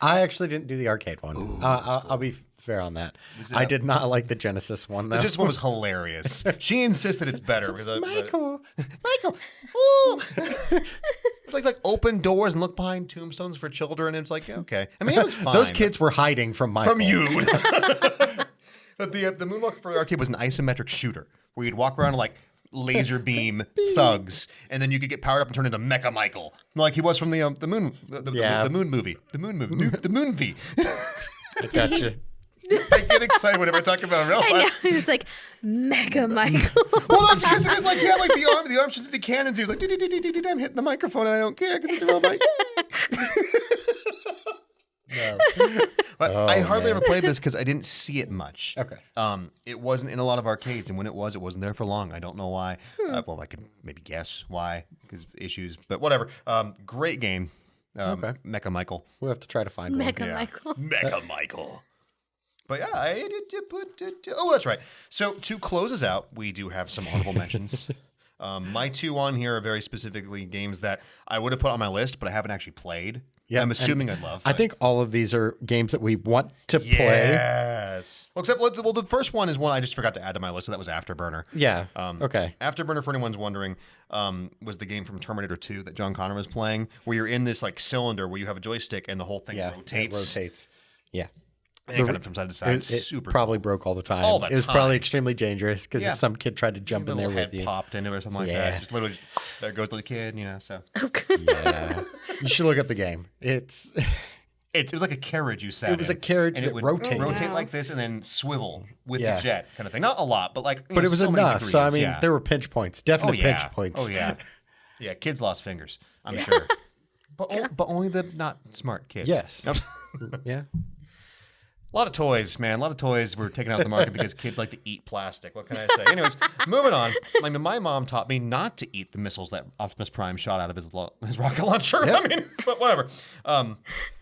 I actually didn't do the arcade one. I'll be fair on that. I did not like the Genesis one, though. The Genesis one was hilarious. She insisted it's better. Because Michael. Ooh. It's like open doors and look behind tombstones for children. And it's like, okay. I mean, it was fine. Those kids were hiding from Michael. From you. But the Moonwalker for the arcade was an isometric shooter where you'd walk around like laser beam thugs, and then you could get powered up and turn into Mecha Michael, like he was from the Moon movie, the Moon V. I gotcha. I get excited whenever I talk about real I know. life. He was like, Mega Michael. Well, that's because it was like he had like the arm shoots into cannons. He was like, I'm hitting the microphone and I don't care because it's a real mic. No. But I hardly ever played this because I didn't see it much. Okay. It wasn't in a lot of arcades, and when it wasn't there for long. I don't know why. Well, I could maybe guess why, because issues, but whatever. Great game. Okay. Mecha Michael. We'll have to try to find one. Mega Michael. Mecha Michael. But yeah, I did put it. Oh, that's right. So to close us out, we do have some honorable mentions. My two on here are very specifically games that I would have put on my list, but I haven't actually played. Yeah, I'm assuming I'd love. I think all of these are games that we want to play. Yes. Well, except the first one is one I just forgot to add to my list, so that was Afterburner. Yeah. Okay. Afterburner, for anyone's wondering, was the game from Terminator 2 that John Connor was playing, where you're in this like cylinder where you have a joystick and the whole thing rotates. It rotates. Yeah. And kind of from side to side. It super probably cool. broke all the time. All the It was time. probably extremely dangerous because if some kid tried to jump in there little with head you. popped into it or something like that. Just literally, there goes the kid, so. Yeah. You should look up the game. It was like a carriage you sat in. It was a carriage and that it would rotated. rotate like this and then swivel with the jet kind of thing. Not a lot, but like, but it was so many enough. So, I mean, degrees, there were pinch points. Definite pinch points. Oh, yeah. Yeah, kids lost fingers, I'm sure. But only the not smart kids. Yes. Yeah. A lot of toys, man. A lot of toys were taken out of the market because kids like to eat plastic. What can I say? Anyways, moving on. I mean, my mom taught me not to eat the missiles that Optimus Prime shot out of his rocket launcher. Yep. I mean, but whatever.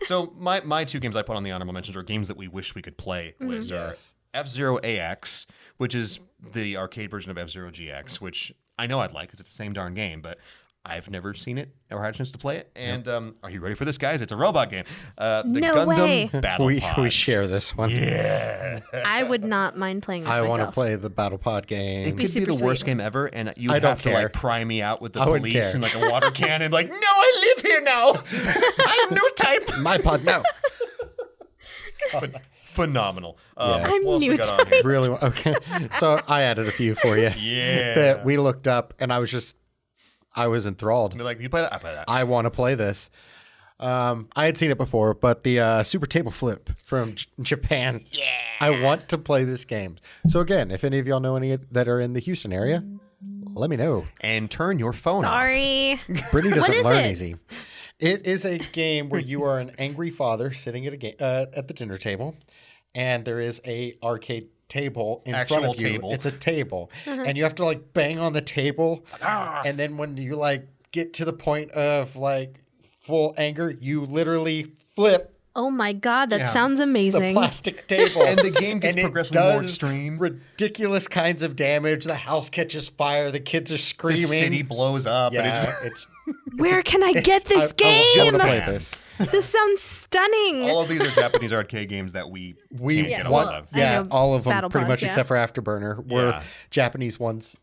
So my two games I put on the honorable mentions are games that we wish we could play list. Yes. F-Zero AX, which is the arcade version of F-Zero GX, which I know I'd like because it's the same darn game, but I've never seen it or had a chance to play it. And are you ready for this, guys? It's a robot game. The No Gundam way. Battle Pods. We share this one. Yeah. I would not mind playing this I want to myself. play the Battle Pod game. It could be super the worst sweet. game ever, and you I don't have to care. like pry me out with the I wouldn't police care. and like a water cannon. Like, no, I live here now. I'm new type. My pod, no. Phenomenal. I'm what else we new got on here? Really? Okay. So I added a few for you. Yeah. That we looked up, and I was enthralled. Be like, you play that? I play that. I want to play this. I had seen it before, but the Super Table Flip from Japan. Yeah. I want to play this game. So again, if any of y'all know any that are in the Houston area, let me know. And turn your phone off. Sorry. Brittany doesn't is learn it? easy. It is a game where you are an angry father sitting at at the dinner table, and there is a arcade table in front of you. Table. It's a table, and you have to like bang on the table, and then when you like get to the point of like full anger, you literally flip Oh my God, that Yeah. sounds the amazing. plastic table, And the game gets and it progressively more does extreme. ridiculous kinds of damage. The house catches fire. The kids are The screaming. city blows up. And it Yeah, just, it's Where can I get this I want game? to play this. This sounds stunning. all of these are Japanese arcade games that we can't get a hold want, of. I yeah, know all of them Battle pretty Pods, much yeah. except for Afterburner were Yeah. Japanese ones.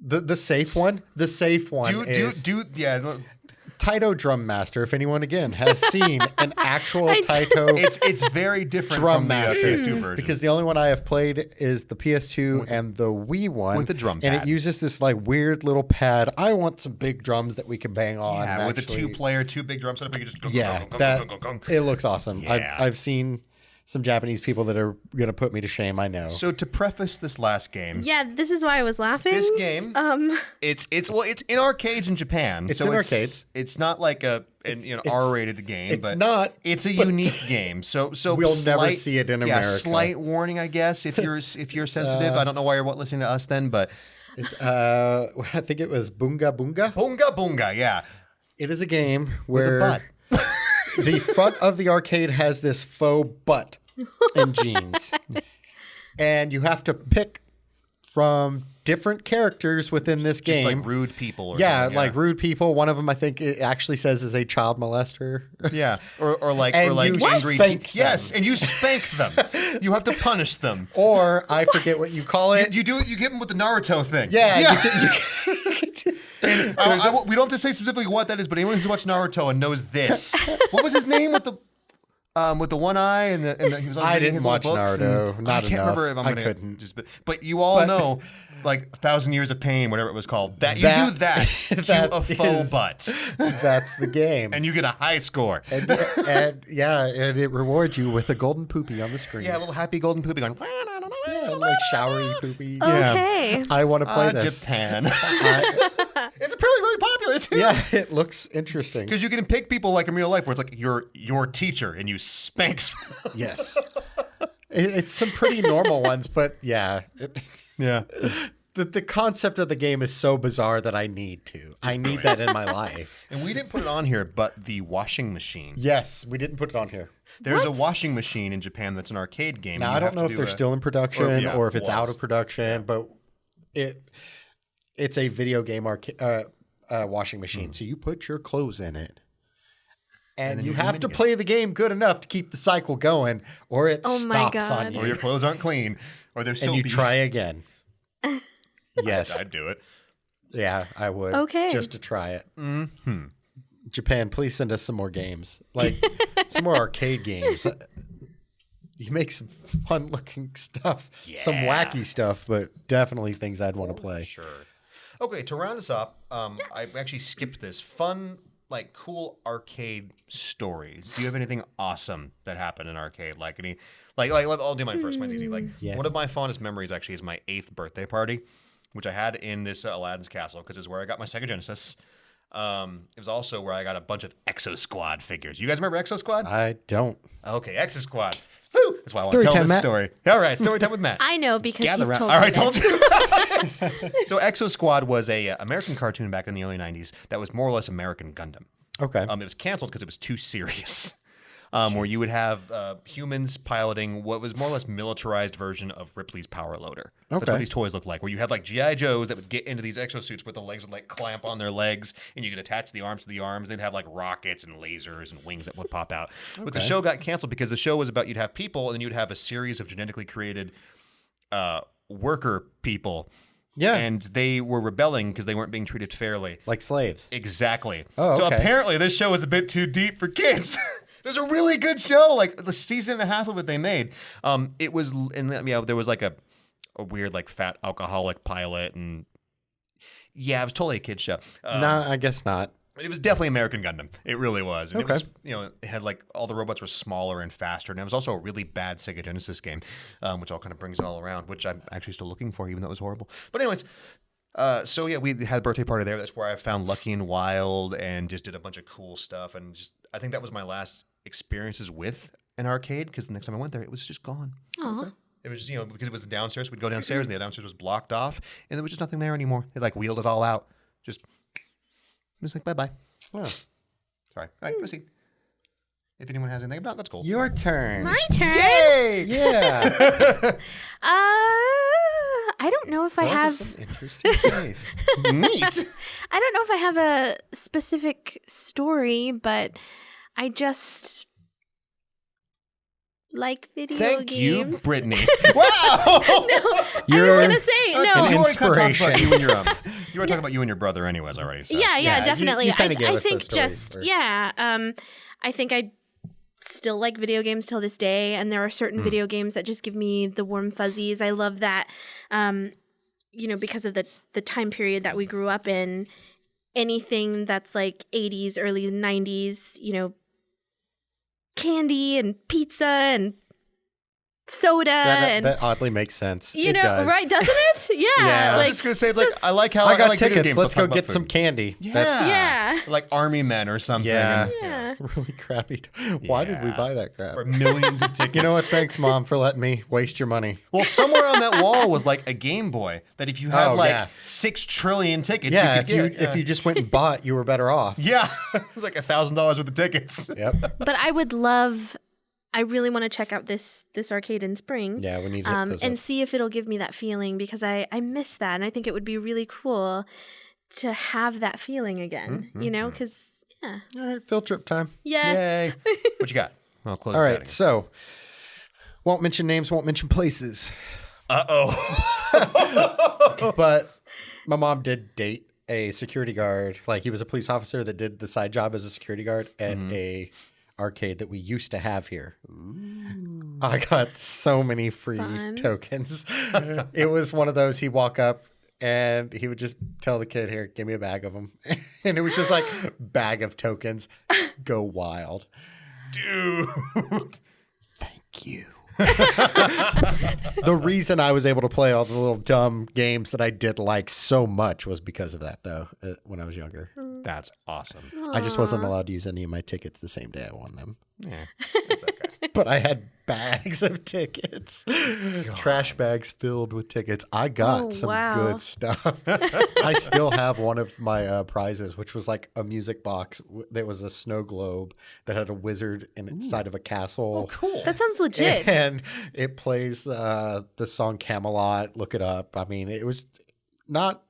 The safe one, Do is yeah. Taito Drum Master. If anyone again has seen an actual Taito It's very different Drum from the Master PS2 version. because the only one I have played is the PS2 and the Wii one with the drum and pad. it uses this like weird little pad. I want some big drums that we can bang on. yeah, with a actually. 2-player, 2 big drum setup, you just It looks awesome. Yeah. I've seen some Japanese people that are going to put me to shame. I know. So to preface this last game, Yeah, this is why I was laughing. this game, it's in arcades in Japan. It's so in arcades. It's not like an R-rated game. it's but not, It's a unique game. So we'll never see it in America. Slight warning, I guess, if you're sensitive. I don't know why you're listening to us then, but it's I think it was Bunga Bunga. Bunga Bunga, yeah, It is a game with a where butt. the front of the arcade has this faux butt and jeans. And you have to pick from different characters within this Just game. like rude people. Or yeah, something, like rude people. One of them, I think, it actually says is a child molester. Yeah, or like And or like you angry spank them. Yes, and you spank them. You have to punish them. Or I forget what you call it. You do it. You give them with the Naruto thing. Yeah. We don't have to say specifically what that is, but anyone who's watched Naruto and knows this. What was his name with the one eye and the he was I reading didn't his little watch books Naruto. and- Not I can't enough. remember if I'm I gonna couldn't. just but you all know like 1,000 Years of Pain, whatever it was called. That you do that that to a faux is- butt, That's the game. and you get a high score. And it rewards you with a golden poopy on the screen. Yeah, a little happy golden poopy going. Yeah, like showery poopies. Okay. I want to play this. Japan. I- It's apparently really popular too. yeah, it looks interesting. Because you can pick people like in real life where it's like you're your teacher and you spank them. Yes. It's some pretty normal ones, but yeah. Yeah. The concept of the game is so bizarre that I need to. I need that in my life. And we didn't put it on here, but the washing machine. Yes, we didn't put it on here. There's a washing machine in Japan that's an arcade game. Now, You I don't have know to if do they're still in production or if it's out of production, but it's a video game washing machine. So you put your clothes in it. And then you you do have to minigame. play the game good enough to keep the cycle going, or it Oh my stops on God. you. Or your clothes aren't clean, or they're so and you try again. Yes. I'd do it. Yeah, I would. Okay. Just to try it. Mm-hmm. Japan, please send us some more games. Like some more arcade games. You make some fun looking stuff. Some Yeah. wacky stuff, but definitely things I'd want to play. Sure. Okay, to round us up, I actually skipped this. Fun, like cool arcade stories. Do you have anything awesome that happened in arcade? Like any, like I'll do mine first. Mine's easy. Like Yes. one of my fondest memories actually is my 8th birthday party, which I had in this Aladdin's castle because it's where I got my Sega Genesis. It was also where I got a bunch of Exo Squad figures. You guys remember Exo Squad? I don't. Okay, Exo Squad. Woo! That's why I want to Story tell time, this Matt. story. All right, story time with Matt. I know because Gather he's round. told All me right, told this. you. So Exo Squad was a American cartoon back in the early 90s that was more or less American Gundam. Okay. It was canceled because it was too serious. Where you would have humans piloting what was more or less militarized version of Ripley's Power Loader. That's Okay. what these toys looked like, where you had like G.I. Joes that would get into these exosuits where the legs would like clamp on their legs and you could attach the arms to the arms. They'd have like rockets and lasers and wings that would pop out. But the show got canceled because the show was about you'd have people and then you'd have a series of genetically created worker people. Yeah. And they were rebelling because they weren't being treated fairly. Like slaves. Exactly. Oh, So okay. apparently this show was a bit too deep for kids. It was a really good show. Like the season and a half of it they made. It was, and there was like a weird like fat alcoholic pilot, and yeah, it was totally a kid show. Nah, I guess not. It was definitely American Gundam. It really was. And Okay. it was, it had like all the robots were smaller and faster, and it was also a really bad Sega Genesis game, which all kind of brings it all around, which I'm actually still looking for, even though it was horrible. But anyways. So yeah, we had a birthday party there. That's where I found Lucky and Wild and just did a bunch of cool stuff. And just, I think that was my last experiences with an arcade because the next time I went there, it was just gone. Aw. It was, because it was downstairs. We'd go downstairs. The downstairs was blocked off, and there was just nothing there anymore. They like wheeled it all out. Just like bye. Oh. Sorry. All right, proceed. If anyone has anything, if not, that's cool. Your turn. My turn. Yay! Yeah. I don't know if I That was have. some interesting face. Neat. I don't know if I have a specific story, but I just like video Thank games. you, Brittany. Wow. You're I was gonna say That's no. cool. You already kinda talked Inspiration. about you and your you were talking about you and your brother, anyways, already. So. Yeah, Yeah, you- definitely. you kinda gave I us those think stories just first. I think I still like video games till this day, and there are certain video games that just give me the warm fuzzies. I love that, because of the time period that we grew up in. Anything that's like 80s, early 90s, candy and pizza and soda and That oddly makes sense. you It know, does. right? Doesn't it? Yeah. Yeah. I Like, was just gonna say, it's like I like how I got like video tickets. games. Let's go talk about get some food. candy. Yeah. That's yeah. Like Army Men or something. Yeah. Yeah. really crappy. Why did we Yeah. buy that crap? For millions of tickets. You know what? Thanks, Mom, for letting me waste your money. Well, somewhere on that wall was like a Game Boy that if you had Oh, like yeah. 6 trillion tickets, Yeah, you could get. if you just went and bought, you were better off. Yeah, it was like $1,000 worth of tickets. Yep. But I really want to check out this arcade in spring. Yeah, we need to hit those and up. see if it'll give me that feeling, because I miss that, and I think it would be really cool to have that feeling again. Because yeah, All right, field trip time. yes, Yay. What you got? I'll close All this right, out so won't mention names, won't mention places. Uh-oh. But my mom did date a security guard. Like, he was a police officer that did the side job as a security guard at a arcade that we used to have here. I got so many free Fun. tokens. It was one of those, he'd walk up and he would just tell the kid, here, give me a bag of them. And it was just like, bag of tokens. Go wild. Dude. Thank you. The reason I was able to play all the little dumb games that I did like so much was because of that, though, when I was younger. That's awesome. I just wasn't allowed to use any of my tickets the same day I won them. Yeah. It's okay. But I had bags of tickets, trash bags filled with tickets. I got some wow. good stuff. I still have one of my prizes, which was like a music box. There was a snow globe that had a wizard inside of a castle. Oh, cool. that sounds legit. And it plays the song Camelot. Look it up. I mean, it was not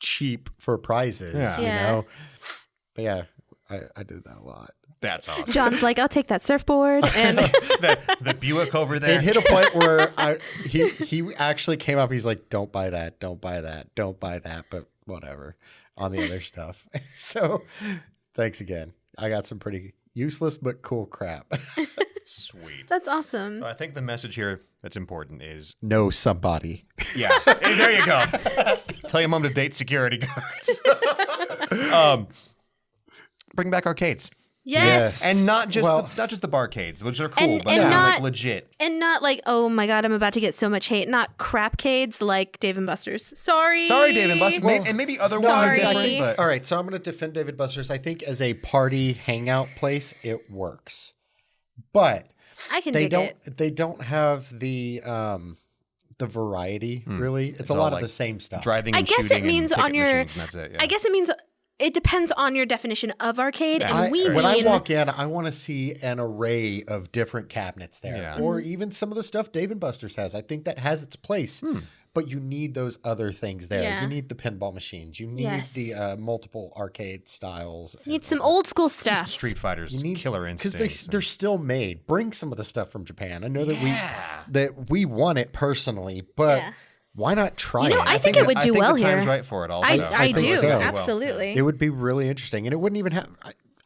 cheap for prizes, Yeah. you Yeah. know? But yeah, I did that a lot. That's awesome. John's like, I'll take that surfboard, and the Buick over there. It hit a point where he actually came up. He's like, "Don't buy that. Don't buy that. Don't buy that." But whatever on the other stuff. So thanks again. I got some pretty useless but cool crap. Sweet. that's awesome. I think the message here that's important is, Know somebody. yeah, hey, there you go. Tell your mom to date security guards. Bring back arcades. Yes. And not just Well- not just the barcades, which are cool, And- but and like not- legit. And not like, oh my God, I'm about to get so much hate. Not crapcades like Dave and Buster's. Sorry. Sorry, Dave and Buster. Well, And maybe other sorry. ones are different, but All right, so I'm going to defend David Buster's. I think as a party hangout place, it works, but I can they dig don't. it. They don't have the variety. Really, it's a all lot like of the same stuff. driving I and guess shooting it means and on ticket your. machines, and that's it. Yeah. I guess it means it depends on your definition of arcade, Yeah. and we When I mean. walk in, I want to see an array of different cabinets there, Yeah. or even some of the stuff Dave and Buster's has. I think that has its place, but you need those other things there. Yeah. You need the pinball machines. You need Yes. the multiple arcade styles. Need some old school stuff. Street Fighters, Killer because Instincts. they're still made. Bring some of the stuff from Japan. I know that we want it personally, but Yeah. why not try You know, it? I think it would do well the time's here. right for it. Also, I think do. so. Absolutely. It would be really interesting, and it wouldn't even have.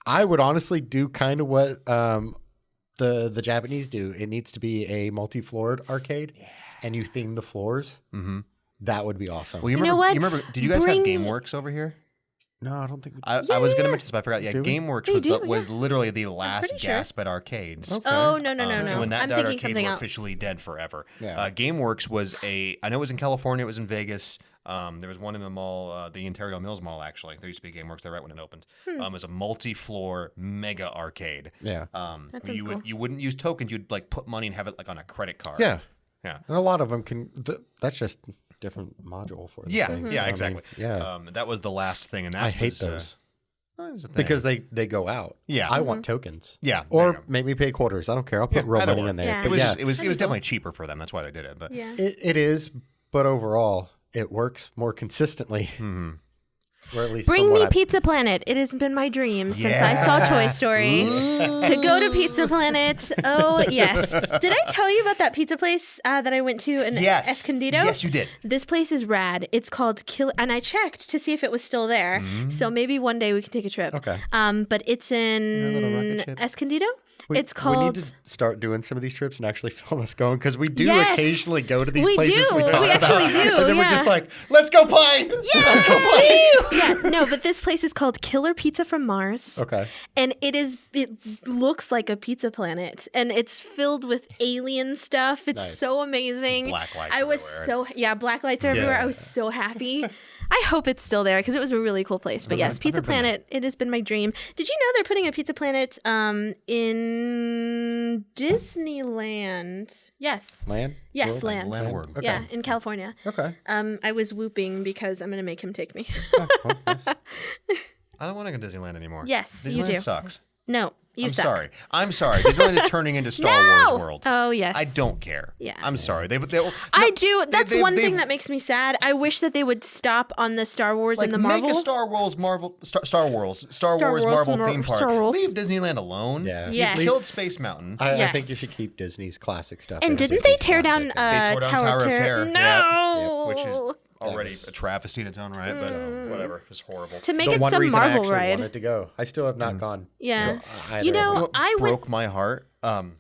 I would honestly do kind of what the Japanese do. It needs to be a multi-floored arcade, and you theme the floors. Mm-hmm. That would be awesome. Well, You know remember, what? You remember? Did you guys Bring- have GameWorks over here? No, I don't think. I was going to mention this, but I forgot. Yeah, Do we? GameWorks We was do, was literally the last pretty sure. gasp at arcades. Okay. Oh, no. And when that I'm died, thinking arcades something were else. officially dead forever. Yeah. GameWorks was I know it was in California, it was in Vegas. There was one in the mall, the Ontario Mills Mall, actually. There used to be a GameWorks there right when it opened. It was a multi-floor mega arcade. Yeah, That sounds cool. You wouldn't use tokens. You'd like put money and have it like on a credit card. yeah, Yeah. and a lot of them can. That's just different module for the Yeah, thing. yeah, So, I mean, exactly. yeah, That was the last thing, and that I hate was, those that was a thing. because they go out. Yeah. I want tokens. Yeah, there you or go. make me pay quarters. I don't care. I'll put real either money or. in there. Yeah. But it was yeah, just, it was definitely cheaper for them. That's why they did it. But Yeah. it is. But overall, it works more consistently. Or at least Bring from what me I've- Pizza Planet. It has been my dream since I saw Toy Story to go to Pizza Planet. Oh, yes. Did I tell you about that pizza place that I went to in Escondido? Yes, you did. This place is rad. It's called and I checked to see if it was still there. So maybe one day we can take a trip. Okay. But it's little in rocket ship. Escondido. It's We called. need to start doing some of these trips and actually film us going because we do Yes. occasionally go to these We places do. we talk We about. actually do, And then we're yeah. just like, let's go play. Yeah. Let's go play. Yeah, no, but this place is called Killer Pizza from Mars. Okay. And it looks like a pizza planet, and it's filled with alien stuff. It's Nice. so amazing. Black lights I was everywhere. black lights are everywhere. Yeah. I was so happy. I hope it's still there because it was a really cool place. But yes, Pizza Planet, it has been my dream. Did you know they're putting a Pizza Planet in Disneyland? Yes. Land? Yes, World? Land. Landward. Okay. Yeah, in California. Okay. I was whooping because I'm going to make him take me. Oh, well, nice. I don't want to go to Disneyland anymore. Yes, Disneyland you do. sucks. No, you I'm suck. sorry. I'm sorry. Disneyland is turning into Star No! Wars World. Oh, yes. I don't care. Yeah. I'm sorry. They I do. That's one thing they've- that makes me sad. I wish that they would stop on the Star Wars like and the Marvel. make a Star Wars Marvel Star Wars Wars, Marvel theme Star park. Wars. Leave Disneyland alone. Yeah. You Yes. killed Space Mountain. I think you Yes. should keep Disney's classic stuff. And as didn't they Disney's tear down classic. They tore down Tower of Terror? Yep. No. Which is already was- a travesty in its own right, but whatever. It's horrible. To make the it one some reason I Marvel actually ride. wanted to go. I still have not gone. Yeah. to either You of know, them. What I broke went. my heart when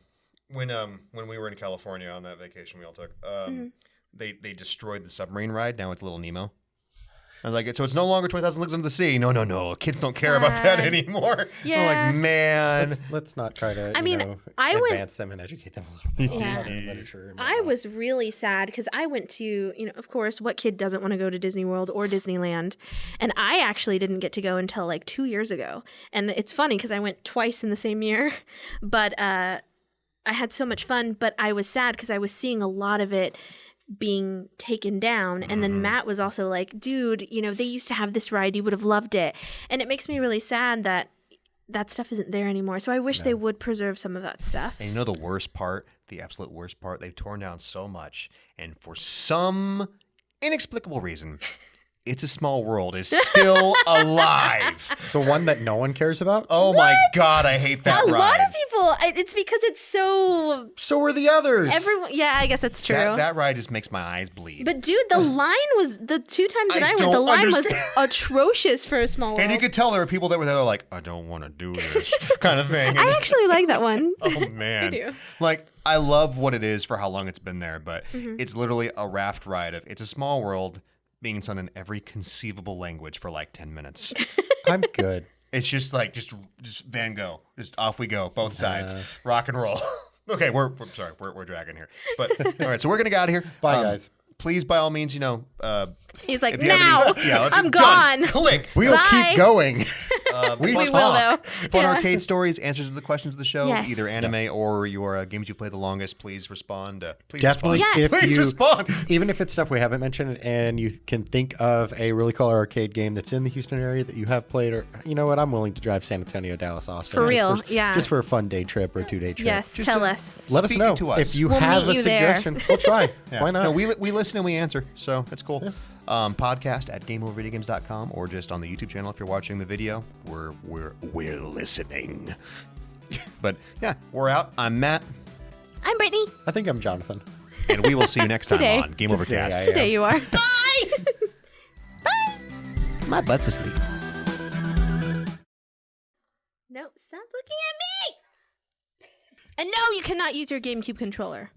we were in California on that vacation we all took. They destroyed the submarine ride. Now it's Little Nemo. I was like, so it's no longer 20,000 Leagues Under the Sea. No. Kids don't care about that Sad. anymore. Yeah. I'm like, man. Let's not try to. I mean, I went- advance them and educate them a little bit on Yeah. modern literature. and I whatnot. was really sad because I went to, of course, what kid doesn't want to go to Disney World or Disneyland? And I actually didn't get to go until like 2 years ago. And it's funny because I went twice in the same year. But I had so much fun, but I was sad because I was seeing a lot of it being taken down. And then Matt was also like, dude, they used to have this ride. You would have loved it. And it makes me really sad that that stuff isn't there anymore. So I wish they would preserve some of that stuff. And you know the worst part? The absolute worst part? They've torn down so much. And for some inexplicable reason, It's a Small World is still alive. the one that no one cares about. Oh my God, I hate that A ride. lot of people, it's because it's so So are the others. everyone. Yeah, I guess that's true. That ride just makes my eyes bleed. But dude, the line was the 2 times that I I went. The don't line understand. was atrocious for a Small World. And you could tell there were people that were there like, I don't want to do this kind of thing. I And- actually like that one. oh man. I do. Like, I love what it is for how long it's been there, but it's literally a raft ride of It's a Small World being sung in every conceivable language for like 10 minutes. I'm good. It's just like, just Van Gogh. Just off we go, both sides. Rock and roll. Okay, we're sorry, we're dragging here. But all right, so we're gonna get out of here. Bye, guys. Please, by all means, He's like, if you have now any, let's I'm done. gone. Click. We'll Bye. keep going. We will, talk. though. Fun Yeah. arcade stories, answers to the questions of the show, Yes. either anime or your games you played the longest. Please respond. Please Definitely, respond. Yes. if Please you respond. even if it's stuff we haven't mentioned, and you can think of a really cool arcade game that's in the Houston area that you have played, or you know what, I'm willing to drive San Antonio, Dallas, Austin For just real, yeah. just for a fun day trip or 2-day trip. Yes, Just tell to- us. Let us Speak know to us. if you We'll have meet a you there. suggestion. We'll try. Yeah. Why not? No, we listen and we answer, so that's cool. Podcast at GameOverVideogames.com or just on the YouTube channel if you're watching the video. We're listening. But yeah, we're out. I'm Matt, I'm Brittany. I think I'm Jonathan. and we will see you next time Today. on Game Today, Overcast. I am. Today you are. My butt's asleep. No, stop looking at me. And no, you cannot use your GameCube controller.